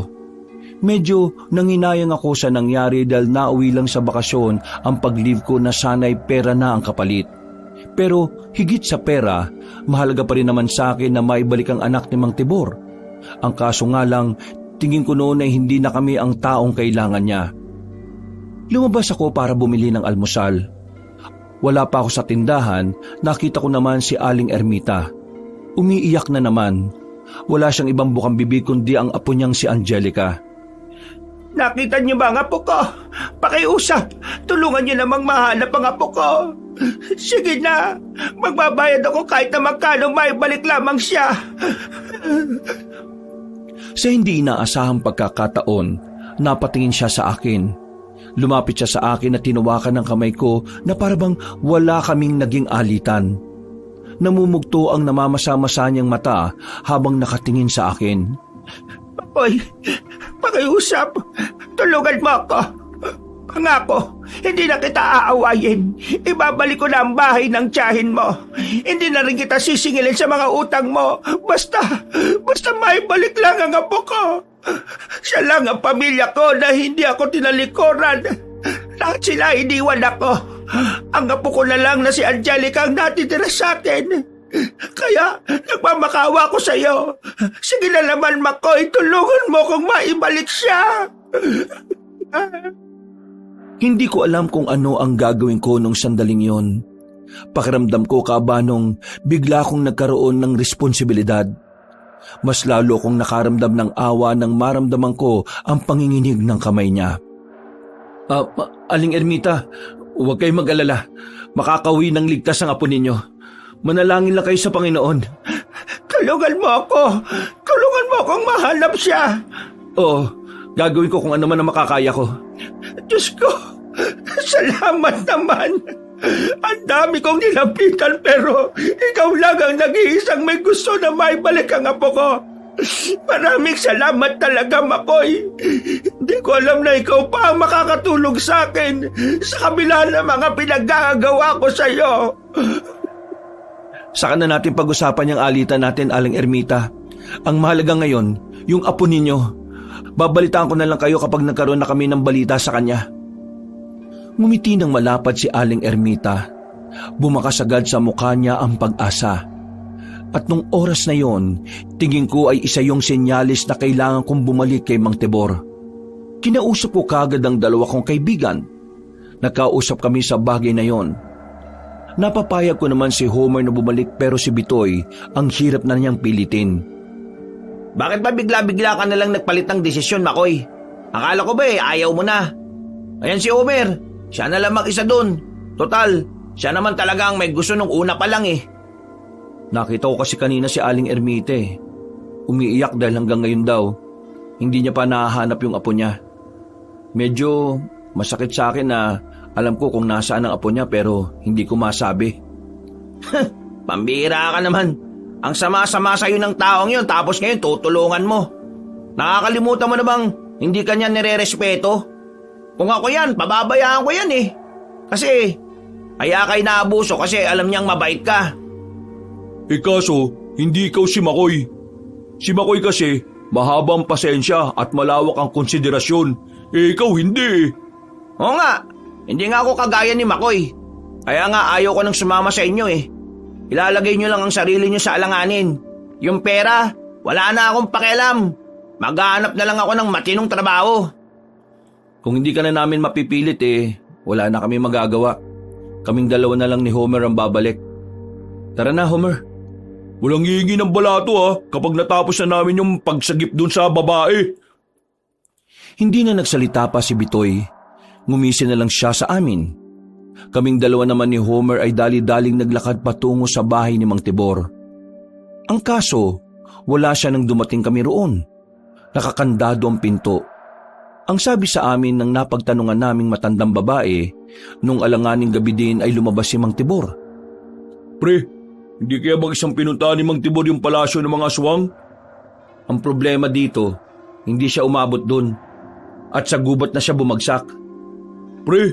Medyo nanginayang ako sa nangyari dahil nauwi lang sa bakasyon ang pag-leave ko na sana'y pera na ang kapalit. Pero higit sa pera, mahalaga pa rin naman sa akin na maibalik ang anak ni Mang Tibor. Ang kaso nga lang, tingin ko noon ay hindi na kami ang taong kailangan niya. Lumabas ako para bumili ng almusal. Wala pa ako sa tindahan, nakita ko naman si Aling Ermita. Umiiyak na naman. Wala siyang ibang bukang bibig kundi ang apo niyang si Angelica. Nakita niyo ba ang apo ko? Pakiusap, tulungan niyo namang mahanap ang apo ko. Sige na, magbabayad ako kahit na magkano, maibalik lamang siya. Sa hindi inaasahang pagkakataon, napatingin siya sa akin. Lumapit siya sa akin at tinawakan ng kamay ko na parabang wala kaming naging alitan. Namumugto ang namamasa-masa niyang mata habang nakatingin sa akin. Papoy, pakiusap, tulungan mo ako. Pangako, hindi na kita aawayin. Ibabalik ko na ang bahay ng tiyahin mo. Hindi na rin kita sisingilin sa mga utang mo. Basta maibalik lang ang apo ko. Siya lang ang pamilya ko na hindi ako tinalikuran. Lahat sila iniwan ako. Ang apo ko na lang na si Angelica ang natitira sa akin. Kaya nagmamakawa ko sa iyo. Sige na naman, Makoy, tulungan mo kung maibalik siya. Hindi ko alam kung ano ang gagawin ko nung sandaling yon. Pakiramdam ko kabanong bigla akong nagkaroon ng responsibilidad. Mas lalo akong nakaramdam ng awa nang maramdaman ko ang panginginig ng kamay niya. Aling Ermita, huwag kayong mag-alala. Makakauwi ng ligtas ang apo ninyo. Manalangin lang kayo sa Panginoon. Tulungan mo ako. Tulungan mo akong mahanap siya. Oo, gagawin ko kung ano man ang makakaya ko. Diyos ko, salamat naman. Ang dami kong nilapitan pero ikaw lang ang nag-iisang may gusto na maibalik ang apo ko. Maraming salamat talaga, Makoy. Hindi ko alam na ikaw pa ang makakatulong sa akin sa kabila ng mga pinaggagawa ko sa iyo. Saka na natin pag-usapan yung alitan natin, Aling Ermita. Ang mahalaga ngayon, yung apo ninyo. Babalitaan ko na lang kayo kapag nagkaroon na kami ng balita sa kanya. Ngumiti ng malapad si Aling Ermita. Bumakas agad sa mukha niya ang pag-asa. At nung oras na yon, tingin ko ay isa yung senyalis na kailangan kong bumalik kay Mang Tibor. Kinausap ko kagad ang dalawa kong kaibigan. Nagkausap kami sa bagay na yon. Napapayag ko naman si Homer na bumalik pero si Bitoy ang hirap na niyang pilitin. Bakit ba bigla-bigla ka na lang nagpalit ng desisyon, Makoy? Akala ko ba ayaw mo na. Ayan si Homer, siya na lang mag-isa dun. Total, siya naman talaga ang may gusto nung una pa lang eh. Nakita ko kasi kanina si Aling Ermita. Umiiyak dahil hanggang ngayon daw, hindi niya pa nahahanap yung apo niya. Medyo masakit sa akin na alam ko kung nasaan ang apo niya pero hindi ko masabi. Pambihira ka naman. Ang sama-sama sa'yo ng taong yun tapos ngayon tutulungan mo. Nakakalimutan mo na bang hindi ka niya nire-respeto? Kung ako yan, pababayaan ko yan eh. Kasi, kaya kay naabuso kasi alam niyang mabait ka. Kaso, hindi ikaw si Makoy. Si Makoy kasi, mahabang pasensya at malawak ang konsiderasyon. Ikaw hindi. Oo nga, hindi nga ako kagaya ni Makoy. Kaya nga ayaw ko nang sumama sa inyo eh. Ilalagay nyo lang ang sarili nyo sa alanganin. Yung pera, wala na akong pakialam. Maghahanap na lang ako ng matinong trabaho. Kung hindi ka na namin mapipilit wala na kami magagawa. Kaming dalawa na lang ni Homer ang babalik. Tara na, Homer. Walang hihingi ng balato kapag natapos na namin yung pagsagip dun sa babae. Hindi na nagsalita pa si Bitoy. Ngumisi na lang siya sa amin. Kaming dalawa naman ni Homer ay dali-daling naglakad patungo sa bahay ni Mang Tibor. Ang kaso, wala siya nang dumating kami roon. Nakakandado ang pinto. Ang sabi sa amin ng napagtanungan naming matandang babae, nung alanganing gabi din ay lumabas si Mang Tibor. Pre, hindi kaya mag-isang pinuntahan ni Mang Tibor yung palasyo ng mga aswang? Ang problema dito, hindi siya umabot dun. At sa gubat na siya bumagsak. Pre,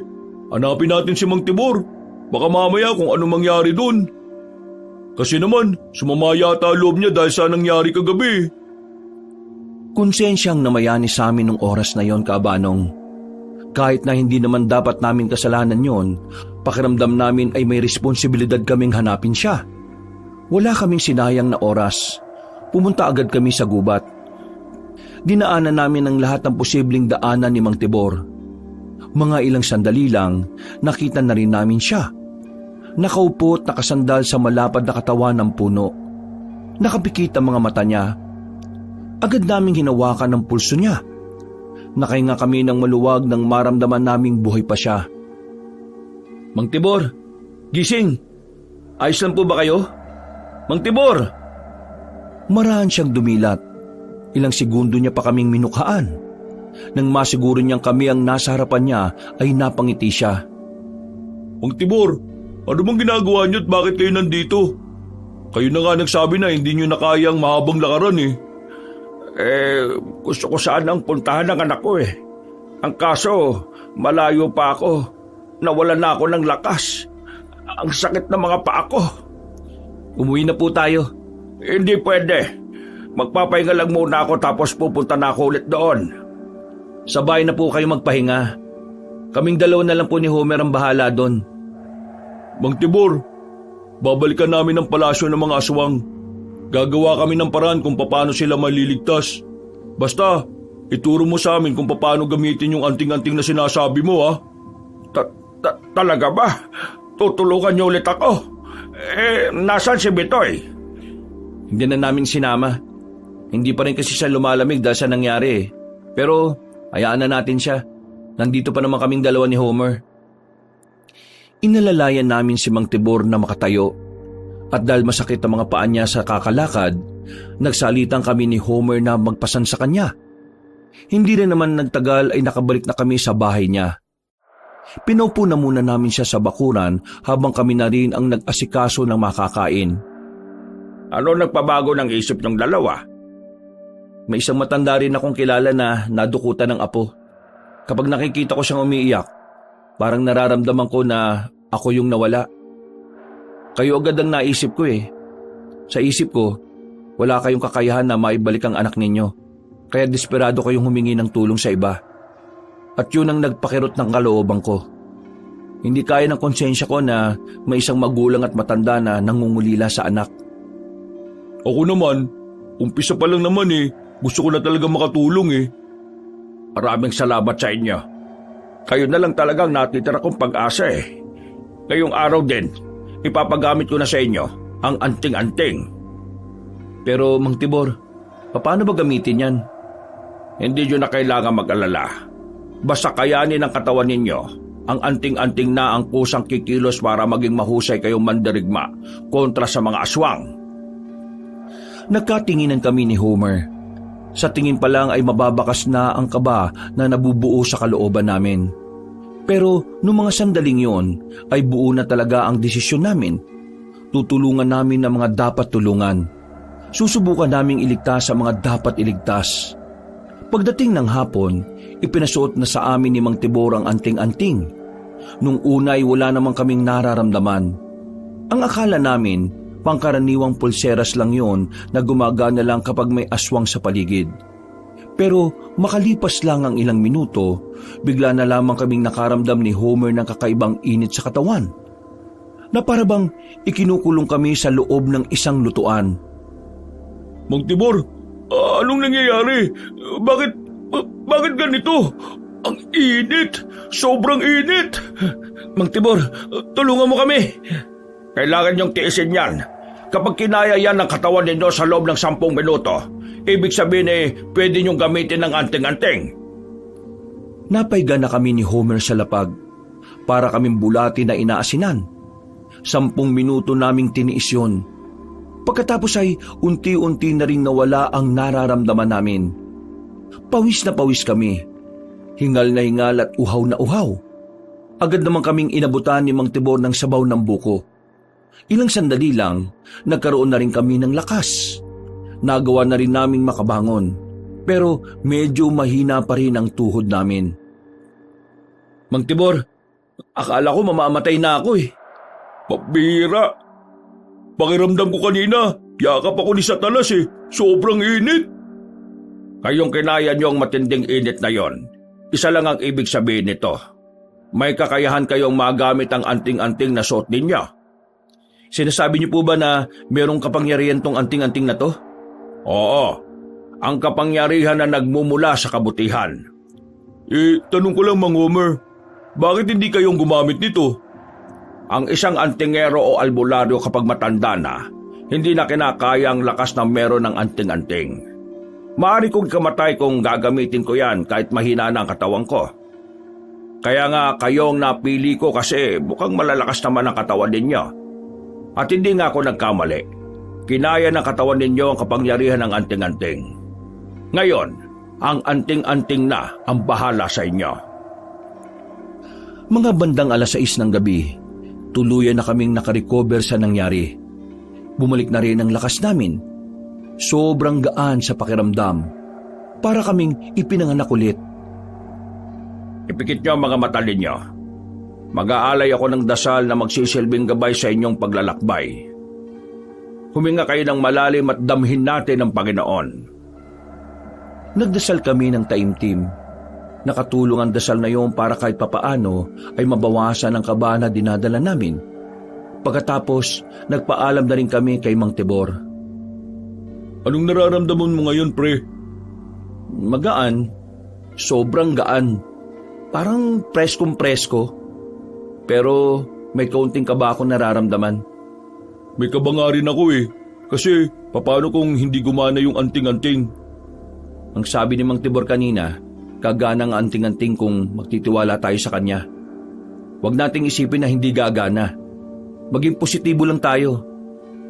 hanapin natin si Mang Tibor. Baka mamaya kung ano mangyari dun. Kasi naman, sumama yata loob niya dahil sa nangyari kagabi. Konsensyang namayani sa amin nung oras na yon, Kaabanong. Kahit na hindi naman dapat namin kasalanan yon, pakiramdam namin ay may responsibilidad kaming hanapin siya. Wala kaming sinayang na oras. Pumunta agad kami sa gubat. Dinaanan namin ang lahat ng posibleng daanan ni Mang Tibor. Mga ilang sandali lang, nakita na rin namin siya. Nakaupo at nakasandal sa malapad na katawan ng puno. Nakapikit ang mga mata niya. Agad naming hinawakan ang pulso niya. Nakahinga kami ng maluwag nang maramdaman naming buhay pa siya. Mang Tibor, gising! Ayos lang po ba kayo? Mang Tibor! Marahan siyang dumilat. Ilang segundo niya pa kaming minukhaan. Nang masiguro niyang kami ang nasa harapan niya ay napangiti siya. Mang Tibor, ano bang ginagawa niyo at bakit kayo nandito? Kayo na nga nagsabi na hindi niyo na kayang mahabang lakaran eh. Gusto ko sanang puntahan ng anak ko eh. Ang kaso, malayo pa ako. Nawalan na ako ng lakas. Ang sakit ng mga paa ko. Umuwi na po tayo. Hindi pwede. Magpapahinga lang muna ako tapos pupunta na ako ulit doon. Sa bahay na po kayo magpahinga. Kaming dalawa na lang po ni Homer ang bahala doon. Mang Tibor, babalikan namin ang palasyo ng mga aswang. Gagawa kami ng paraan kung paano sila maliligtas. Basta, ituro mo sa amin kung paano gamitin yung anting-anting na sinasabi mo ha. Talaga ba? Tutulungan niyo ulit ako? Nasaan si Bitoy? Hindi na namin sinama. Hindi pa rin kasi siya lumalamig dahil sa nangyari eh. Pero, hayaan na natin siya. Nandito pa naman kaming dalawa ni Homer. Inalalayan namin si Mang Tibor na makatayo. At dahil masakit ang mga paa niya sa kakalakad, nagsalitang kami ni Homer na magpasan sa kanya. Hindi rin naman nagtagal ay nakabalik na kami sa bahay niya. Pinaupo na muna namin siya sa bakuran habang kami na rin ang nag-asikaso ng makakain. Ano nagpabago ng isip ng dalawa? May isang matanda rin akong kilala na nadukutan ng apo. Kapag nakikita ko siyang umiiyak, parang nararamdaman ko na ako yung nawala. Kayo agad ang naisip ko eh. Sa isip ko, wala kayong kakayahan na maibalik ang anak ninyo. Kaya desperado kayong humingi ng tulong sa iba. At yun ang nagpakirot ng kalooban ko. Hindi kaya ng konsensya ko na may isang magulang at matanda na nangungulila sa anak. Ako naman, umpisa pa lang naman eh. Gusto ko na talaga makatulong eh. Maraming salamat sa inyo. Kayo na lang talagang natitira kong pag-asa eh. Ngayong araw din, ipapagamit ko na sa inyo ang anting-anting. Pero Mang Tibor, paano ba gamitin yan? Hindi nyo na kailangan mag-alala. Basta kayanin ng katawan ninyo ang anting-anting na ang kusang kikilos para maging mahusay kayong mandirigma kontra sa mga aswang. Nagkatinginan kami ni Homer. Sa tingin pa lang ay mababakas na ang kaba na nabubuo sa kalooban namin. Pero noong mga sandaling yon ay buo na talaga ang desisyon namin. Tutulungan namin ang mga dapat tulungan. Susubukan naming iligtas ang mga dapat iligtas. Pagdating ng hapon, ipinasuot na sa amin ni Mang Tibor ang anting-anting. Nung una ay wala namang kaming nararamdaman. Ang akala namin, pangkaraniwang pulseras lang yon na gumagana lang kapag may aswang sa paligid. Pero makalipas lang ang ilang minuto, bigla na lamang kaming nakaramdam ni Homer ng kakaibang init sa katawan. Na parabang ikinukulong kami sa loob ng isang lutuan. Mang Tibor, anong nangyayari? Bakit ganito? Ang init! Sobrang init! Mang Tibor, tulungan mo kami! Kailangan niyong tiisin yan. Kapag kinaya yan ng katawan ninyo sa loob ng 10 minuto, ibig sabihin pwede niyong gamitin ng anting-anting. Napaiga na kami ni Homer sa lapag para kaming bulati na inaasinan. 10 minuto naming tiniis yun. Pagkatapos ay unti-unti na rin nawala ang nararamdaman namin. Pawis na pawis kami. Hingal na hingal at uhaw na uhaw. Agad naman kaming inabutan ni Mang Tibor ng sabaw ng buko. Ilang sandali lang, nagkaroon na rin kami ng lakas. Nagawa na rin naming makabangon, pero medyo mahina pa rin ang tuhod namin. Mang Tibor, akala ko mamamatay na ako eh. Pabira! Pakiramdam ko kanina, yakap ako ni Satanas eh. Sobrang init. Kayong kinaya niyo ang matinding init na yon, isa lang ang ibig sabihin nito. May kakayahan kayong magamit ang anting-anting na suot ninyo. Sinasabi niyo po ba na merong kapangyarihan tong anting-anting na to? Oo, ang kapangyarihan na nagmumula sa kabutihan. Tanong ko lang Mang Homer, bakit hindi kayong gumamit nito? Ang isang antingero o albularyo kapag matanda na, hindi na kinakaya ang lakas na meron ng anting-anting. Maaari kong kamatay kung gagamitin ko yan kahit mahina na ang katawan ko. Kaya nga kayong napili ko kasi mukhang malalakas naman ang katawan ninyo. At hindi nga ako nagkamali. Kinaya ng katawan ninyo ang kapangyarihan ng anting-anting. Ngayon, ang anting-anting na ang bahala sa inyo. Mga bandang 6:00 ng gabi, tuluyan na kaming nakarecover sa nangyari. Bumalik na rin ang lakas namin. Sobrang gaan sa pakiramdam. Para kaming ipinanganak ulit. Ipikit niyo ang mga mata ninyo. Mag-aalay ako ng dasal na magsisilbing gabay sa inyong paglalakbay. Huminga kayo ng malalim at damhin natin ang Panginoon. Nagdasal kami ng taimtim. Nakatulong ang dasal na iyon para kahit papaano ay mabawasan ang kaba na dinadala namin. Pagkatapos, nagpaalam na rin kami kay Mang Tibor. Anong nararamdaman mo ngayon, pre? Magaan. Sobrang gaan. Parang preskong-presko. Pero may kaunting kaba akong nararamdaman. May kaba nga rin ako eh. Kasi paano kung hindi gumana yung anting-anting? Ang sabi ni Mang Tibor kanina, gagana ang anting-anting kung magtitiwala tayo sa kanya. Huwag nating isipin na hindi gagana. Maging positibo lang tayo.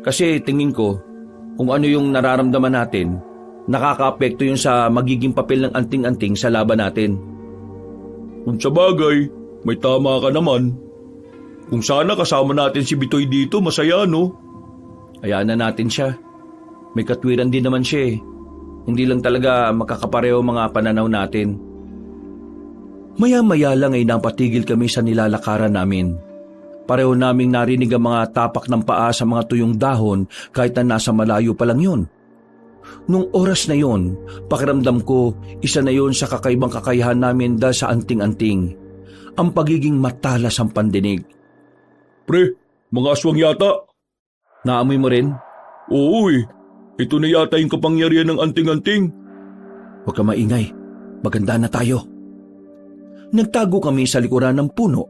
Kasi tingin ko, kung ano yung nararamdaman natin, nakaka-apekto yun sa magiging papel ng anting-anting sa laban natin. Kung sa bagay, may tama ka naman. Kung sana kasama natin si Bitoy dito, masaya no? Hayaan na natin siya. May katwiran din naman siya eh. Hindi lang talaga makakapareho mga pananaw natin. Maya-maya lang ay napatigil kami sa nilalakaran namin. Pareho naming narinig ang mga tapak ng paa sa mga tuyong dahon kahit na nasa malayo pa lang yun. Nung oras na yon, pakiramdam ko isa na yon sa kakaibang kakayahan namin dahil sa anting-anting. Ang pagiging matalas ang pandinig. Pre, mga aswang yata. Naamoy mo rin? Oo eh. Ito na yata yung kapangyarihan ng anting-anting. Huwag ka maingay. Maganda na tayo. Nagtago kami sa likuran ng puno.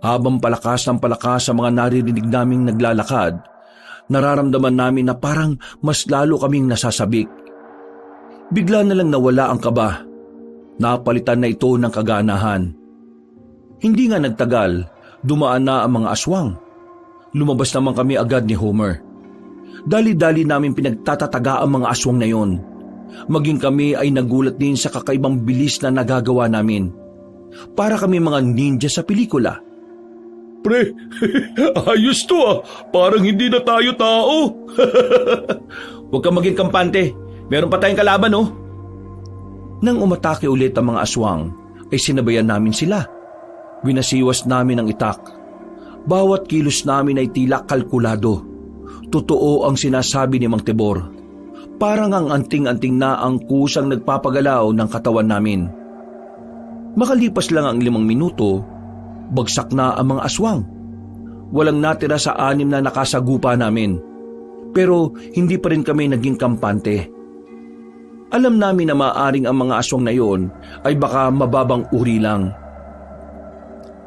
Habang palakas ng palakas sa mga naririnig naming naglalakad, nararamdaman namin na parang mas lalo kaming nasasabik. Bigla na lang nawala ang kaba. Napalitan na ito ng kaganahan. Hindi nga nagtagal, dumaan na ang mga aswang. Lumabas naman kami agad ni Homer. Dali-dali namin pinagtatataga ang mga aswang na yon. Maging kami ay nagulat din sa kakaibang bilis na nagagawa namin. Para kami mga ninja sa pelikula. Pre, ayos to ah. Parang hindi na tayo tao. Huwag kang maging kampante. Meron pa tayong kalaban oh. Nang umatake ulit ang mga aswang, ay sinabayan namin sila. Winasiwas namin ang itak. Bawat kilos namin ay tila kalkulado. Totoo ang sinasabi ni Mang Tibor. Parang ang anting-anting na ang kusang nagpapagalaw ng katawan namin. Makalipas lang ang 5 minuto, bagsak na ang mga aswang. Walang natira sa 6 na nakasagupa namin. Pero hindi pa rin kami naging kampante. Alam namin na maaaring ang mga aswang na yon ay baka mababang uri lang.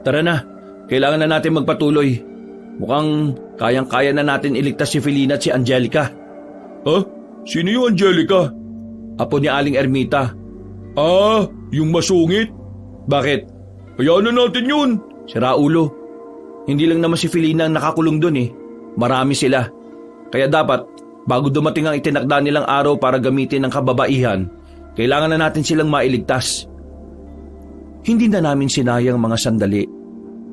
Tara na, kailangan na natin magpatuloy. Mukhang kayang-kaya na natin iligtas si Felina at si Angelica. Ha? Sino yung Angelica? Apo ni Aling Ermita. Ah, yung masungit? Bakit? Hayaan na natin yun. Sira ulo. Hindi lang naman si Felina ang nakakulong dun eh. Marami sila. Kaya dapat, bago dumating ang itinakda nilang araw para gamitin ng kababaihan, kailangan na natin silang mailigtas. Hindi na namin sinayang mga sandali.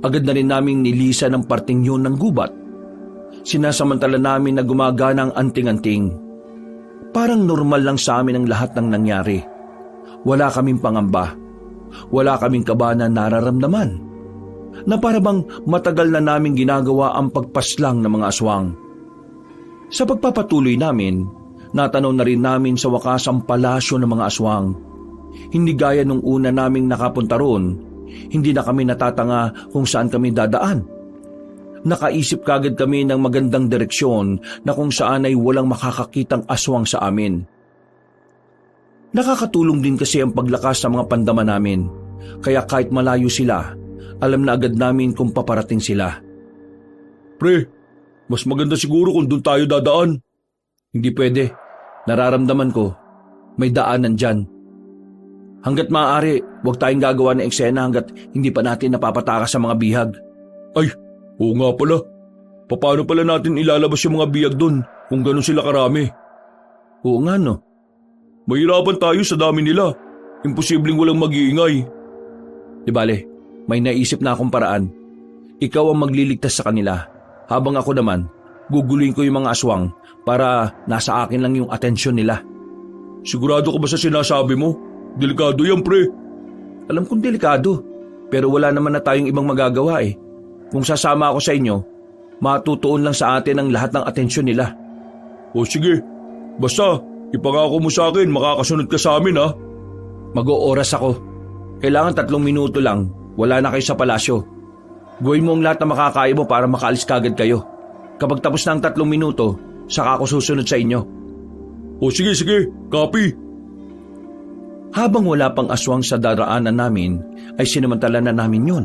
Agad na rin naming nilisa ng parting yun ng gubat. Sinasamantala namin na gumagana ang anting-anting. Parang normal lang sa amin ang lahat ng nangyari. Wala kaming pangamba. Wala kaming kaba na nararamdaman. Na parabang matagal na namin ginagawa ang pagpaslang ng mga aswang. Sa pagpapatuloy namin, natanaw na rin namin sa wakas ang palasyo ng mga aswang. Hindi gaya nung una naming nakapunta roon, hindi na kami natatanga kung saan kami dadaan. Nakaisip kagad kami ng magandang direksyon na kung saan ay walang makakakitang aswang sa amin. Nakakatulong din kasi ang paglakas sa mga pandama namin, kaya kahit malayo sila, alam na agad namin kung paparating sila. Pre, mas maganda siguro kung doon tayo dadaan. Hindi pwede. Nararamdaman ko, may daanan dyan. Hanggat maaari, huwag tayong gagawa ng eksena hanggat hindi pa natin napapatakas sa mga bihag. Ay, oo nga pala. Paano pala natin ilalabas yung mga bihag doon kung gano'n sila karami? Oo nga no. Mahirapan tayo sa dami nila. Imposibleng walang mag-iingay. Di bale, may naisip na akong paraan. Ikaw ang magliligtas sa kanila. Habang ako naman, guguluhin ko yung mga aswang para nasa akin lang yung atensyon nila. Sigurado ka ba sa sinasabi mo? Delikado yan, pre. Alam kong delikado, pero wala naman na tayong ibang magagawa eh. Kung sasama ako sa inyo, matutuon lang sa atin ang lahat ng atensyon nila. O sige, basta ipangako mo sa akin makakasunod ka sa amin ha. Mag-ooras ako. Kailangan 3 minuto lang, wala na kayo sa palasyo. Gawin mo ang lahat na makakaya mo para makaalis kagad kayo. Kapag tapos na ang 3 minuto, saka ako susunod sa inyo. O sige, copy. Habang wala pang aswang sa daraanan namin, ay sinamantala na namin yon.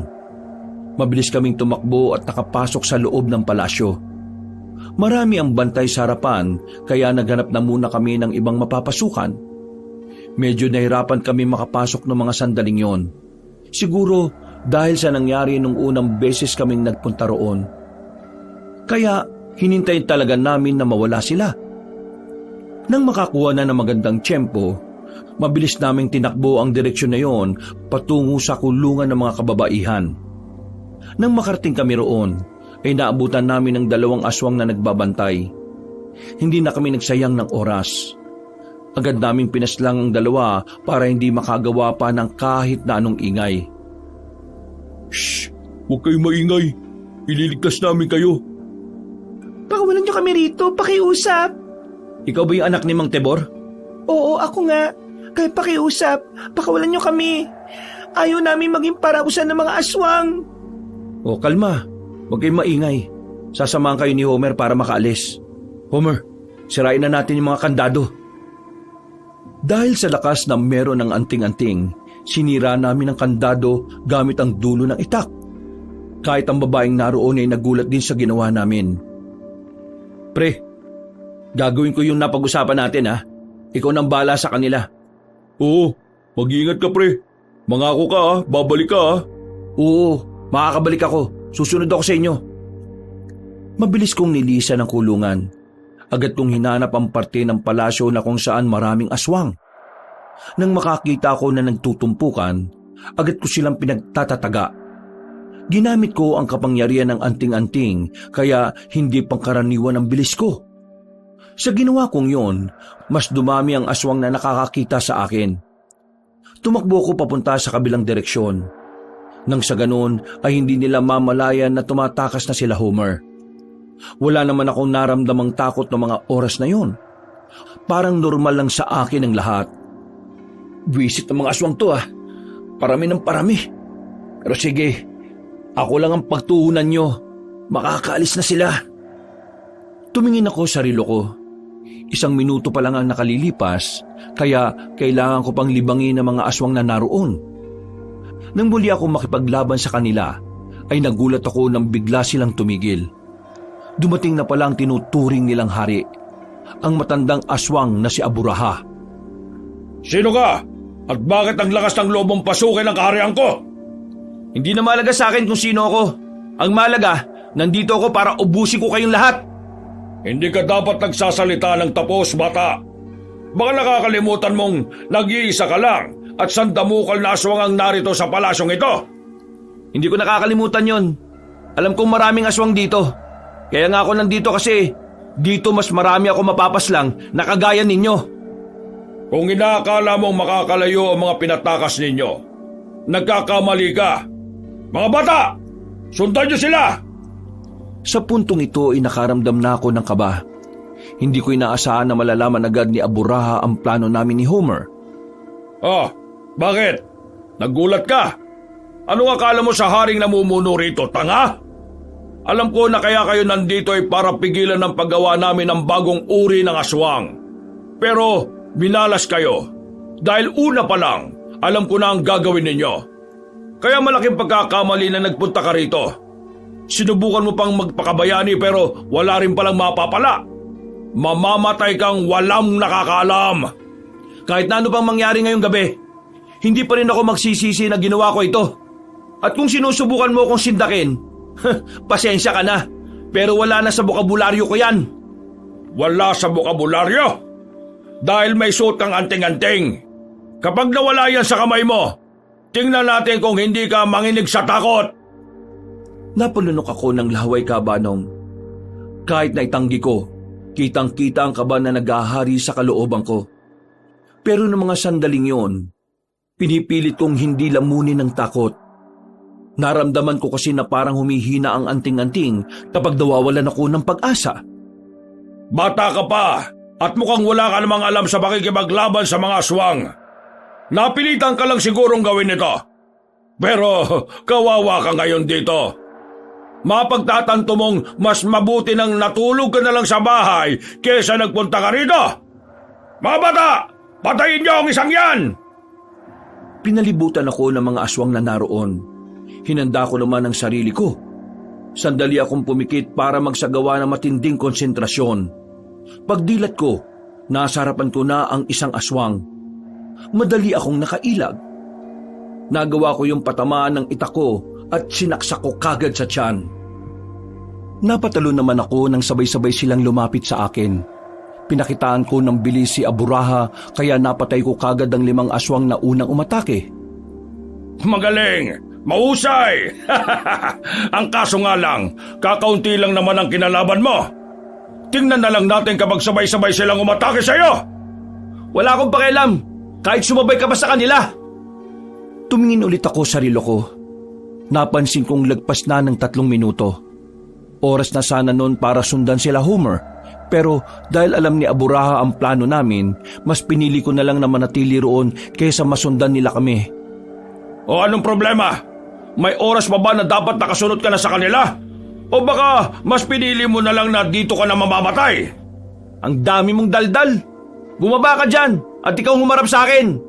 Mabilis kaming tumakbo at nakapasok sa loob ng palasyo. Marami ang bantay sa harapan, kaya naghanap na muna kami ng ibang mapapasukan. Medyo nahirapan kami makapasok ng mga sandaling yon. Siguro dahil sa nangyari nung unang beses kaming nagpunta roon. Kaya hinintay talaga namin na mawala sila. Nang makakuha na ng magandang tiyempo, mabilis naming tinakbo ang direksyon na yon patungo sa kulungan ng mga kababaihan. Nang makarating kami roon, ay naabutan namin ng 2 aswang na nagbabantay. Hindi na kami nagsayang ng oras. Agad naming pinaslang ang 2 para hindi makagawa pa ng kahit na anong ingay. Shh! Huwag kayong maingay. Ililigtas namin kayo. Pakawalan niyo kami rito, pakiusap. Ikaw ba yung anak ni Mang Tebor? Oo, ako nga. Kaya pakiusap, pakawalan niyo kami. Ayaw namin maging parausan ng mga aswang. O kalma, huwag kayong maingay. Sasamahan kayo ni Homer para makaalis. Homer, sirain na natin yung mga kandado. Dahil sa lakas na meron ng anting-anting, sinira namin ang kandado gamit ang dulo ng itak. Kahit ang babaeng naroon ay nagulat din sa ginawa namin. Pre, gagawin ko yung napag-usapan natin ha. Ikaw nang bala sa kanila. Oo, mag-iingat ka pre. Mangako ka ha, babalik ka ha. Oo, makakabalik ako. Susunod ako sa inyo. Mabilis kong nilisa ng kulungan. Agad kong hinanap ang parte ng palasyo na kung saan maraming aswang. Nang makakita ko na nagtutumpukan, agad ko silang pinagtatataga. Ginamit ko ang kapangyarihan ng anting-anting kaya hindi pangkaraniwan ang bilis ko. Sa ginawa kong yon, mas dumami ang aswang na nakakakita sa akin. Tumakbo ko papunta sa kabilang direksyon. Nang sa ganon ay hindi nila mamalayan na tumatakas na sila Homer. Wala naman akong naramdamang takot ng mga oras na yon. Parang normal lang sa akin ang lahat. Visit ng mga aswang to ah. Parami ng parami. Pero sige, ako lang ang pagtuunan nyo. Makakaalis na sila. Tumingin ako sa rilo ko. 1 minuto pa lang ang nakalilipas, kaya kailangan ko pang libangin ang mga aswang na naroon. Nang muli akong makipaglaban sa kanila, ay nagulat ako nang bigla silang tumigil. Dumating na pala ang tinuturing nilang hari, ang matandang aswang na si Aburaha. Sino ka? At bakit ang lakas ng loob mong pasukin ang kaharian ko? Hindi na malaga sa akin kung sino ako. Ang malaga, nandito ako para ubusin ko kayong lahat. Hindi ka dapat nagsasalita ng tapos, bata. Baka nakakalimutan mong nag-iisa ka lang at sandamukal na aswang ang narito sa palasyong ito. Hindi ko nakakalimutan yon. Alam kong maraming aswang dito. Kaya nga ako nandito kasi dito mas marami ako mapapaslang na kagaya ninyo. Kung inaakala mong makakalayo ang mga pinatakas ninyo, nagkakamali ka. Mga bata, sundan niyo sila! Sa puntong ito ay nakaramdam na ako ng kaba. Hindi ko inaasahan na malalaman agad ni Aburaha ang plano namin ni Homer. Bakit? Nagulat ka? Anong akala mo sa haring namumuno rito, tanga? Alam ko na kaya kayo nandito ay para pigilan ng paggawa namin ng bagong uri ng aswang. Pero binalas kayo. Dahil una pa lang, alam ko na ang gagawin ninyo. Kaya malaking pagkakamali na nagpunta ka rito. Sinubukan mo pang magpakabayani pero wala rin palang mapapala. Mamamatay kang walang nakakaalam. Kahit na ano pang mangyari ngayong gabi, hindi pa rin ako magsisisi na ginawa ko ito. At kung sinusubukan mo akong sindakin, pasensya ka na, pero wala na sa bokabularyo ko yan. Wala sa bokabularyo? Dahil may suot kang anting-anting. Kapag nawala yan sa kamay mo, tingnan natin kung hindi ka manginig sa takot. Napalunok ako ng lahaway kabanong. Kahit na itanggi ko, kitang-kita ang kaba na naghahari sa kalooban ko. Pero ng mga sandaling yon, pinipilit kong hindi lamunin ng takot. Naramdaman ko kasi na parang humihina ang anting-anting kapag nawawalan ako ng pag-asa. Bata ka pa at mukhang wala ka namang alam sa pakikipaglaban sa mga aswang. Napilitan ka lang sigurong gawin ito. Pero kawawa ka ngayon dito. Mapagtatanto mong mas mabuti nang natulog ka na lang sa bahay kesa nagpunta ka rito. Mga bata, patayin niyo ang isang yan! Pinalibutan ako ng mga aswang na naroon. Hinanda ko naman ang sarili ko. Sandali akong pumikit para magsagawa ng matinding konsentrasyon. Pagdilat ko, nasa harapan ko na ang isang aswang. Madali akong nakailag. Nagawa ko yung patamaan ng itak ko at sinaksak ko kagad sa tiyan. Napatalo naman ako nang sabay-sabay silang lumapit sa akin. Pinakitaan ko ng bilis si Aburaha kaya napatay ko kagad ang 5 aswang na unang umatake. Magaling! Mahusay! Ang kaso nga lang, kakaunti lang naman ang kinalaban mo. Tingnan na lang natin kapag sabay-sabay silang umatake sa'yo. Wala akong pakialam, kahit sumabay ka pa sa kanila. Tumingin ulit ako sa relo ko. Napansin kong lagpas na ng 3 minuto. Oras na sana noon para sundan sila Homer. Pero dahil alam ni Aburaha ang plano namin, mas pinili ko na lang na manatili roon kaysa masundan nila kami. O anong problema? May oras pa ba na dapat nakasunod ka na sa kanila? O baka mas pinili mo na lang na dito ka na mamamatay? Ang dami mong daldal. Bumaba ka dyan at ikaw humarap sa akin.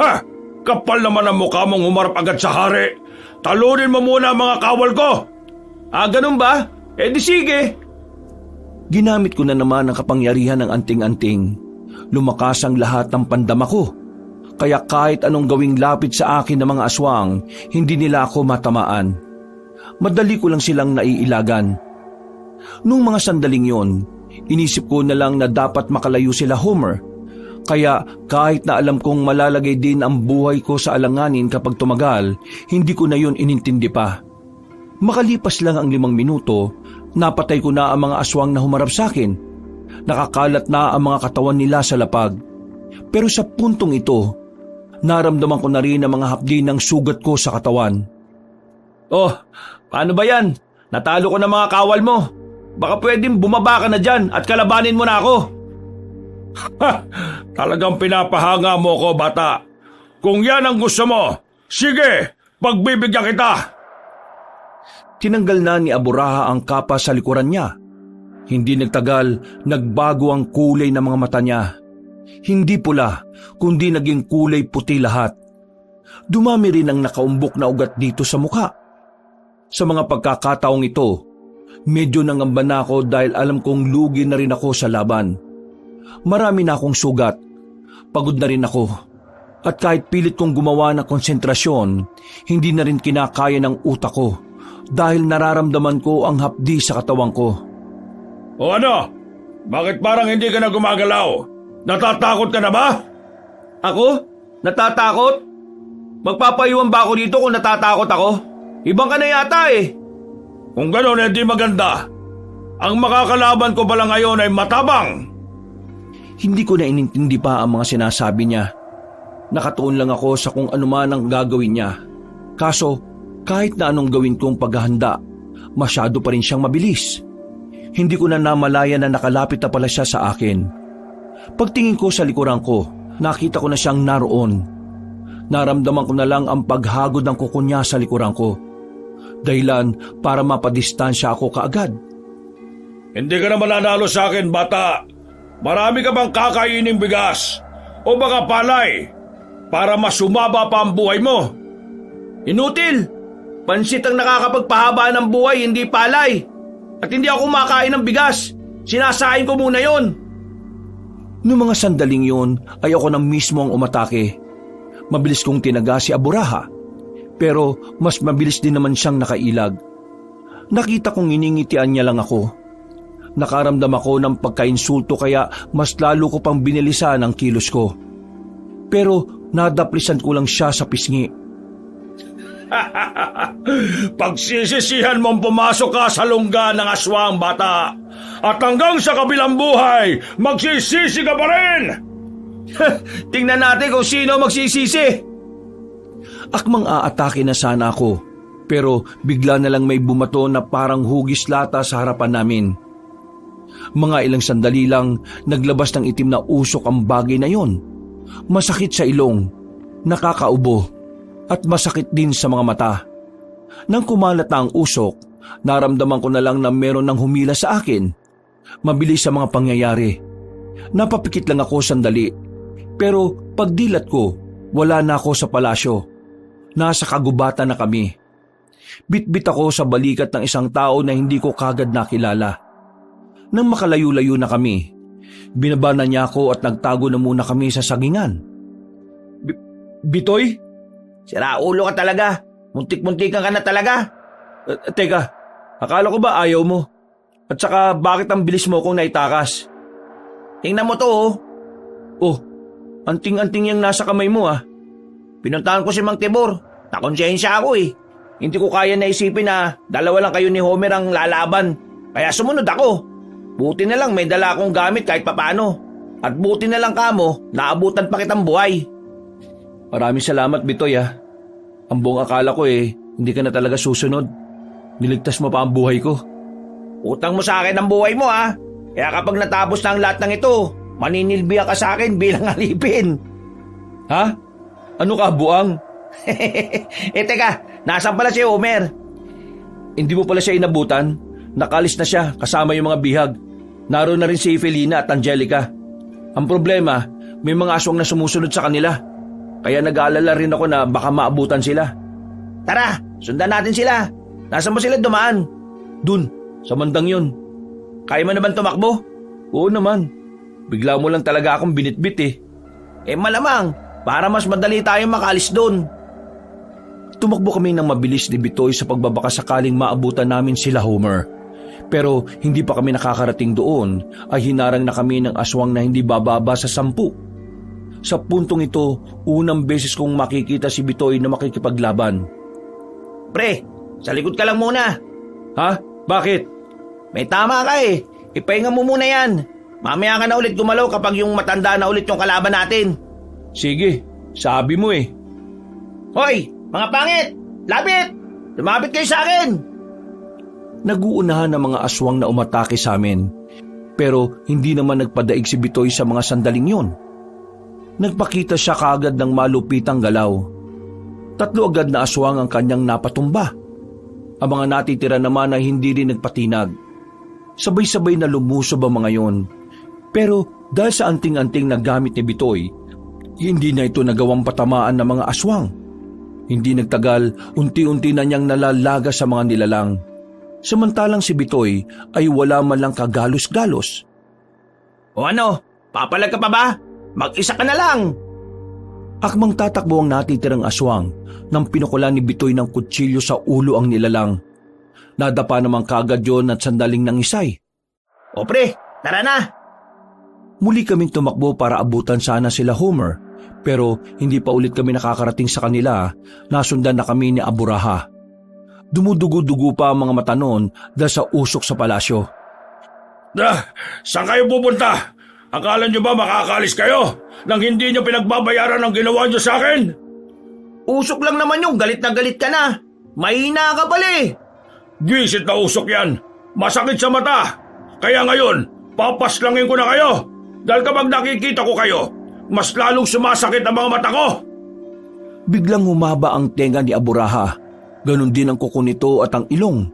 Ha? Kapal naman ang mukha mong humarap agad sa hari. Talunin mo muna ang mga kawal ko. Ganun ba? Di sige. Ginamit ko na naman ang kapangyarihan ng anting-anting. Lumakas ang lahat ng pandama ko. Kaya kahit anong gawing lapit sa akin ng mga aswang, hindi nila ako matamaan. Madali ko lang silang naiilagan. Nung mga sandaling yon, inisip ko na lang na dapat makalayo sila Homer. Kaya kahit na alam kong malalagay din ang buhay ko sa alanganin kapag tumagal, hindi ko na yun inintindi pa. Makalipas lang ang 5 minuto, napatay ko na ang mga aswang na humarap sa akin. Nakakalat na ang mga katawan nila sa lapag. Pero sa puntong ito, naramdaman ko na rin ang mga hapdi ng sugat ko sa katawan. Oh, paano ba yan? Natalo ko na mga kawal mo. Baka pwedeng bumaba ka na dyan at kalabanin mo na ako. Ha! Talagang pinapahanga mo ko, bata. Kung yan ang gusto mo, sige, pagbibigyan kita. Tinanggal na ni Aburaha ang kapa sa likuran niya. Hindi nagtagal, nagbago ang kulay ng mga mata niya. Hindi pula, kundi naging kulay puti lahat. Dumami rin ang nakaumbok na ugat dito sa mukha. Sa mga pagkakataong ito, medyo nangamba na ako dahil alam kong lugi na rin ako sa laban. Marami na akong sugat, pagod na rin ako. At kahit pilit kong gumawa ng konsentrasyon, hindi na rin kinakaya ng utak ko dahil nararamdaman ko ang hapdi sa katawan ko. O ano? Bakit parang hindi ka na gumagalaw? Natatakot ka na ba? Ako? Natatakot? Magpapayuhan ba ako dito kung natatakot ako? Ibang ka na yata eh. Kung gano'n, hindi maganda. Ang makakalaban ko pala ngayon ay matabang. Hindi ko na inintindi pa ang mga sinasabi niya. Nakatuon lang ako sa kung ano man ang gagawin niya. Kaso, kahit na anong gawin kong paghahanda, masyado pa rin siyang mabilis. Hindi ko na namalaya na nakalapit na pala siya sa akin. Pagtingin ko sa likuran ko, nakita ko na siyang naroon. Naramdaman ko na lang ang paghagod ng kuko niya sa likuran ko. Dahilan para mapadistansya ako kaagad. Hindi ka na mananalo sa akin, bata. Marami ka bang kakainin bigas? O baka palay? Para mas sumaba pa ang buhay mo? Inutil! Pansit ang nakakapagpahaba ng buhay, hindi palay. At hindi ako kumakain ng bigas. Sinasain ko muna yon. Noong mga sandaling yun ay ako na mismo ang umatake. Mabilis kong tinaga si Aburaha, pero mas mabilis din naman siyang nakailag. Nakita kong iningitian niya lang ako. Nakaramdam ako ng pagkainsulto kaya mas lalo ko pang binilisan ang kilos ko. Pero nadaplisan ko lang siya sa pisngi. Pagsisisihan mong pumasok ka sa lungga ng aswang, bata. At hanggang sa kabilang buhay, magsisisi ka pa rin! Tingnan natin kung sino magsisisi. Akmang aatake na sana ako, pero bigla na lang may bumato na parang hugis lata sa harapan namin. Mga ilang sandali lang, naglabas ng itim na usok ang bagay na yon. Masakit sa ilong, nakakaubo, at masakit din sa mga mata. Nang kumalat na ang usok, naramdaman ko na lang na meron ng humila sa akin. Mabilis sa mga pangyayari. Napapikit lang ako sandali, pero pagdilat ko, wala na ako sa palasyo. Nasa kagubatan na kami. Bitbit ako sa balikat ng isang tao na hindi ko kagad nakilala. Nang makalayo-layo na kami, binaba na niya ako at nagtago na muna kami sa sagingan. Bitoy? Sira ulo ka talaga. Muntik-muntikan ka na talaga. Teka, akala ko ba ayaw mo? At saka bakit ang bilis mo kong naitakas? Tingnan mo to oh. Oh, anting-anting yung nasa kamay mo ah. Pinuntahan ko si Mang Tibor. Nakonsensya ako eh. Hindi ko kaya na isipin na dalawa lang kayo ni Homer ang lalaban. Kaya sumunod ako. Buti na lang may dala akong gamit kahit papano. At buti na lang kamo, naabutan pa kitang buhay. Maraming salamat, Bitoy ah. Ang buong akala ko hindi ka na talaga susunod. Niligtas mo pa ang buhay ko. Utang mo sa akin ang buhay mo ah. Kaya kapag natapos na ang lahat ng ito, maninilbihan ka sa akin bilang alipin. Ha? Ano ka, buang? Teka, nasan pala si Homer? Hindi mo pala siya inabutan? Nakalis na siya kasama yung mga bihag. Naroon na rin si Felina at Angelica. Ang problema, may mga aswang na sumusunod sa kanila. Kaya nag-aalala rin ako na baka maabutan sila. Tara, sundan natin sila. Nasaan mo sila dumaan? Dun, sa mandang yun. Kaya mo naman tumakbo? Oo naman. Bigla mo lang talaga akong binitbit Malamang, para mas madali tayong makalis doon. Tumakbo kami ng mabilis ni Bitoy sa pagbabaka sakaling maabutan namin sila Homer. Pero hindi pa kami nakakarating doon ay hinarang na kami ng aswang na hindi bababa sa 10. Sa puntong ito, unang beses kong makikita si Bitoy na makikipaglaban. Pre, sa likod ka lang muna. Ha? Bakit? May tama ka Ipahinga mo muna yan. Mamaya ka na ulit gumalaw kapag yung matanda na ulit yung kalaban natin. Sige, sabi mo Hoy, mga pangit! Labit! Lumapit kayo sa akin! Naguunahan ng mga aswang na umatake sa amin. Pero hindi naman nagpadaig si Bitoy sa mga sandaling yon. Nagpakita siya kaagad ng malupitang galaw. 3 agad na aswang ang kanyang napatumba. Ang mga natitira naman ay hindi rin nagpatinag. Sabay-sabay na lumusob ang mga yon. Pero dahil sa anting-anting na gamit ni Bitoy, hindi na ito nagawang patamaan ng mga aswang. Hindi nagtagal, unti-unti na niyang nalalaga sa mga nilalang. Samantalang si Bitoy ay wala man lang kagalos-galos. O ano, papalag ka pa ba? Mag-isa ka na lang. Akmang tatakbo ang natitirang aswang nang pinukulan ni Bitoy ng kutsilyo sa ulo ang nilalang. Nadapa naman kaagad yon at sandaling nangisay. O pre, tara na. Muli kaming tumakbo para abutan sana sila Homer, pero hindi pa ulit kami nakakarating sa kanila. Nasundan na kami ni Aburaha. Dumudugo-dugo pa ang mga mata noon dahil sa usok sa palasyo. Saan kayo pupunta? Akala nyo ba makakaalis kayo nang hindi nyo pinagbabayaran ang ginawa nyo sa akin? Usok lang naman yung galit na galit ka na. Mahina ka pala eh. Gisit na usok yan. Masakit sa mata. Kaya ngayon, papaslangin ko na kayo. Dahil kapag nakikita ko kayo, mas lalong sumasakit ang mga mata ko. Biglang humaba ang tenga ni Aburaha. Ganon din ang kuko nito at ang ilong.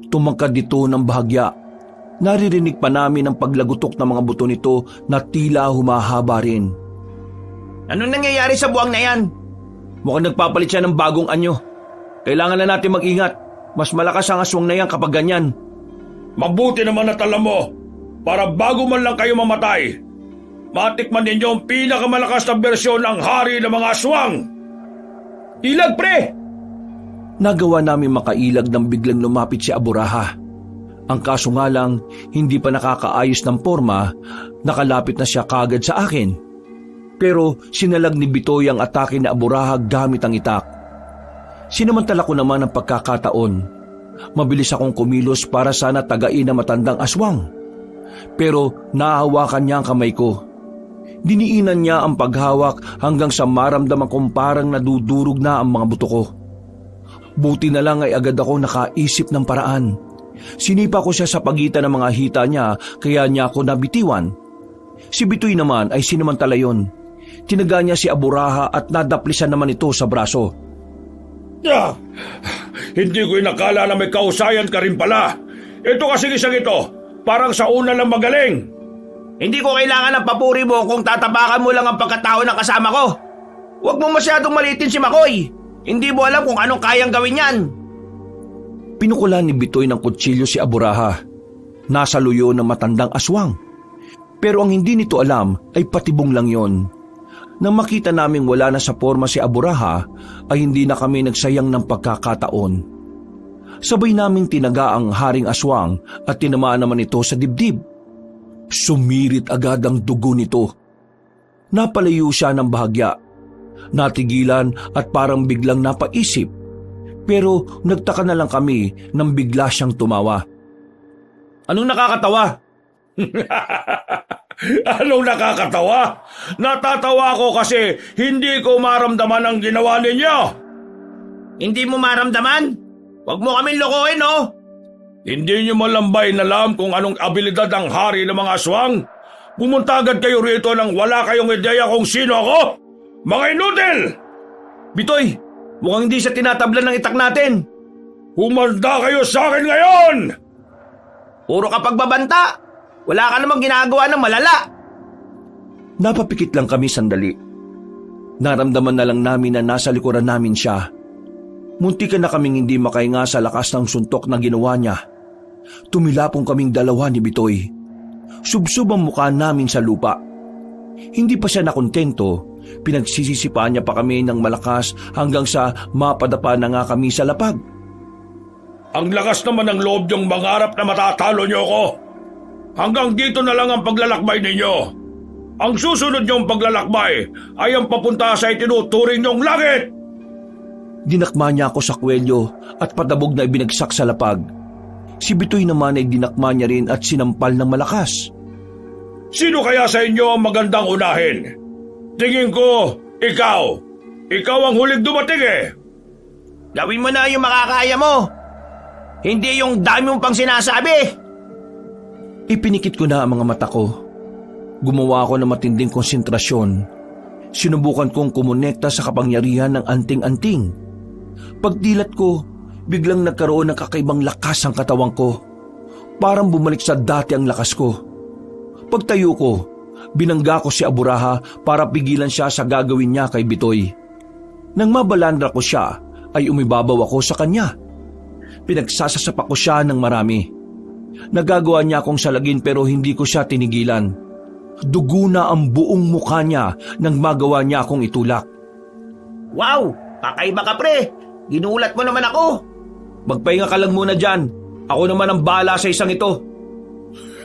Tumangkad dito ng bahagya. Naririnig pa namin ang paglagutok ng mga buto nito na tila humahaba rin. Anong nangyayari sa buwang na yan? Mukhang nagpapalit siya ng bagong anyo. Kailangan na natin mag-ingat. Mas malakas ang aswang na yan kapag ganyan. Mabuti naman at alam mo, para bago man lang kayo mamatay, matikman ninyo ang pinakamalakas na bersyon ng hari ng mga aswang. Ilag pre! Nagawa namin makailag nang biglang lumapit si Aburaha. Ang kaso nga lang, hindi pa nakakaayos ng forma, nakalapit na siya kagad sa akin. Pero sinalag ni Bitoy ang atake ni Aburaha gamit ang itak. Sinamantala ko naman ang pagkakataon. Mabilis akong kumilos para sana tagain ang matandang aswang. Pero nahawakan niya ang kamay ko. Diniinan niya ang paghawak hanggang sa maramdaman kong parang nadudurog na ang mga buto ko. Buti na lang ay agad ako nakaisip ng paraan. Sinipa ko siya sa pagitan ng mga hita niya kaya niya ako nabitiwan. Si Bitoy naman ay sinamantala yon. Tinaga niya si Aburaha at nadaplisan naman ito sa braso. Hindi ko inakala na may kausayan ka rin pala. Ito kasi isang ito, parang sa una lang magaling. Hindi ko kailangan ng papuri mo kung tatapakan mo lang ang pagkatao ng kasama ko. Huwag mo masyadong malitin si Makoy. Hindi mo alam kung anong kayang gawin yan. Pinukulan ni Bitoy ng kutsilyo si Aburaha. Nasa luyo ng matandang aswang. Pero ang hindi nito alam ay patibong lang yon. Nang makita naming wala na sa forma si Aburaha, ay hindi na kami nagsayang ng pagkakataon. Sabay naming tinaga ang haring aswang at tinamaan naman ito sa dibdib. Sumirit agad ang dugo nito. Napalayo siya ng bahagya. Natigilan at parang biglang napaisip. Pero nagtaka na lang kami nang bigla siyang tumawa. Anong nakakatawa? Anong nakakatawa? Natatawa ko kasi hindi ko maramdaman ang ginawa ninyo. Hindi mo maramdaman? Huwag mo kaming lokohin, no? Hindi nyo malambay na alam kung anong abilidad ang hari ng mga aswang. Pumunta agad kayo rito nang wala kayong ideya kung sino ako. Mga inutil! Bitoy, mukhang hindi siya tinatablan ng itak natin. Humanda kayo sa akin ngayon! Puro ka pagbabanta. Wala ka namang ginagawa ng malala. Napapikit lang kami sandali. Naramdaman na lang namin na nasa likuran namin siya. Muntikan na kaming hindi makahinga sa lakas ng suntok na ginawa niya. Tumilapong kaming dalawa ni Bitoy. Subsub ang mukha namin sa lupa. Hindi pa siya nakontento. Pinagsisisipaan niya pa kami ng malakas hanggang sa mapadapa na nga kami sa lapag. Ang lakas naman ng loob niyong mangarap na matatalo niyo ako. Hanggang dito na lang ang paglalakbay ninyo. Ang susunod niyong paglalakbay ay ang papunta sa itinuturing niyong langit. Dinakma niya ako sa kwelyo at patabog na ibinagsak sa lapag. Si Bitoy naman ay dinakma niya rin at sinampal ng malakas. Sino kaya sa inyo ang magandang unahin? Tingin ko, ikaw. Ikaw ang huling dumating eh. Gawin mo na yung makakaya mo. Hindi yung dami mong pang sinasabi. Ipinikit ko na ang mga mata ko. Gumawa ako ng matinding konsentrasyon. Sinubukan kong kumonekta sa kapangyarihan ng anting-anting. Pagdilat ko, biglang nagkaroon ng kakaibang lakas ang katawang ko. parang bumalik sa dati ang lakas ko. Pagtayo ko, binangga ko si Aburaha para pigilan siya sa gagawin niya kay Bitoy. Nang mabalandra ko siya, ay umibabaw ako sa kanya. Pinagsasasapak ko siya ng marami. Nagagawa niya akong salagin pero hindi ko siya tinigilan. Dugo na ang buong mukha niya nang magawa niya akong itulak. Wow! Kakaiba ka, pre! Ginulat mo naman ako! Magpahinga ka lang muna dyan. Ako naman ang bahala sa isang ito.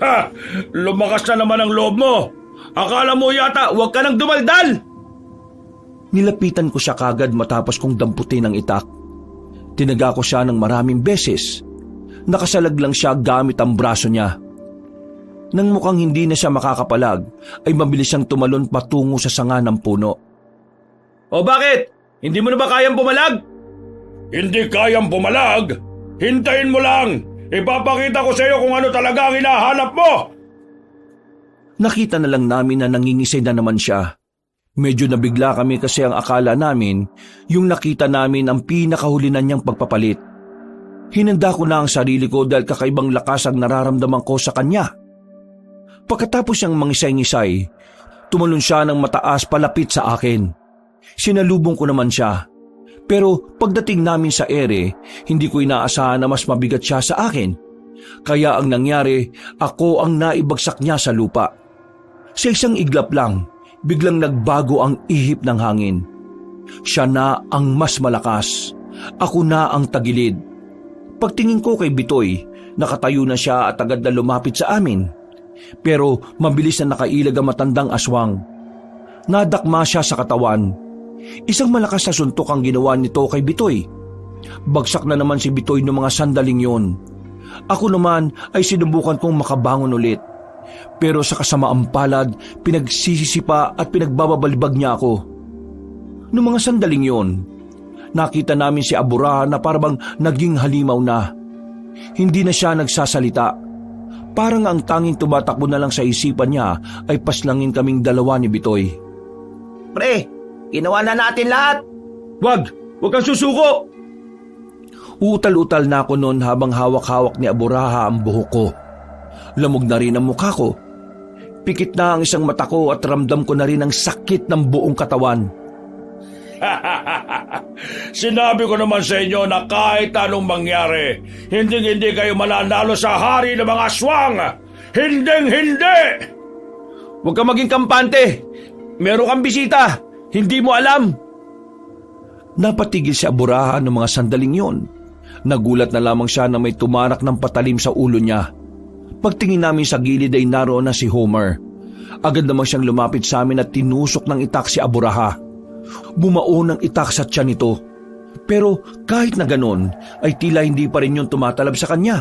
Ha! Lumakas na naman ang loob mo! Akala mo yata huwag ka nang dumaldal! Nilapitan ko siya kagad matapos kong damputin ang itak. Tinaga ko siya ng maraming beses. Nakasalag lang siya gamit ang braso niya. Nang mukhang hindi na siya makakapalag, ay mabilis siyang tumalon patungo sa sanga ng puno. O bakit? Hindi mo na ba kayang pumalag? Hindi kayang pumalag? Hintayin mo lang! Ipapakita ko sa iyo kung ano talaga ang hinahanap mo! Nakita na lang namin na nangingisay na naman siya. Medyo nabigla kami kasi ang akala namin, yung nakita namin ang pinakahuli na niyang pagpapalit. Hinanda ko na ang sarili ko dahil kakaibang lakas ang nararamdaman ko sa kanya. Pagkatapos niyang mangisay-ngisay, tumalon siya ng mataas palapit sa akin. Sinalubong ko naman siya. Pero pagdating namin sa ere, hindi ko inaasahan na mas mabigat siya sa akin. Kaya ang nangyari, ako ang naibagsak niya sa lupa. Sa isang iglap lang, biglang nagbago ang ihip ng hangin. Siya na ang mas malakas. Ako na ang tagilid. Pagtingin ko kay Bitoy, nakatayo na siya at agad na lumapit sa amin. Pero mabilis na nakailag ang matandang aswang. Nadakma siya sa katawan. Isang malakas na suntok ang ginawa nito kay Bitoy. Bagsak na naman si Bitoy ng mga sandaling yon. Ako naman ay sinubukan kong makabangon ulit. Pero sa kasamaang palad, pinagsisisipa at pinagbababalibag niya ako. Noong mga sandaling yon, nakita namin si Aburaha na parang naging halimaw na. Hindi na siya nagsasalita. Parang ang tanging tumatakbo na lang sa isipan niya ay paslangin kaming dalawa ni Bitoy. Pre, ginawa na natin lahat! Wag kang susuko! Utal-utal na ako noon habang hawak-hawak ni Aburaha ang buhok ko. Lamog na rin ang mukha ko. Pikit na ang isang mata ko at ramdam ko na rin ang sakit ng buong katawan. Sinabi ko naman sa inyo na kahit anong mangyari, hindi kayo mananalo sa hari ng mga aswang! Hindi! Huwag kang maging kampante! Meron kang bisita! Hindi mo alam! Napatigil si Aburaha ng mga sandaling yon. Nagulat na lamang siya na may tumarak ng patalim sa ulo niya. Pagtingin namin sa gilid ay naroon na si Homer. Agad namang siyang lumapit sa amin at tinusok ng itak si Aburaha. Bumao ng itak sa tiyan nito. Pero kahit na ganon, ay tila hindi pa rin yung tumatalab sa kanya.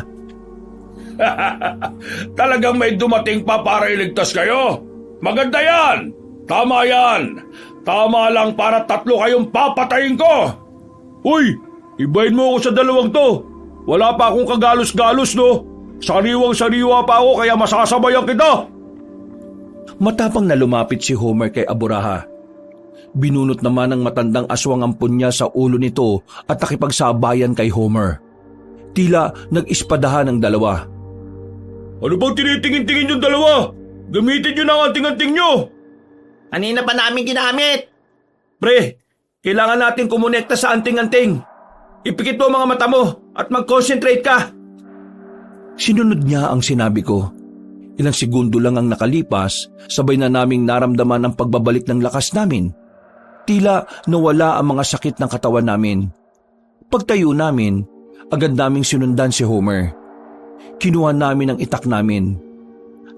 Talagang may dumating pa para iligtas kayo? Maganda yan! Tama yan! Tama lang para 3 kayong papatayin ko! Uy! Ibahin mo ako sa 2 to! Wala pa akong kagalos-galos, no? Sariwang-sariwa pa ako kaya masasabayan kita! Matapang na lumapit si Homer kay Aburaha. Binunot naman ng matandang aswang ang punya sa ulo nito at nakipagsabayan kay Homer. Tila nag-ispadahan ang dalawa. Ano bang tinitingin-tingin yung dalawa? Gamitin nyo na ang anting-anting nyo! Kanina pa namin ginamit! Pre, kailangan natin kumonekta sa anting-anting. Ipikit mo mga mata mo at mag-concentrate ka. Sinunod niya ang sinabi ko. Ilang segundo lang ang nakalipas, sabay na naming naramdaman ang pagbabalik ng lakas namin. Tila nawala ang mga sakit ng katawan namin. Pagtayo namin, agad naming sinundan si Homer. Kinuha namin ang itak namin.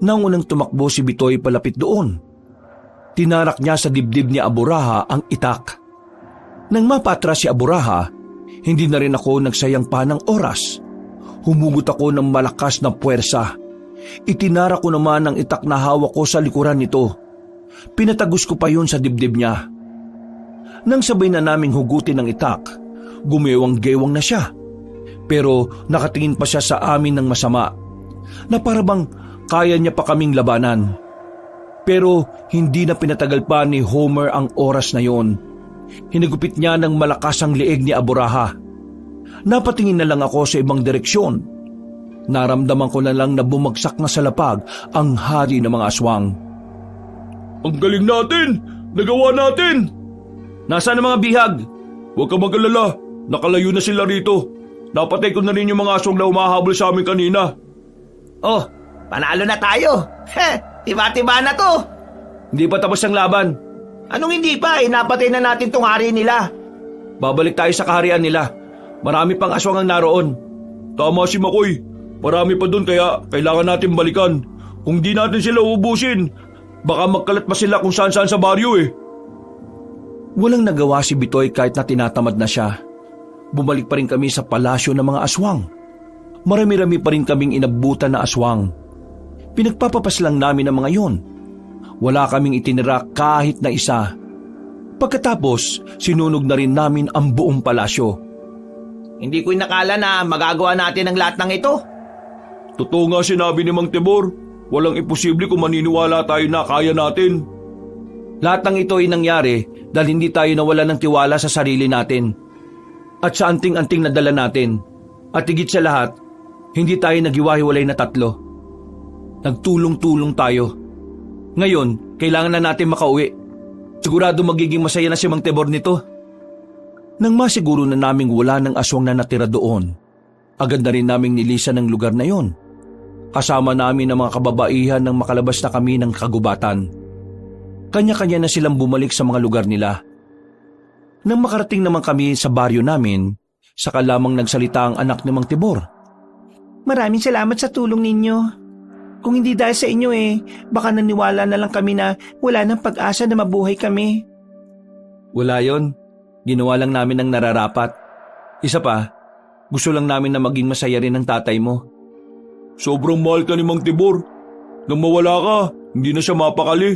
Nang unang tumakbo si Bitoy palapit doon. Tinarak niya sa dibdib ni Aburaha ang itak. Nang mapatras si Aburaha, hindi na rin ako nagsayang pa ng oras. Humugot ako ng malakas na puwersa. Itinarak ko naman ang itak na hawak ko sa likuran nito. Pinatagos ko pa yun sa dibdib niya. Nang sabay na naming hugutin ang itak, gumewang-gewang na siya. Pero nakatingin pa siya sa amin ng masama, na parabang kaya niya pa kaming labanan. Pero hindi na pinatagal pa ni Homer ang oras na yon. Hinigupit niya ng malakas ang leeg ni Aburaha. Napatingin na lang ako sa ibang direksyon. Naramdaman ko na lang na bumagsak na sa lapag ang hari ng mga aswang. Ang galing natin! Nagawa natin! Nasaan ang mga bihag? Huwag ka mag-alala. Nakalayo na sila rito. Napatay ko na rin yung mga aswang na umahabol sa amin kanina. Oh, panalo na tayo. Tiba-tiba na to. Hindi pa tapos ang laban. Anong hindi pa? Napatay na natin tong hari nila. Babalik tayo sa kaharian nila. Marami pang aswang ang naroon. Tama si Makoy. Marami pa dun kaya kailangan natin balikan. Kung di natin sila uubusin, baka magkalat pa sila kung saan-saan sa baryo eh. Walang nagawa si Bitoy kahit na tinatamad na siya. Bumalik pa rin kami sa palasyo ng mga aswang. Marami-rami pa rin kaming inabutan na aswang. Pinagpapapas lang namin ang mga yon. Wala kaming itinira kahit na isa. Pagkatapos, sinunog na rin namin ang buong palasyo. Hindi ko inakala na magagawa natin ang lahat ng ito. Totoo nga sinabi ni Mang Tibor. Walang imposible kung maniniwala tayo na kaya natin. Lahat ng ito ay nangyari dahil hindi tayo nawala ng tiwala sa sarili natin. At sa anting-anting na dala natin. At higit sa lahat, hindi tayo naghiwa-hiwalay na tatlo. Nagtulong-tulong tayo. Ngayon, kailangan na natin makauwi. Sigurado magiging masaya na si Mang Tibor nito. Nang masiguro na naming wala ng aswang na natira doon, agad na rin naming nilisan ng lugar na yon. Kasama namin ang mga kababaihan nang makalabas na kami ng kagubatan. Kanya-kanya na silang bumalik sa mga lugar nila. Nang makarating naman kami sa baryo namin, saka lamang nagsalita ang anak ni Mang Tibor. Maraming salamat sa tulong ninyo. Kung hindi dahil sa inyo baka naniwala na lang kami na wala nang pag-asa na mabuhay kami. Wala yon. Ginawa lang namin ang nararapat. Isa pa, gusto lang namin na maging masaya rin ang tatay mo. Sobrang mahal ka ni Mang Tibor. Nang mawala ka, hindi na siya mapakali.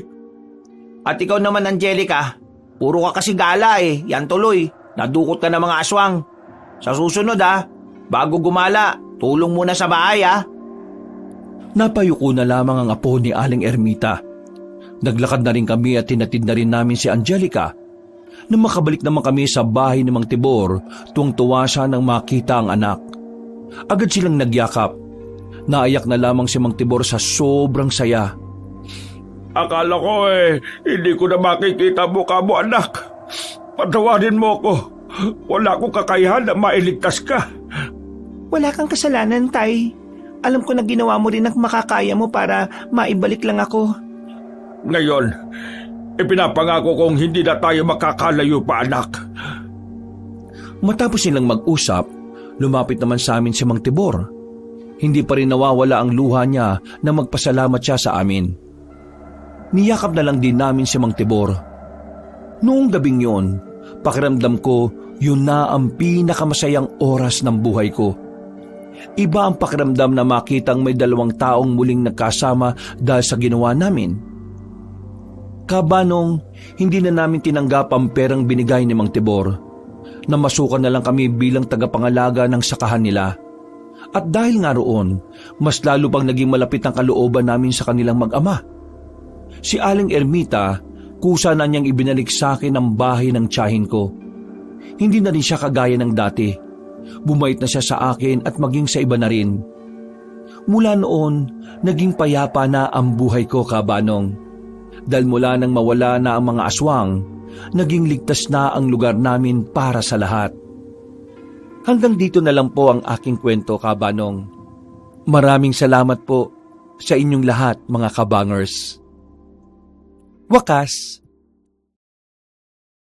At ikaw naman, Angelica, puro ka kasi gala Yan tuloy, nadukot ka ng mga aswang. Sa susunod bago gumala, tulong muna sa bahay Napayuko na lamang ang apo ni Aling Ermita. Naglakad na rin kami at tinatid na rin namin si Angelica. Nang makabalik naman kami sa bahay ni Mang Tibor, tuwang-tuwa siya nang makita ang anak. Agad silang nagyakap. Naiyak na lamang si Mang Tibor sa sobrang saya. Akala ko hindi ko na makikita mukha mo, anak. Patawarin mo ako. Wala akong kakayahan na mailigtas ka. Wala kang kasalanan, Tay. Alam ko na ginawa mo rin ang makakaya mo para maibalik lang ako. Ngayon, ipinapangako kong hindi na tayo makakalayo pa, anak. Matapos nilang mag-usap, lumapit naman sa amin si Mang Tibor. Hindi pa rin nawawala ang luha niya na magpasalamat siya sa amin. Niyakap na lang din namin si Mang Tibor. Noong gabing yon, pakiramdam ko yun na ang pinakamasayang oras ng buhay ko. Iba ang pakiramdam na makitang may dalawang taong muling nagkasama dahil sa ginawa namin. Kabanong, hindi na namin tinanggap ang perang binigay ni Mang Tibor. Namasukan na lang kami bilang tagapangalaga ng sakahan nila. At dahil nga roon, mas lalo pang naging malapit ang kalooban namin sa kanilang mag-ama. Si Aling Ermita, kusa na niyang ibinalik sa akin ang bahay ng tiyahin ko. Hindi na rin siya kagaya ng dati. Bumait na siya sa akin at maging sa iba na rin. Mula noon, naging payapa na ang buhay ko, Kabanong. Dahil mula nang mawala na ang mga aswang, naging ligtas na ang lugar namin para sa lahat. Hanggang dito na lang po ang aking kwento, Kabanong. Maraming salamat po sa inyong lahat, mga kabangers. Wakas,